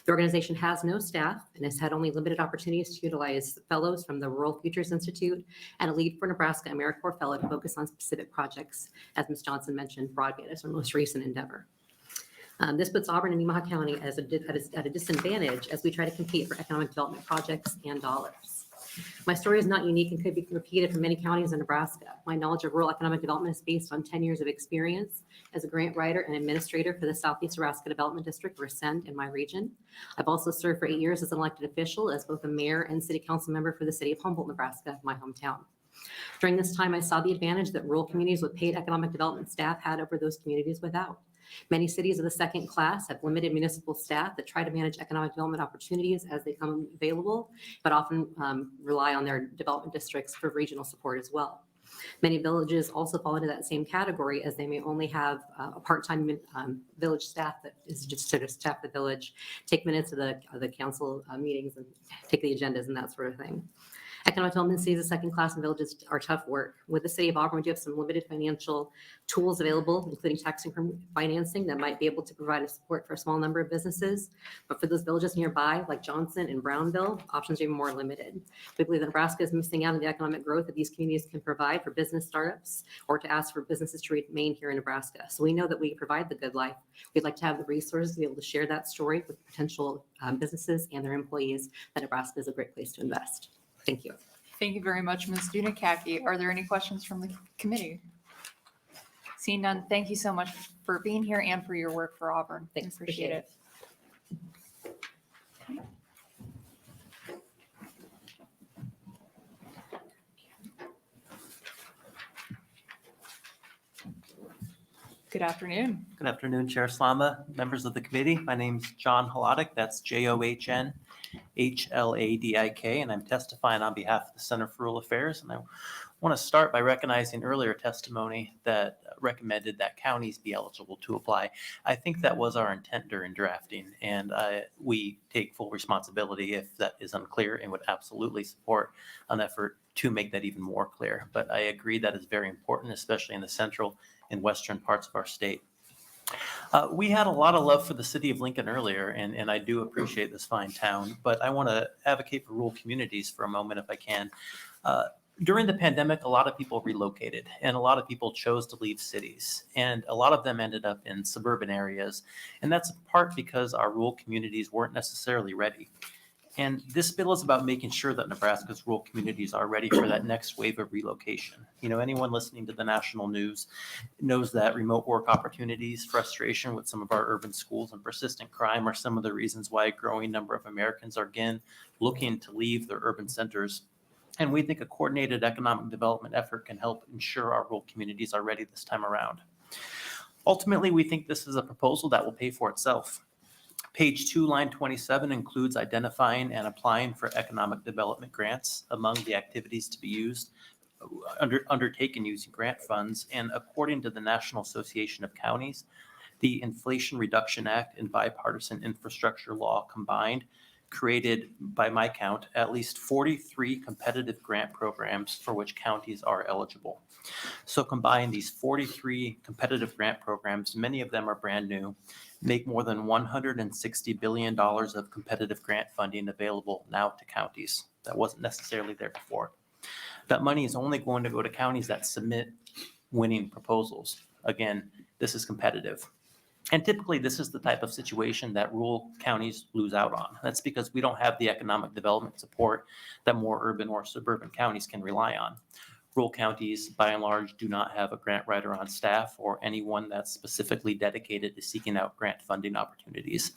The organization has no staff and has had only limited opportunities to utilize fellows from the Rural Futures Institute and a Lead for Nebraska AmeriCorps fellow to focus on specific projects. As Ms. Johnson mentioned, broadband is our most recent endeavor. This puts Auburn and Nemaha County at a disadvantage as we try to compete for economic development projects and dollars. My story is not unique and could be repeated for many counties in Nebraska. My knowledge of rural economic development is based on 10 years of experience as a grant writer and administrator for the Southeast Nebraska Development District, or SEND, in my region. I've also served for 8 years as an elected official as both a mayor and city council member for the city of Humboldt, Nebraska, my hometown. During this time, I saw the advantage that rural communities with paid economic development staff had over those communities without. Many cities of the second class have limited municipal staff that try to manage economic development opportunities as they come available, but often rely on their development districts for regional support as well. Many villages also fall into that same category, as they may only have a part-time village staff that is just to staff the village, take minutes of the council meetings and take the agendas and that sort of thing. Economic development cities of second class and villages are tough work. With the city of Auburn, we do have some limited financial tools available, including tax increment financing that might be able to provide a support for a small number of businesses. But for those villages nearby, like Johnson and Brownville, options are even more limited. We believe that Nebraska is missing out on the economic growth that these communities can provide for business startups or to ask for businesses to remain here in Nebraska. So we know that we provide the good life. We'd like to have the resources to be able to share that story with potential businesses and their employees, that Nebraska is a great place to invest. Thank you. Thank you very much, Ms. Dunakaki. Are there any questions from the committee? Seeing none, thank you so much for being here and for your work for Auburn. Thanks, Appreciate it. Good afternoon. Good afternoon, Chair Slama, members of the committee. My name's John Hladek. That's JOHN HLADIK, and I'm testifying on behalf of the Center for Rural Affairs. And I want to start by recognizing earlier testimony that recommended that counties be eligible to apply. I think that was our intent during drafting, and we take full responsibility if that is unclear and would absolutely support an effort to make that even more clear. But I agree that is very important, especially in the central and western parts of our state. We had a lot of love for the city of Lincoln earlier, and I do appreciate this fine town, but I want to advocate for rural communities for a moment if I can. During the pandemic, a lot of people relocated and a lot of people chose to leave cities, and a lot of them ended up in suburban areas. And that's in part because our rural communities weren't necessarily ready. And this bill is about making sure that Nebraska's rural communities are ready for that next wave of relocation. You know, anyone listening to the national news knows that remote work opportunities, frustration with some of our urban schools, and persistent crime are some of the reasons why a growing number of Americans are again looking to leave their urban centers. And we think a coordinated economic development effort can help ensure our rural communities are ready this time around. Ultimately, we think this is a proposal that will pay for itself. Page 2, line 27 includes identifying and applying for economic development grants among the activities to be used, undertaken using grant funds. And according to the National Association of Counties, the Inflation Reduction Act and bipartisan infrastructure law combined created, by my count, at least 43 competitive grant programs for which counties are eligible. So combine these 43 competitive grant programs, many of them are brand new, make more than $160 billion of competitive grant funding available now to counties. That wasn't necessarily there before. That money is only going to go to counties that submit winning proposals. Again, this is competitive. And typically, this is the type of situation that rural counties lose out on. That's because we don't have the economic development support that more urban or suburban counties can rely on. Rural counties, by and large, do not have a grant writer on staff or anyone that's specifically dedicated to seeking out grant funding opportunities.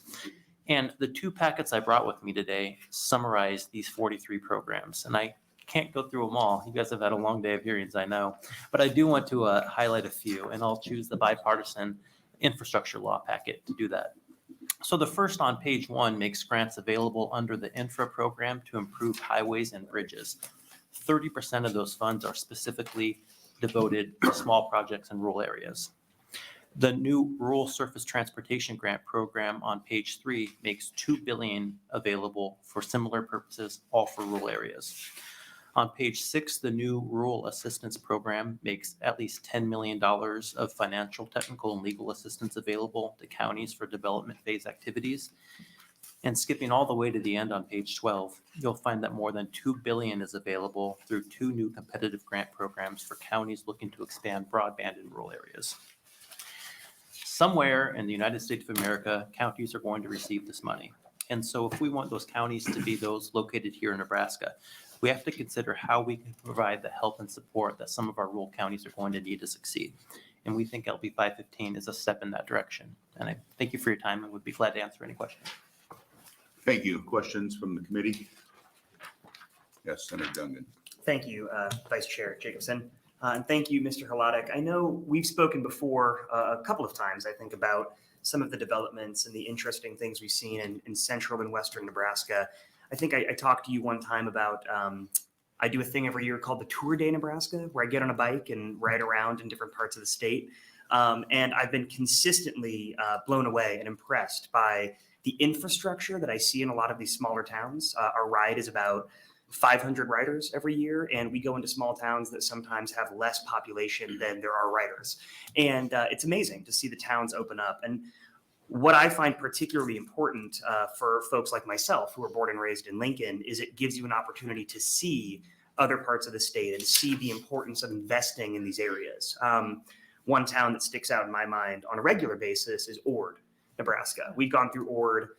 And the 2 packets I brought with me today summarize these 43 programs. And I can't go through them all. You guys have had a long day of hearings, I know. But I do want to highlight a few, and I'll choose the bipartisan infrastructure law packet to do that. So the first on page 1 makes grants available under the infra program to improve highways and bridges. 30% of those funds are specifically devoted to small projects in rural areas. The new Rural Surface Transportation Grant Program on page 3 makes $2 billion available for similar purposes, all for rural areas. On page 6, the new Rural Assistance Program makes at least $10 million of financial, technical, and legal assistance available to counties for development phase activities. And skipping all the way to the end on page 12, you'll find that more than $2 billion is available through 2 new competitive grant programs for counties looking to expand broadband in rural areas. Somewhere in the United States of America, counties are going to receive this money. And so if we want those counties to be those located here in Nebraska, we have to consider how we can provide the help and support that some of our rural counties are going to need to succeed. And we think LB 515 is a step in that direction. And I thank you for your time and would be glad to answer any questions. Thank you. Questions from the committee? Yes, Senator Dungan. Thank you, Vice Chair Jacobson. And thank you, Mr. Hladek. I know we've spoken before a couple of times, I think, about some of the developments and the interesting things we've seen in central and western Nebraska. I think I talked to you one time about, I do a thing every year called the Tour Day Nebraska, where I get on a bike and ride around in different parts of the state. And I've been consistently blown away and impressed by the infrastructure that I see in a lot of these smaller towns. Our ride is about 500 riders every year, and we go into small towns that sometimes have less population than there are riders. And it's amazing to see the towns open up. And what I find particularly important for folks like myself who are born and raised in Lincoln is it gives you an opportunity to see other parts of the state and see the importance of investing in these areas. One town that sticks out in my mind on a regular basis is Ord, Nebraska. We've gone through Ord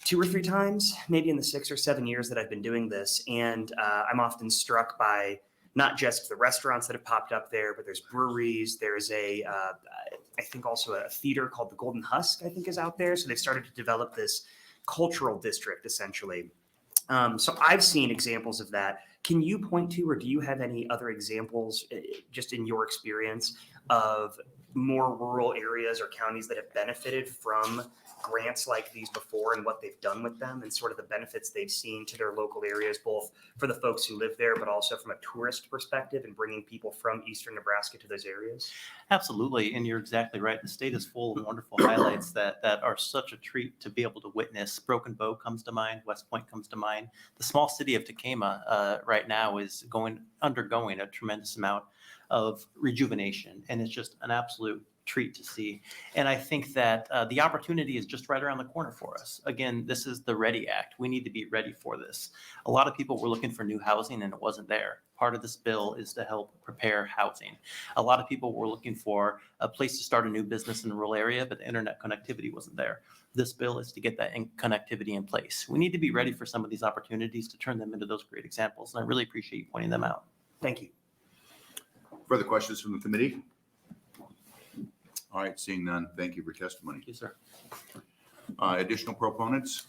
2 or 3 times, maybe in the 6 or 7 years that I've been doing this. And I'm often struck by not just the restaurants that have popped up there, but there's breweries. There's I think also a theater called the Golden Husk, I think is out there. So they've started to develop this cultural district essentially. So I've seen examples of that. Can you point to, or do you have any other examples just in your experience of more rural areas or counties that have benefited from grants like these before and what they've done with them and sort of the benefits they've seen to their local areas, both for the folks who live there, but also from a tourist perspective and bringing people from eastern Nebraska to those areas? Absolutely, and you're exactly right. The state is full of wonderful highlights that are such a treat to be able to witness. Broken Bow comes to mind, West Point comes to mind. The small city of Tacoma right now is undergoing a tremendous amount of rejuvenation, and it's just an absolute treat to see. And I think that the opportunity is just right around the corner for us. Again, this is the READY Act. We need to be ready for this. A lot of people were looking for new housing and it wasn't there. Part of this bill is to help prepare housing. A lot of people were looking for a place to start a new business in a rural area, but the internet connectivity wasn't there. This bill is to get that connectivity in place. We need to be ready for some of these opportunities to turn them into those great examples. And I really appreciate you pointing them out. Thank you. Further questions from the committee? All right, seeing none, thank you for testimony. Thank you, sir. Additional proponents?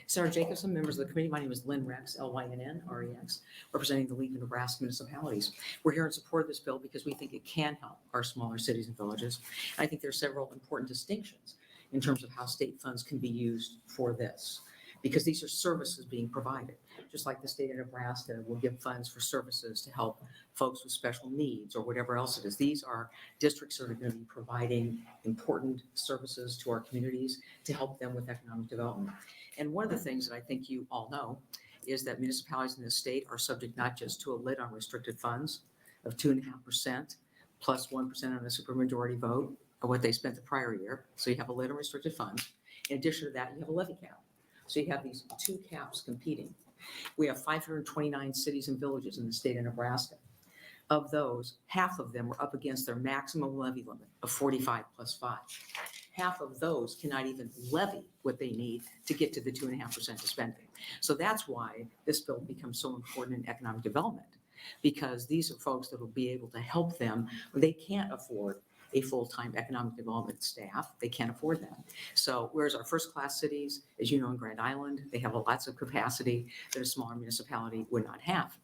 Senator Jacobson, members of the committee, my name is Lynn Rex, L-Y-N-N-R-E-X, representing the League of Nebraska Municipalities. We're here in support of this bill because we think it can help our smaller cities and villages. I think there are several important distinctions in terms of how state funds can be used for this, because these are services being provided. Just like the state of Nebraska will give funds for services to help folks with special needs or whatever else it is. These are districts that are going to be providing important services to our communities to help them with economic development. And one of the things that I think you all know is that municipalities in this state are subject not just to a lid on restricted funds of 2.5% plus 1% on a supermajority vote of what they spent the prior year. So you have a lid on restricted funds. In addition to that, you have a levy cap. So you have these 2 caps competing. We have 529 cities and villages in the state of Nebraska. Of those, half of them are up against their maximum levy limit of 45 plus 5. Half of those cannot even levy what they need to get to the 2.5% of spending. So that's why this bill becomes so important in economic development, because these are folks that will be able to help them when they can't afford a full-time economic development staff. They can't afford that. So whereas our first-class cities, as you know, in Grand Island, they have lots of capacity that a smaller municipality would not have.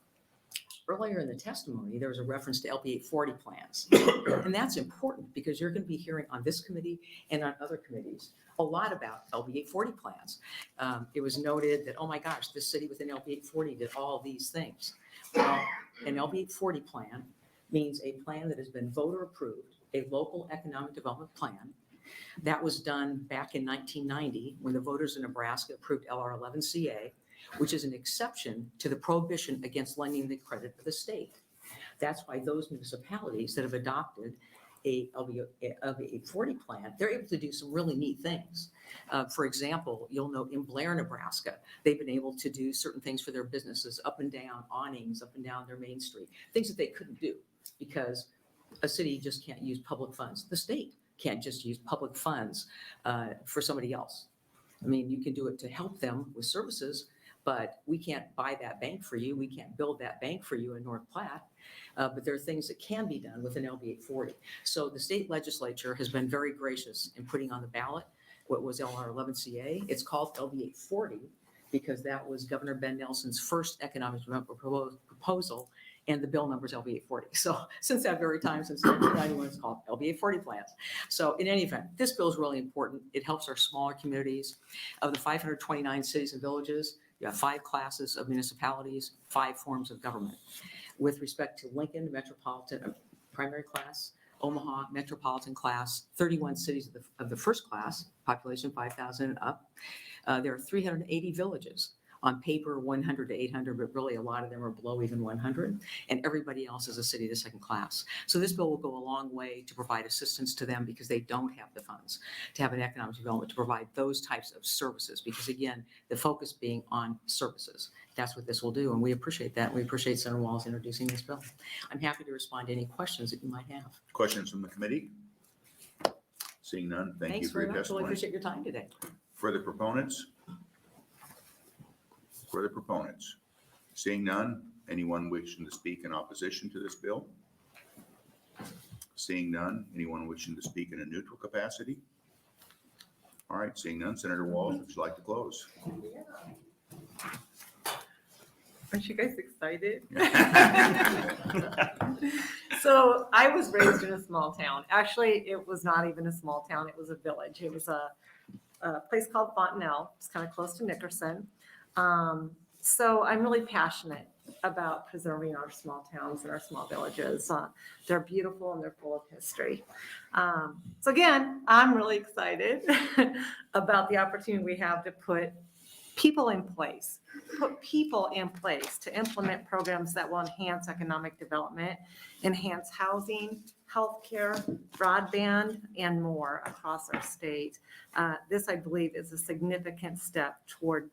Earlier in the testimony, there was a reference to LB 840 plans. And that's important because you're going to be hearing on this committee and on other committees a lot about LB 840 plans. It was noted that, oh my gosh, this city within LB 840 did all these things. Well, an LB 840 plan means a plan that has been voter approved, a local economic development plan. That was done back in 1990 when the voters in Nebraska approved LR 11CA, which is an exception to the prohibition against lending the credit of the state. That's why those municipalities that have adopted a LB 840 plan, they're able to do some really neat things. For example, you'll note in Blair, Nebraska, they've been able to do certain things for their businesses, up and down awnings, up and down their main street, things that they couldn't do because a city just can't use public funds. The state can't just use public funds for somebody else. I mean, you can do it to help them with services, but we can't buy that bank for you. We can't build that bank for you in North Platte. But there are things that can be done with an LB 840. So the state legislature has been very gracious in putting on the ballot what was LR 11CA. It's called LB 840 because that was Governor Ben Nelson's first economic development proposal, and the bill number is LB 840. So since that very time, since 1991, it's called LB 840 plans. So in any event, this bill is really important. It helps our smaller communities. Of the 529 cities and villages, you have 5 classes of municipalities, 5 forms of government. With respect to Lincoln, metropolitan primary class, Omaha, metropolitan class, 31 cities of the first class, population 5,000 and up. There are 380 villages. On paper, 100 to 800, but really a lot of them are below even 100. And everybody else is a city of the second class. So this bill will go a long way to provide assistance to them because they don't have the funds to have an economic development to provide those types of services. Because again, the focus being on services. That's what this will do. And we appreciate that. We appreciate Senator Walz introducing this bill. I'm happy to respond to any questions that you might have. Questions from the committee? Seeing none, thank you Thanks for very your much. Really testimony. appreciate your time today. For the proponents? For the proponents? Seeing none, anyone wishing to speak in opposition to this bill? Seeing none, anyone wishing to speak in a neutral capacity? All right, seeing none, Senator Walz, would you like to close? Aren't you guys excited? So I was raised in a small town. Actually, it was not even a small town. It was a village. It was a place called Fontenelle. It's kind of close to Nickerson. So I'm really passionate about preserving our small towns and our small villages. They're beautiful and they're full of history. So again, I'm really excited about the opportunity we have to put people in place to implement programs that will enhance economic development, enhance housing, healthcare, broadband, and more across our state. This, I believe, is a significant step toward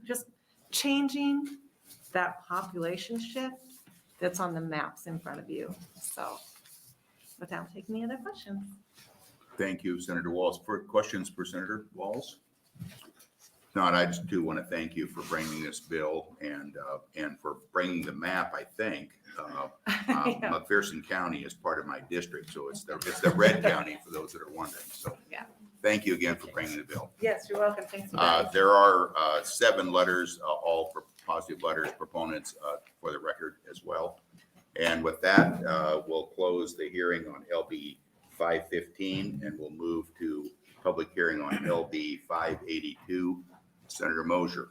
just changing that population shift that's on the maps in front of you. So without taking any other questions. Thank you, Senator Walz. For questions for Senator Walz? Not, I just do want to thank you for bringing this bill and for bringing the map, I think. Yeah. McPherson County is part of my district, so it's the red county for those that are wondering. So Yeah. thank you again for bringing the bill. Yes, you're welcome. Thanks. You guys. There are 7 letters, all for positive letters, proponents for the record as well. And with that, we'll close the hearing on LB 515 and we'll move to public hearing on LB 582. Senator Mosier.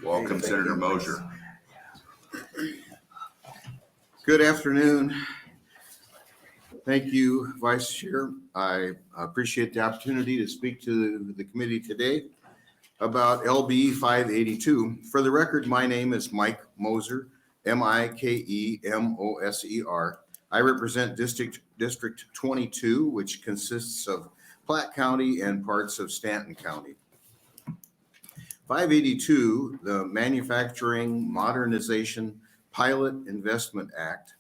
Welcome, Senator Mosier. Good afternoon. Thank you, Vice Chair. I appreciate the opportunity to speak to the committee today about LB 582. For the record, my name is Mike Moser, Mikemoser. I represent District 22, which consists of Platte County and parts of Stanton County. 582, the Manufacturing Modernization Pilot Investment Act,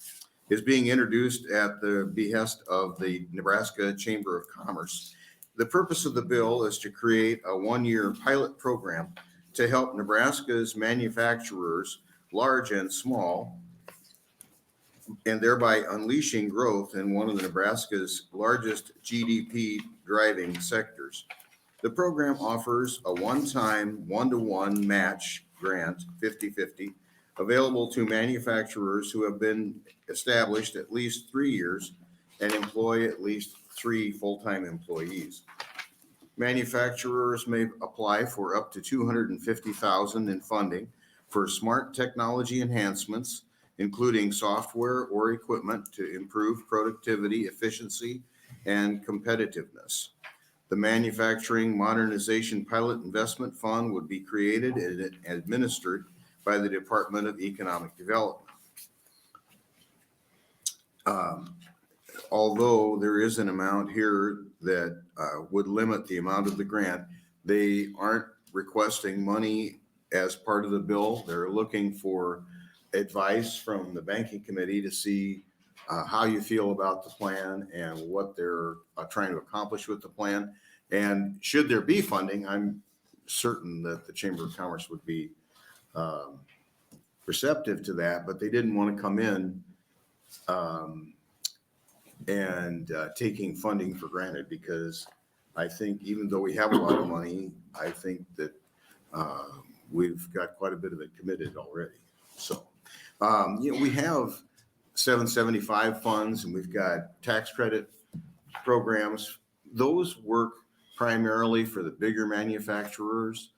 is being introduced at the behest of the Nebraska Chamber of Commerce. The purpose of the bill is to create a 1-year pilot program to help Nebraska's manufacturers, large and small, and thereby unleashing growth in one of the Nebraska's largest GDP driving sectors. The program offers a one-time 1-to-1 match grant, 50-50, available to manufacturers who have been established at least 3 years and employ at least 3 full-time employees. Manufacturers may apply for up to $250,000 in funding for smart technology enhancements, including software or equipment to improve productivity, efficiency, and competitiveness. The Manufacturing Modernization Pilot Investment Fund would be created and administered by the Department of Economic Development. Although there is an amount here that would limit the amount of the grant, they aren't requesting money as part of the bill. They're looking for advice from the banking committee to see how you feel about the plan and what they're trying to accomplish with the plan. And should there be funding, I'm certain that the Chamber of Commerce would be receptive to that, but they didn't want to come in and taking funding for granted, because I think even though we have a lot of money, I think that we've got quite a bit of it committed already. So, we have 775 funds, and we've got tax credit programs. Those work primarily for the bigger manufacturers.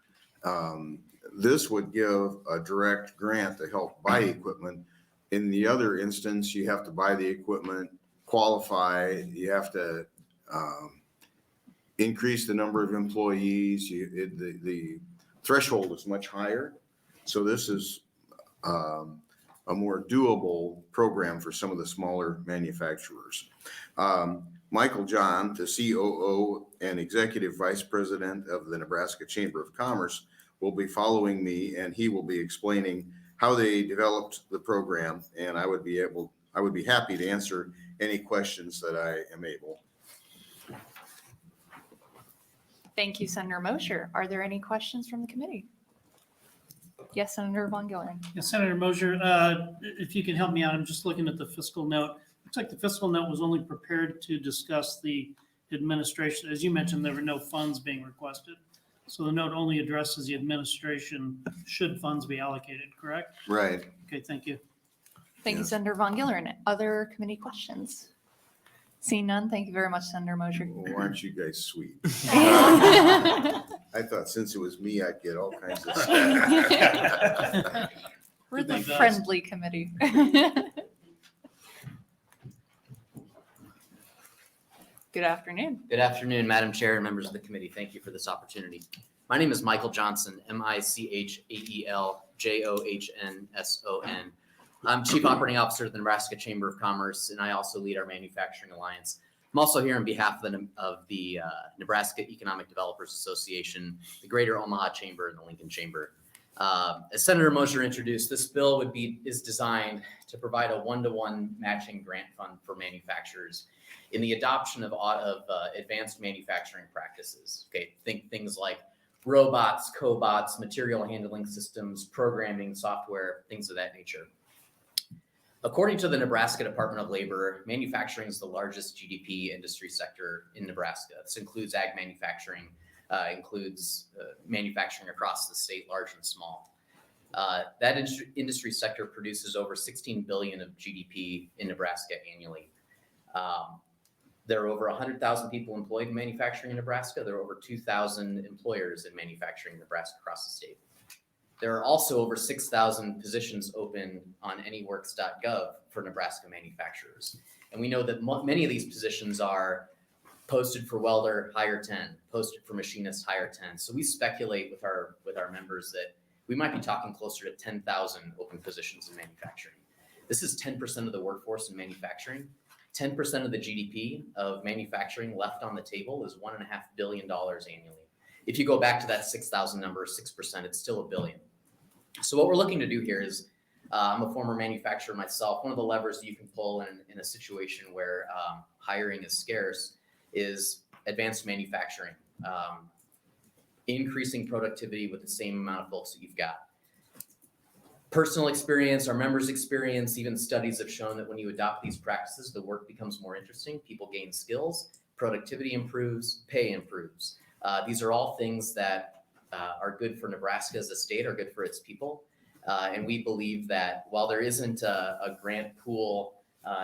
This would give a direct grant to help buy equipment. In the other instance, you have to buy the equipment, qualify, you have to increase the number of employees. The threshold is much higher. So this is a more doable program for some of the smaller manufacturers. Michael John, the COO and Executive Vice President of the Nebraska Chamber of Commerce, will be following me, and he will be explaining how they developed the program, and I would be happy to answer any questions that I am able. Thank you, Senator Mosher. Are there any questions from the committee? Yes, Senator Von Gilleren. Yeah, Senator Mosher, if you can help me out, I'm just looking at the fiscal note. Looks like the fiscal note was only prepared to discuss the administration. As you mentioned, there were no funds being requested. So the note only addresses the administration should funds be allocated, correct? Right. Okay, thank you. Thank you, Senator Von Gilleren. Other committee questions? Seeing none, thank you very much, Senator Mosher. Well, aren't you guys sweet? I thought since it was me, I'd get all kinds of stuff. We're the friendly committee. Good afternoon. Good afternoon, Madam Chair and members of the committee. Thank you for this opportunity. My name is Michael Johnson, MICHAELJOHNSON. I'm Chief Operating Officer of the Nebraska Chamber of Commerce, and I also lead our Manufacturing Alliance. I'm also here on behalf of the Nebraska Economic Developers Association, the Greater Omaha Chamber, and the Lincoln Chamber. As Senator Mosher introduced, this bill is designed to provide a one-to-one matching grant fund for manufacturers in the adoption of advanced manufacturing practices. Okay, think things like robots, cobots, material handling systems, programming, software, things of that nature. According to the Nebraska Department of Labor, manufacturing is the largest GDP industry sector in Nebraska. This includes ag manufacturing, includes manufacturing across the state, large and small. That industry sector produces over 16 billion of GDP in Nebraska annually. There are over 100,000 people employed in manufacturing in Nebraska. There are over 2,000 employers in manufacturing in Nebraska across the state. There are also over 6,000 positions open on anyworks.gov for Nebraska manufacturers. And we know that many of these positions are posted for welder, hire 10, posted for machinist, hire 10. So we speculate with our members that we might be talking closer to 10,000 open positions in manufacturing. This is 10% of the workforce in manufacturing. 10% of the GDP of manufacturing left on the table is $1.5 billion annually. If you go back to that 6,000 number, 6%, it's still $1 billion. So what we're looking to do here is, I'm a former manufacturer myself. One of the levers you can pull in a situation where hiring is scarce is advanced manufacturing, increasing productivity with the same amount of folks that you've got. Personal experience, our members' experience, even studies have shown that when you adopt these practices, the work becomes more interesting, people gain skills, productivity improves, pay improves. These are all things that are good for Nebraska as a state, are good for its people. And we believe that while there isn't a grant pool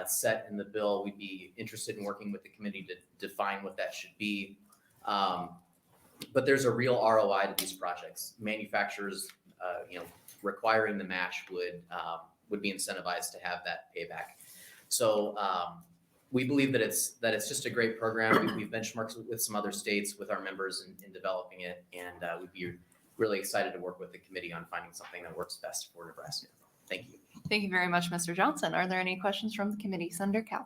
set in the bill, we'd be interested in working with the committee to define what that should be. But there's a real ROI to these projects. Manufacturers, requiring the match would be incentivized to have that payback. So we believe that it's just a great program. We've benchmarked with some other states with our members in developing it, and we'd be really excited to work with the committee on finding something that works best for Nebraska. Thank you. Thank you very much, Mr. Johnson. Are there any questions from the committee? Senator Kauth.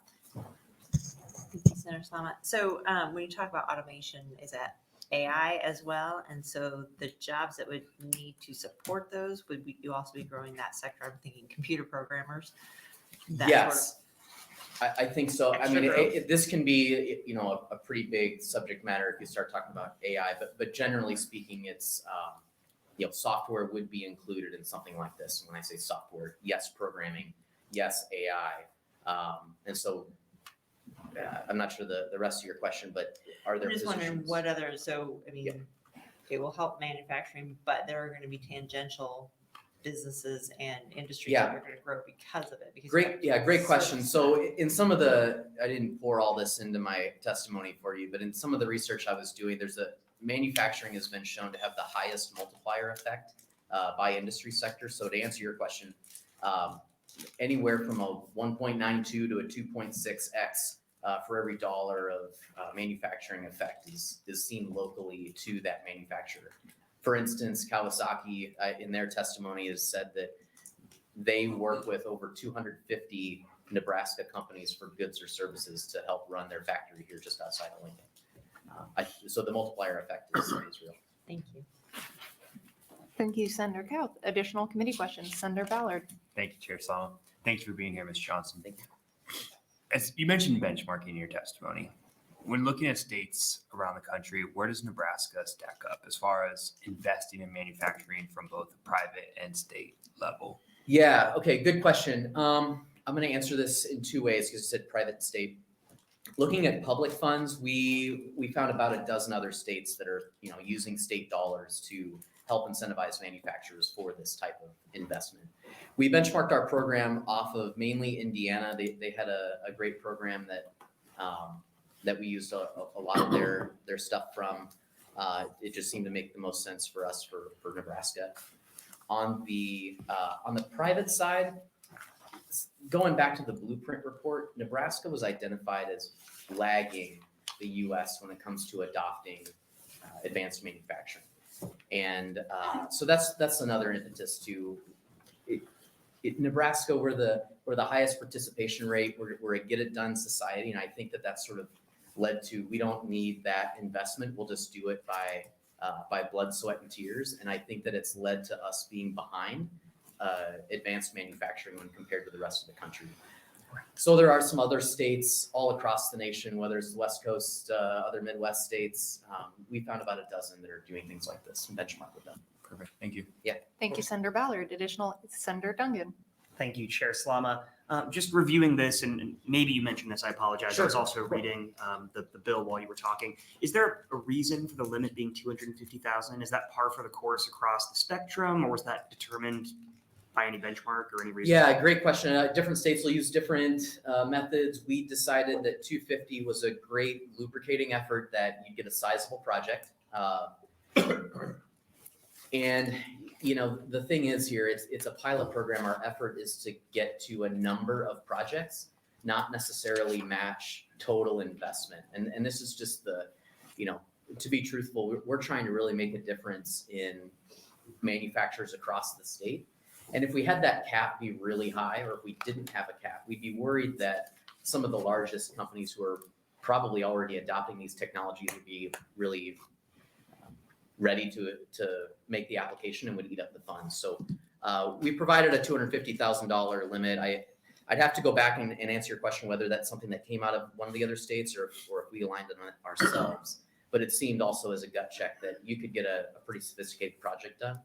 Thank you, Senator Slama. So when you talk about automation, is that AI as well. And so the jobs that would need to support those, you also be growing that sector? I'm thinking computer programmers. that Yes, I think so. I extra mean, growth? this can be, a pretty big subject matter if you start talking about AI, but generally speaking, it's, software would be included in something like this. When I say software, yes, programming, yes, AI. And so I'm not sure the rest of your question, but are there I'm just wondering positions? what other, so, I mean, it will help manufacturing, but there are gonna be tangential businesses and industries that Yeah. are gonna grow because of it. Because you Great, have great question. service. So in some of I didn't pour all this into my testimony for you, but in some of the research I was doing, manufacturing has been shown to have the highest multiplier effect by industry sector. So to answer your question, anywhere from a 1.92 to a 2.6x for every dollar of manufacturing effect is seen locally to that manufacturer. For instance, Kawasaki, in their testimony, has said that they work with over 250 Nebraska companies for goods or services to help run their factory here just outside of Lincoln. So the multiplier effect is real. Thank you. Thank you, Senator Kauth. Additional committee questions, Senator Ballard. Thank you, Chair Salma. Thanks for being here, Ms. Johnson. As you mentioned benchmarking in your testimony, when looking at states around the country, where does Nebraska stack up as far as investing in manufacturing from both the private and state level? Yeah, okay, good question. I'm going to answer this in two ways because you said private and state. Looking at public funds, we found about a dozen other states that are using state dollars to help incentivize manufacturers for this type of investment. We benchmarked our program off of mainly Indiana. They had a great program that we used a lot of their stuff from. It just seemed to make the most sense for us for Nebraska. On the private side, going back to the blueprint report, Nebraska was identified as lagging the U.S. when it comes to adopting advanced manufacturing. And so that's another impetus to Nebraska. We're the highest participation rate. We're a get it done society, and I think that's sort of led to we don't need that investment. We'll just do it by blood, sweat, and tears. And I think that it's led to us being behind advanced manufacturing when compared to the rest of the country. So there are some other states all across the nation, whether it's the West Coast, other Midwest states. We found about a dozen that are doing things like this and benchmark with them. Perfect. Thank you. Yeah. Thank you, Senator Ballard. Additional, Senator Duncan. Thank you, Chair Salama. Just reviewing this, and maybe you mentioned this, I apologize. Sure. I was also reading the bill while you were talking. Is there a reason for the limit being 250,000? Is that par for the course across the spectrum, or was that determined by any benchmark or any reason? Yeah, great question. Different states will use different methods. We decided that 250 was a great lubricating effort that you'd get a sizable project. And the thing is here, it's a pilot program. Our effort is to get to a number of projects, not necessarily match total investment. And this is just to be truthful, we're trying to really make a difference in manufacturers across the state. And if we had that cap be really high, or if we didn't have a cap, we'd be worried that some of the largest companies who are probably already adopting these technologies would be really ready to make the application and would eat up the funds. So we provided a $250,000 limit. I'd have to go back and answer your question whether that's something that came out of one of the other states or if we aligned on it ourselves. But it seemed also as a gut check that you could get a pretty sophisticated project done,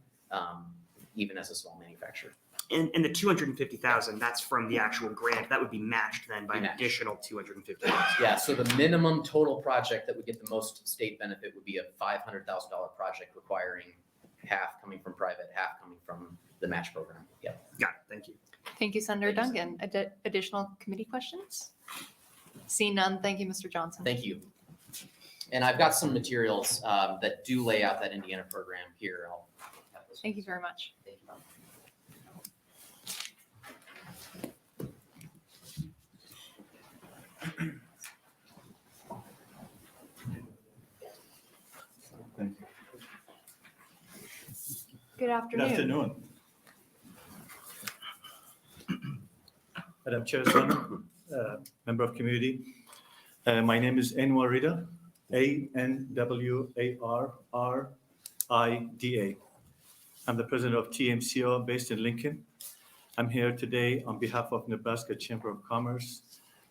even as a small manufacturer. And the 250,000, that's from the actual grant. That would be matched then by an additional 250,000. Yeah, so the minimum total project that would get the most state benefit would be a $500,000 project requiring half coming from private, half coming from the match program. Yeah. Got it. Thank you. Thank you, Senator Duncan. Additional committee questions? Seeing none, thank you, Mr. Johnson. Thank you. And I've got some materials that do lay out that Indiana program here. Thank you very much. Thank you. Good afternoon. Good afternoon. Madam Chairman, member of committee. My name is Anwar Rida, ANWARRIDA. I'm the president of TMCO based in Lincoln. I'm here today on behalf of Nebraska Chamber of Commerce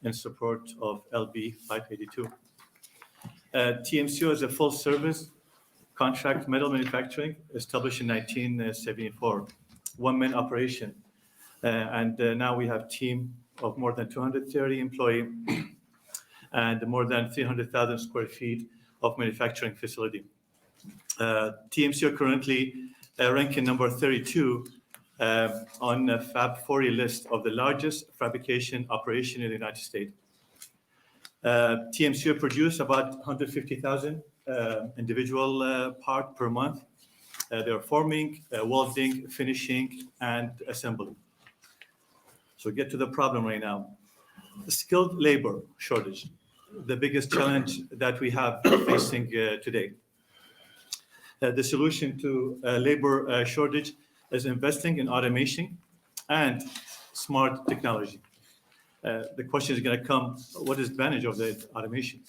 in support of LB 582. TMCO is a full-service contract metal manufacturing established in 1974, one-man operation. And now we have a team of more than 230 employees and more than 300,000 square feet of manufacturing facility. TMCO currently ranking number 32 on the Fab 40 list of the largest fabrication operation in the United States. TMCO produce about 150,000 individual part per month. They're forming, welding, finishing, and assembly. So get to the problem right now. Skilled labor shortage, the biggest challenge that we have facing today. The solution to labor shortage is investing in automation and smart technology. The question is going to come, what is the advantage of the automation?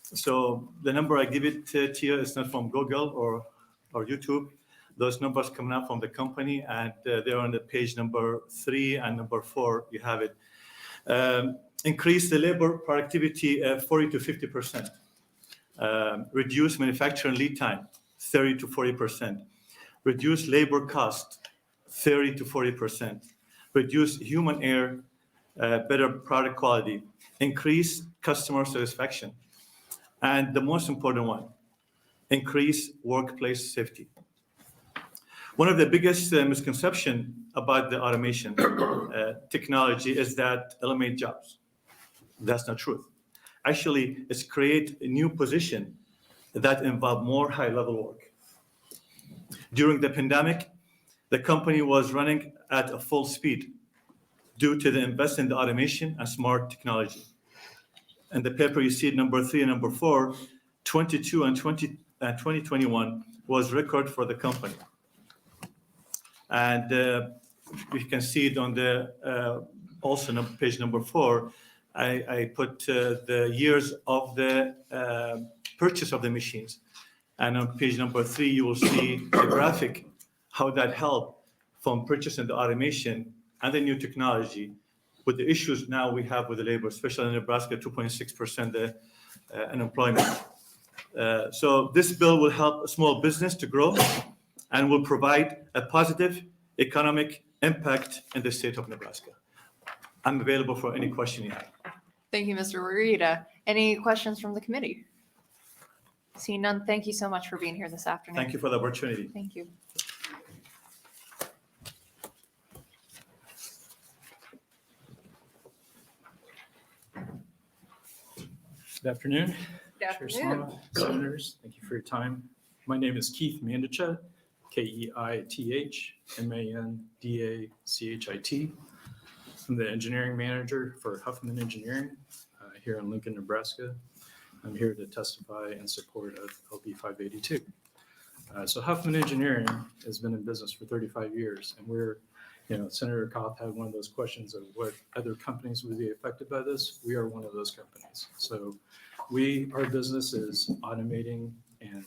So the number I give it to you is not from Google or YouTube. Those numbers coming out from the company, and they're on the page number 3 and number 4. You have it. Increase the labor productivity 40 to 50%. Reduce manufacturing lead time 30 to 40%. Reduce labor cost 30 to 40%. Reduce human error, better product quality. Increase customer satisfaction. And the most important one, increase workplace safety. One of the biggest misconceptions about the automation technology is that eliminate jobs. That's not true. Actually, it's create a new position that involve more high-level work. During the pandemic, the company was running at a full speed due to the investment in the automation and smart technology. And the paper you see number 3 and number 4, 22 and 2021 was record for the company. And you can see it on the also page number 4. I put the years of the purchase of the machines. And on page number 3, you will see the graphic, how that helped from purchasing the automation and the new technology with the issues now we have with the labor, especially in Nebraska, 2.6% unemployment. So this bill will help a small business to grow and will provide a positive economic impact in the state of Nebraska. I'm available for any question you have. Thank you, Mr. Warita. Any questions from the committee? Seeing none, thank you so much for being here this afternoon. Thank you for the opportunity. Thank you. Good afternoon. Good Chair afternoon. Slama, Senators, thank you for your time. My name is Keith Mandicha, KeithMandachit. I'm the engineering manager for Huffman Engineering here in Lincoln, Nebraska. I'm here to testify in support of LB 582. So Huffman Engineering has been in business for 35 years, and we're, Senator Kopp had one of those questions of what other companies would be affected by this. We are one of those companies. So our business is automating and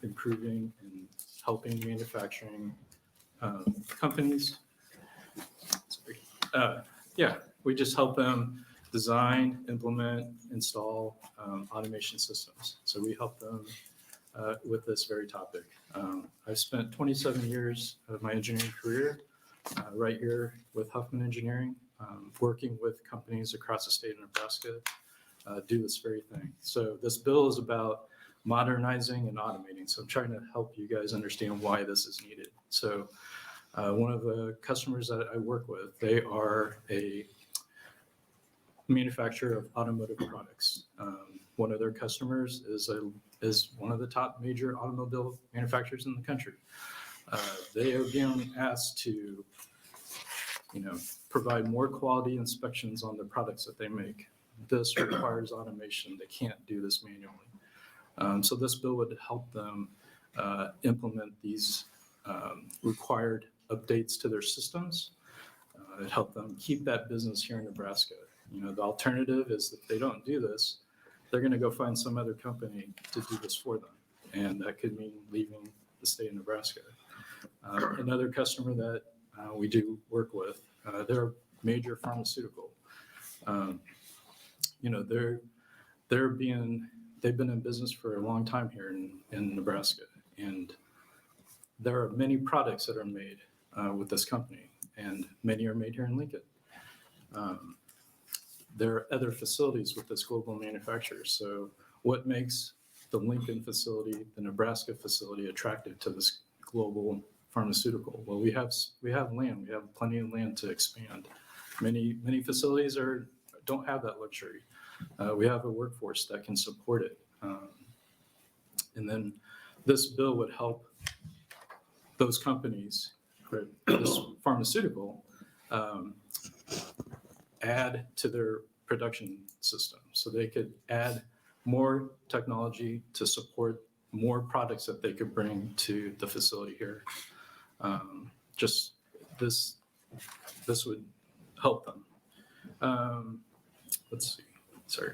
improving and helping manufacturing companies. We just help them design, implement, install automation systems. So we help them with this very topic. I've spent 27 years of my engineering career right here with Huffman Engineering, working with companies across the state of Nebraska do this very thing. So this bill is about modernizing and automating. So I'm trying to help you guys understand why this is needed. So one of the customers that I work with, they are a manufacturer of automotive products. One of their customers is one of the top major automobile manufacturers in the country. They are being asked to, provide more quality inspections on the products that they make. This requires automation. They can't do this manually. So this bill would help them implement these required updates to their systems. It help them keep that business here in Nebraska. The alternative is if they don't do this, they're going to go find some other company to do this for them. And that could mean leaving the state of Nebraska. Another customer that we do work with, they're a major pharmaceutical. You know, they've been in business for a long time here in Nebraska, and there are many products that are made with this company, and many are made here in Lincoln. There are other facilities with this global manufacturer. So what makes the Lincoln facility, the Nebraska facility, attractive to this global pharmaceutical? Well, we have land. We have plenty of land to expand. Many facilities don't have that luxury. We have a workforce that can support it. And then this bill would help those companies, this pharmaceutical, add to their production system. So they could add more technology to support more products that they could bring to the facility here. Just this would help them. Let's see, sorry.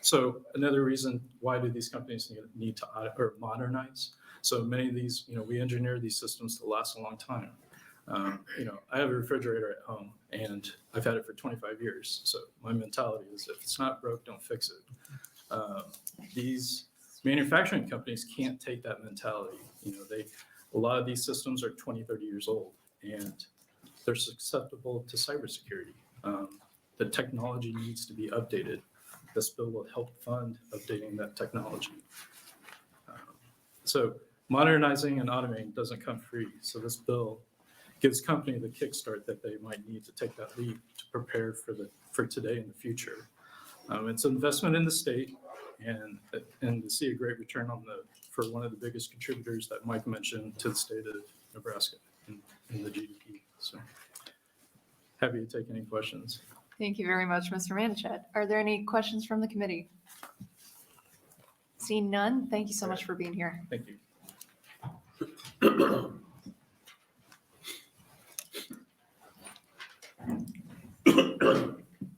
So another reason why do these companies need to audit or modernize? So many of these, we engineer these systems to last a long time. I have a refrigerator at home and I've had it for 25 years. So my mentality is if it's not broke, don't fix it. These manufacturing companies can't take that mentality. A lot of these systems are 20, 30 years old and they're susceptible to cybersecurity. The technology needs to be updated. This bill will help fund updating that technology. So modernizing and automating doesn't come free. So this bill gives company the kickstart that they might need to take that leap to prepare for today and the future. It's an investment in the state and to see a great return for one of the biggest contributors that Mike mentioned to the state of Nebraska in the GDP. So happy to take any questions. Thank you very much, Mr. Manichet. Are there any questions from the committee? Seeing none, thank you so much for being here. Thank you.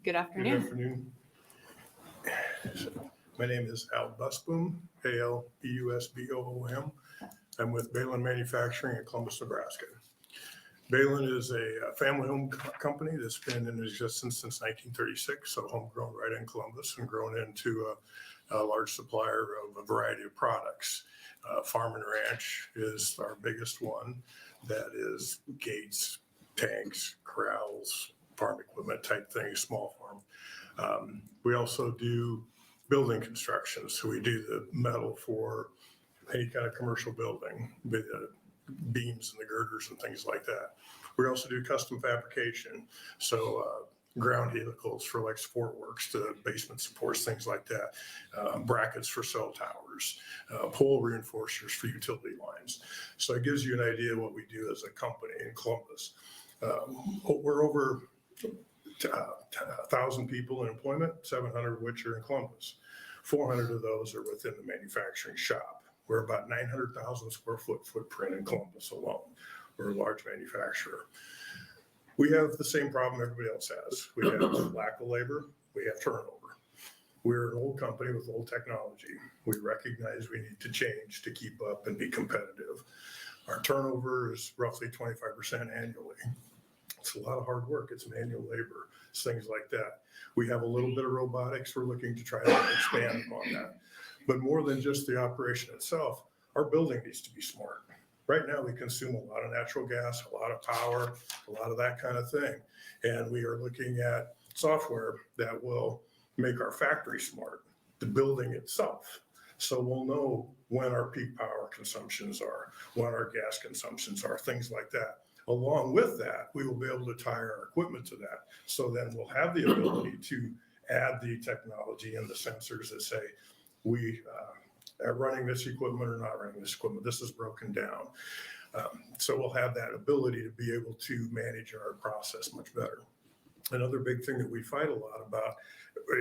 Good afternoon. Good afternoon. My name is Al Busboom, ALBUSBOOM. I'm with Balin Manufacturing in Columbus, Nebraska. Balin is a family-owned company that's been in existence since 1936, so homegrown right in Columbus and grown into a large supplier of a variety of products. Farm and Ranch is our biggest one. That is gates, tanks, corrals, farm equipment type things, small farm. We also do building construction, so we do the metal for any kind of commercial building, beams and the girders and things like that. We also do custom fabrication, so ground helicals for like support works to basement supports, things like that, brackets for cell towers, pole reinforcers for utility lines. So it gives you an idea of what we do as a company in Columbus. We're over 1,000 people in employment, 700 of which are in Columbus. 400 of those are within the manufacturing shop. We're about 900,000 square foot footprint in Columbus alone. We're a large manufacturer. We have the same problem everybody else has. We have lack of labor. We have turnover. We're an old company with old technology. We recognize we need to change to keep up and be competitive. Our turnover is roughly 25% annually. It's a lot of hard work. It's manual labor. It's things like that. We have a little bit of robotics. We're looking to try to expand on that. But more than just the operation itself, our building needs to be smart. Right now, we consume a lot of natural gas, a lot of power, a lot of that kind of thing. And we are looking at software that will make our factory smart, the building itself. So we'll know when our peak power consumptions are, when our gas consumptions are, things like that. Along with that, we will be able to tie our equipment to that. So then we'll have the ability to add the technology and the sensors that say, we are running this equipment or not running this equipment. This is broken down. So we'll have that ability to be able to manage our process much better. Another big thing that we fight a lot about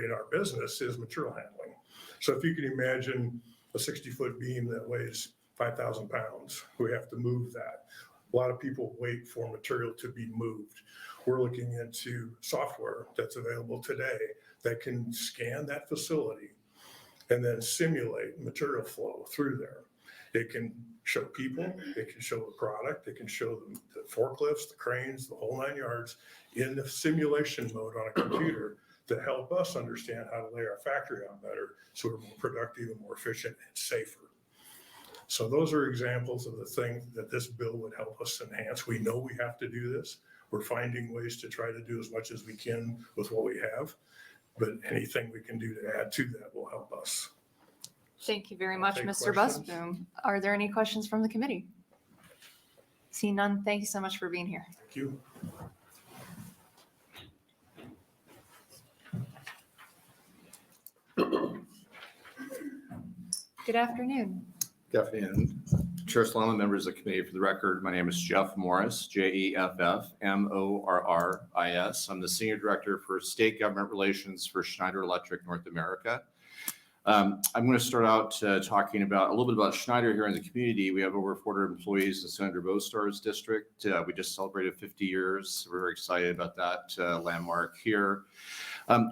in our business is material handling. So if you can imagine a 60-foot beam that weighs 5,000 pounds, we have to move that. A lot of people wait for material to be moved. We're looking into software that's available today that can scan that facility and then simulate material flow through there. It can show people, it can show the product, it can show the forklifts, the cranes, the whole 9 yards in the simulation mode on a computer to help us understand how to lay our factory out better so we're more productive and more efficient and safer. So those are examples of the things that this bill would help us enhance. We know we have to do this. We're finding ways to try to do as much as we can with what we have, but anything we can do to add to that will help us. Thank you very much, Take Mr. questions. Busboom. Are there any questions from the committee? Seeing none, thank you so much for being here. Thank you. Good afternoon. Good afternoon. Chair Slama, members of the committee, for the record, my name is Jeff Morris, Jeffmmorris. I'm the Senior Director for State Government Relations for Schneider Electric North America. I'm going to start out talking about a little bit about Schneider here in the community. We have over 400 employees in Senator Bostar's district. We just celebrated 50 years. We're very excited about that landmark here.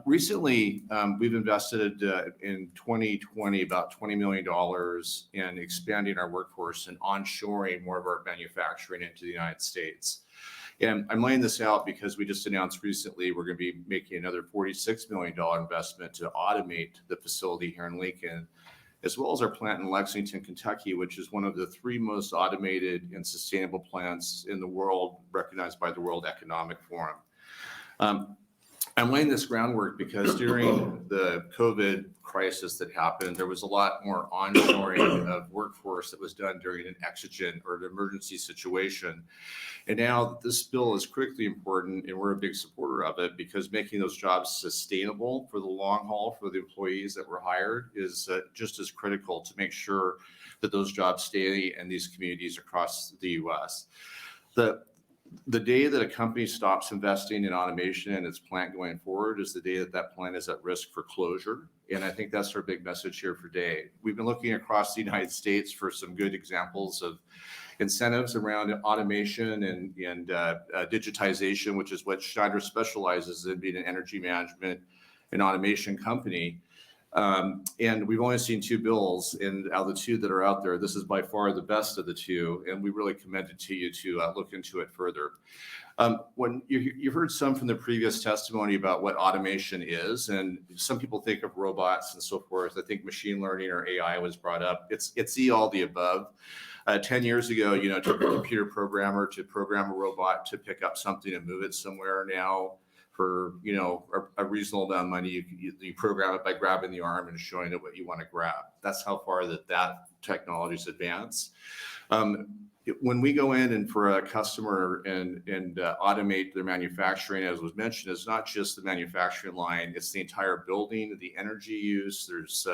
Recently, we've invested in 2020 about $20 million in expanding our workforce and onshoring more of our manufacturing into the United States. And I'm laying this out because we just announced recently we're going to be making another $46 million investment to automate the facility here in Lincoln, as well as our plant in Lexington, Kentucky, which is one of the 3 most automated and sustainable plants in the world, recognized by the World Economic Forum. I'm laying this groundwork because during the COVID crisis that happened, there was a lot more onshoring of workforce that was done during an exigent or an emergency situation. And now this bill is critically important, and we're a big supporter of it because making those jobs sustainable for the long haul for the employees that were hired is just as critical to make sure that those jobs stay in these communities across the U.S. The day that a company stops investing in automation in its plant going forward is the day that that plant is at risk for closure. And I think that's our big message here for today. We've been looking across the United States for some good examples of incentives around automation and digitization, which is what Schneider specializes in, being an energy management and automation company. And we've only seen 2 bills, and out of the 2 that are out there, this is by far the best of the 2, and we really commend it to you to look into it further. When you heard some from the previous testimony about what automation is, and some people think of robots and so forth. I think machine learning or AI was brought up. It's all the above. 10 years ago, it took a computer programmer to program a robot to pick up something and move it somewhere. Now, for a reasonable amount of money, you program it by grabbing the arm and showing it what you want to grab. That's how far that technology's advanced. When we go in and for a customer and automate their manufacturing, as was mentioned, it's not just the manufacturing line, it's the entire building, the energy use. There's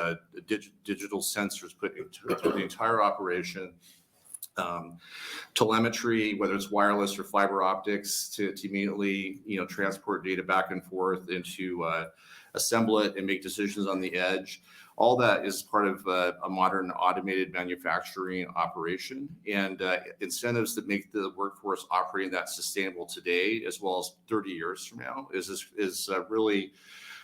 digital sensors put into the entire operation. Telemetry, whether it's wireless or fiber optics, to immediately transport data back and forth into assemble it and make decisions on the edge. All that is part of a modern automated manufacturing operation, and incentives that make the workforce operating that sustainable today as well as 30 years from now is really,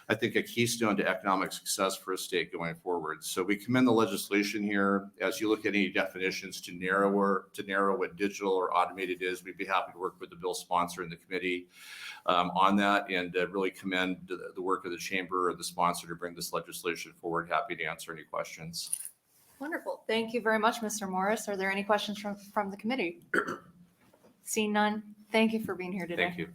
I think, a keystone to economic success for a state going forward. So we commend the legislation here. As you look at any definitions to narrow what digital or automated is, we'd be happy to work with the bill sponsor and the committee on that, and really commend the work of the chamber or the sponsor to bring this legislation forward. Happy to answer any questions. Wonderful. Thank you very much, Mr. Morris. Are there any questions from the committee? Seeing none, thank you for being here today. Thank you.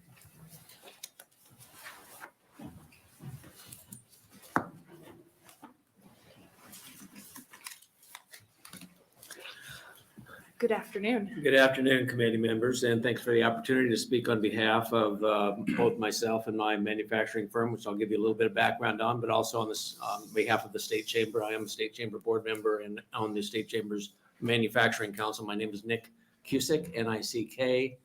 Good afternoon. Good afternoon, committee members, and thanks for the opportunity to speak on behalf of both myself and my manufacturing firm, which I'll give you a little bit of background on, but also on behalf of the State Chamber. I am a State Chamber board member and on the State Chamber's Manufacturing Council. My name is Nick Cusick, Nick Cusick.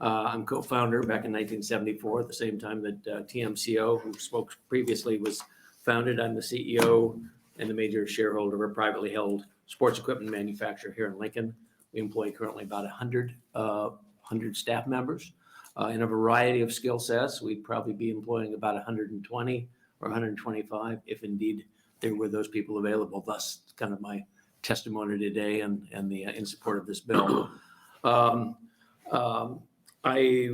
I'm co-founder back in 1974, at the same time that TMCO, who spoke previously, was founded. I'm the CEO and the major shareholder of a privately held sports equipment manufacturer here in Lincoln. We employ currently about 100 staff members in a variety of skill sets. We'd probably be employing about 120 or 125, if indeed there were those people available. Thus, kind of my testimony today and in support of this bill. I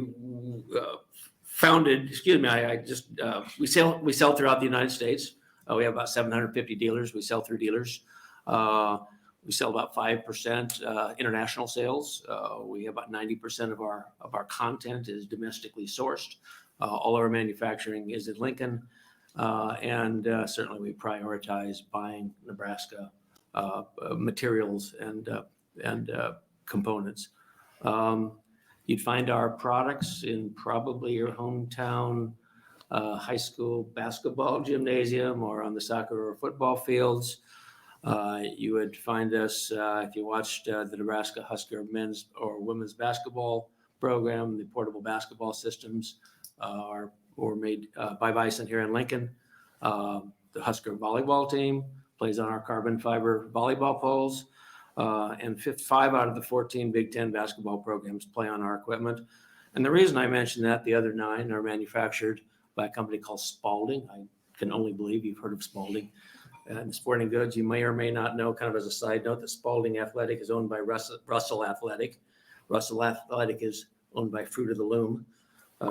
founded, excuse me, we sell throughout the United States. We have about 750 dealers. We sell through dealers. We sell about 5% international sales. We have about 90% of our content is domestically sourced. All our manufacturing is in Lincoln. And certainly we prioritize buying Nebraska materials and components. You'd find our products in probably your hometown high school basketball gymnasium or on the soccer or football fields. You would find us if you watched the Nebraska Husker men's or women's basketball program. The portable basketball systems were made by Bison here in Lincoln. The Husker volleyball team plays on our carbon fiber volleyball poles. And 5 out of the 14 Big Ten basketball programs play on our equipment. And the reason I mentioned that, the other 9 are manufactured by a company called Spalding. I can only believe you've heard of Spalding. And sporting goods, you may or may not know, kind of as a side note, that Spalding Athletic is owned by Russell Athletic. Russell Athletic is owned by Fruit of the Loom.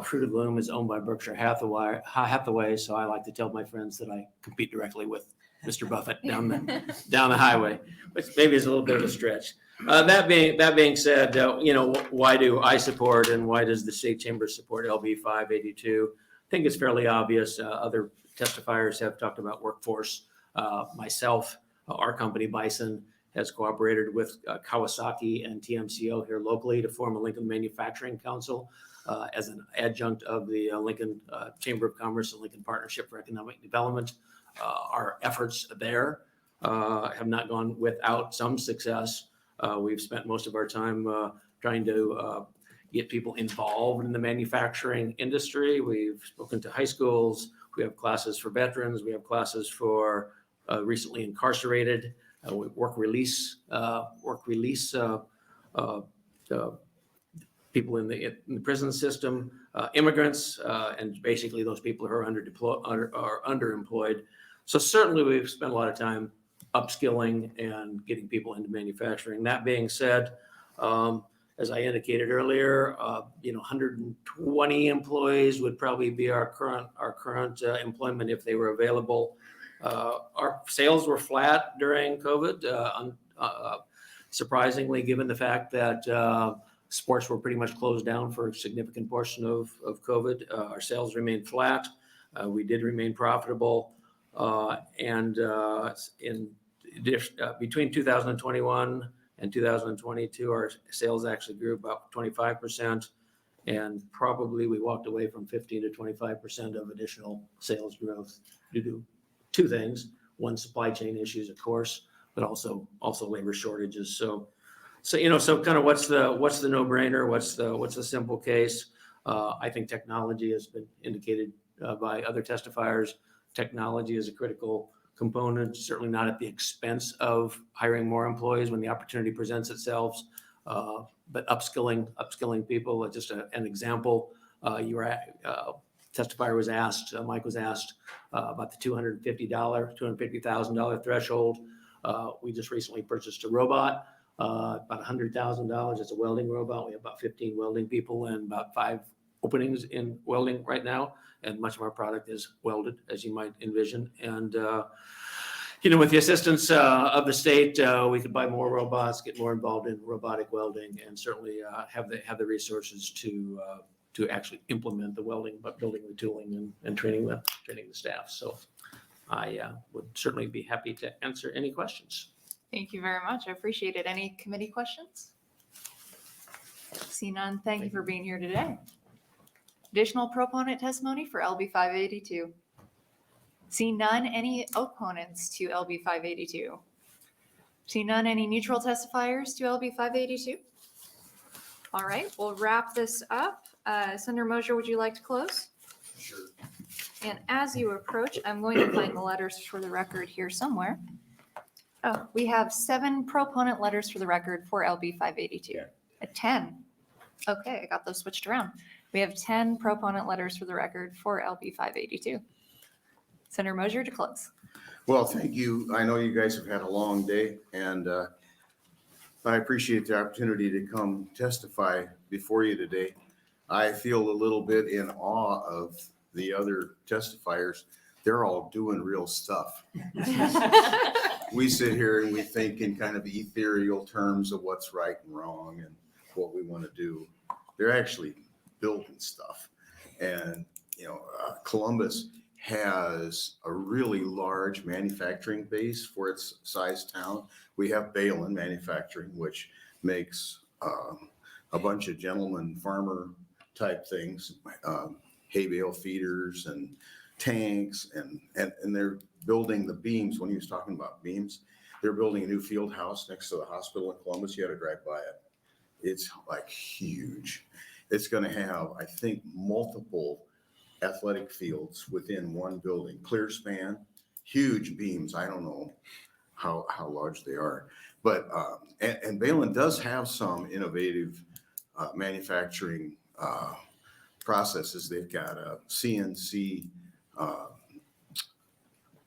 Fruit of the Loom is owned by Berkshire Hathaway, so I like to tell my friends that I compete directly with Mr. Buffett down the highway, which maybe is a little bit of a stretch. That being said, why do I support and why does the state chamber support LB 582? I think it's fairly obvious. Other testifiers have talked about workforce. Myself, our company Bison has cooperated with Kawasaki and TMCO here locally to form a Lincoln Manufacturing Council as an adjunct of the Lincoln Chamber of Commerce and Lincoln Partnership for Economic Development. Our efforts there have not gone without some success. We've spent most of our time trying to get people involved in the manufacturing industry. We've spoken to high schools. We have classes for veterans. We have classes for recently incarcerated, work release people in the prison system, immigrants, and basically those people who are underemployed. So certainly we've spent a lot of time upskilling and getting people into manufacturing. That being said, as I indicated earlier, 120 employees would probably be our current employment if they were available. Our sales were flat during COVID, surprisingly, given the fact that sports were pretty much closed down for a significant portion of COVID. Our sales remained flat. We did remain profitable. Between 2021 and 2022, our sales actually grew about 25%. And probably we walked away from 15 to 25% of additional sales growth due to 2 things. One, supply chain issues, of course, but also labor shortages. So kind of what's the no-brainer? What's the simple case? I think technology has been indicated by other testifiers. Technology is a critical component, certainly not at the expense of hiring more employees when the opportunity presents itself. But upskilling people, just an example, testifier was asked, Mike was asked about the $250,000 threshold. We just recently purchased a robot, about $100,000. It's a welding robot. We have about 15 welding people and about 5 openings in welding right now. And much of our product is welded, as you might envision. And with the assistance of the state, we could buy more robots, get more involved in robotic welding, and certainly have the resources to actually implement the welding, but building the tooling and training the staff. So I would certainly be happy to answer any questions. Thank you very much. I appreciate it. Any committee questions? See none. Thank you for being here today. Additional proponent testimony for LB 582. See none. Any opponents to LB 582? See none. Any neutral testifiers to LB 582? All right, we'll wrap this up. Senator Mosier, would you like to close? Sure. And as you approach, I'm going to find the letters for the record here somewhere. Oh, we have 7 proponent letters for the record for LB 582. Yeah. 10. Okay, I got those switched around. We have 10 proponent letters for the record for LB 582. Senator Mosier to close. Well, thank you. I know you guys have had a long day, and I appreciate the opportunity to come testify before you today. I feel a little bit in awe of the other testifiers. They're all doing real stuff. We sit here and we think in kind of ethereal terms of what's right and wrong and what we want to do. They're actually building stuff. And, Columbus has a really large manufacturing base for its size town. We have Balin Manufacturing, which makes a bunch of gentleman farmer type things, hay bale feeders and tanks, and they're building the beams. When he was talking about beams, they're building a new field house next to the hospital in Columbus. You had to drive by it. It's like huge. It's going to have, I think, multiple athletic fields within one building, clear span, huge beams. I don't know how large they are, but and Balin does have some innovative manufacturing processes. They've got a CNC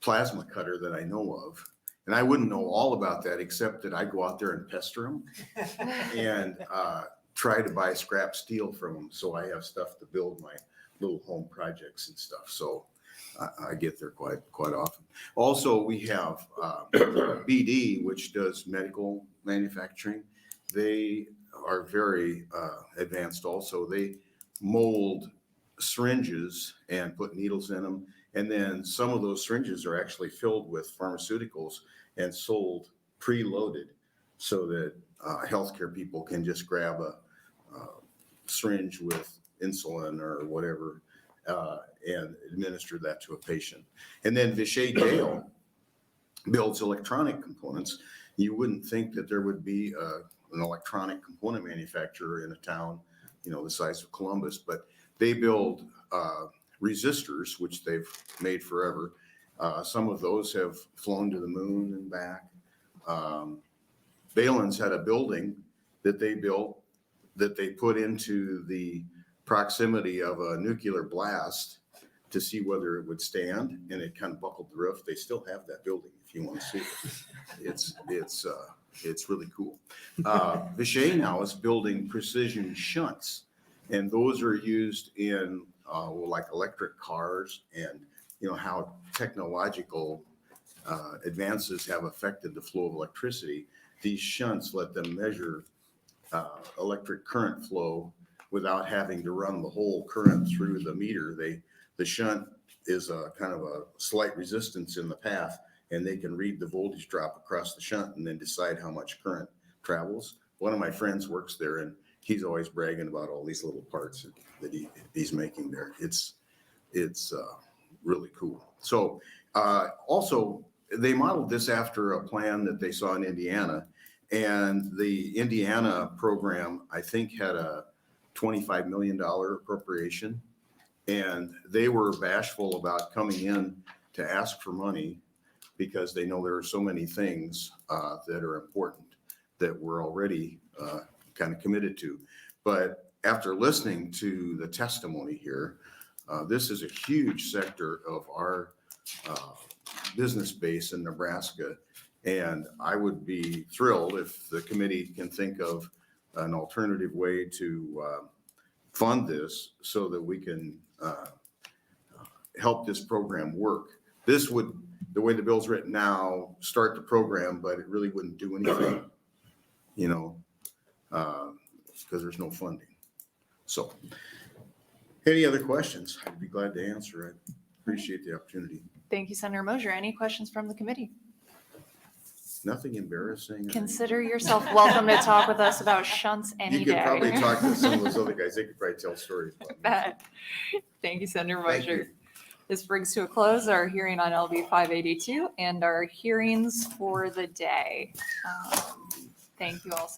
plasma cutter that I know of. And I wouldn't know all about that, except that I go out there and pester them and try to buy scrap steel from them. So I have stuff to build my little home projects and stuff. So I get there quite often. Also, we have BD, which does medical manufacturing. They are very advanced also. They mold syringes and put needles in them. And then some of those syringes are actually filled with pharmaceuticals and sold preloaded so that healthcare people can just grab a syringe with insulin or whatever and administer that to a patient. And then Vishay Gale builds electronic components. You wouldn't think that there would be an electronic component manufacturer in a town, the size of Columbus, but they build resistors, which they've made forever. Some of those have flown to the moon and back. Balin's had a building that they built that they put into the proximity of a nuclear blast to see whether it would stand, and it kind of buckled the roof. They still have that building if you want to see it. It's really cool. Vishay now is building precision shunts, and those are used in like electric cars, and how technological advances have affected the flow of electricity. These shunts let them measure electric current flow without having to run the whole current through the meter. The shunt is a kind of a slight resistance in the path, and they can read the voltage drop across the shunt and then decide how much current travels. One of my friends works there, and he's always bragging about all these little parts that he's making there. It's really cool. So also, they modeled this after a plan that they saw in Indiana, and the Indiana program, I think, had a $25 million appropriation, and they were bashful about coming in to ask for money because they know there are so many things that are important that we're already kind of committed to. But after listening to the testimony here, this is a huge sector of our business base in Nebraska. And I would be thrilled if the committee can think of an alternative way to fund this so that we can help this program work. This would, the way the bill's written now, start the program, but it really wouldn't do anything, because there's no funding. So any other questions? I'd be glad to answer. I appreciate the opportunity. Thank you, Senator Mosier. Any questions from the committee? Nothing embarrassing. Consider yourself welcome to talk with us about shunts any day. You could probably talk to some of those other guys. They could probably tell stories about me. Thank you, Senator Thank you. Mosier. This brings to a close our hearing on LB 582 and our hearings for the day. Thank you all.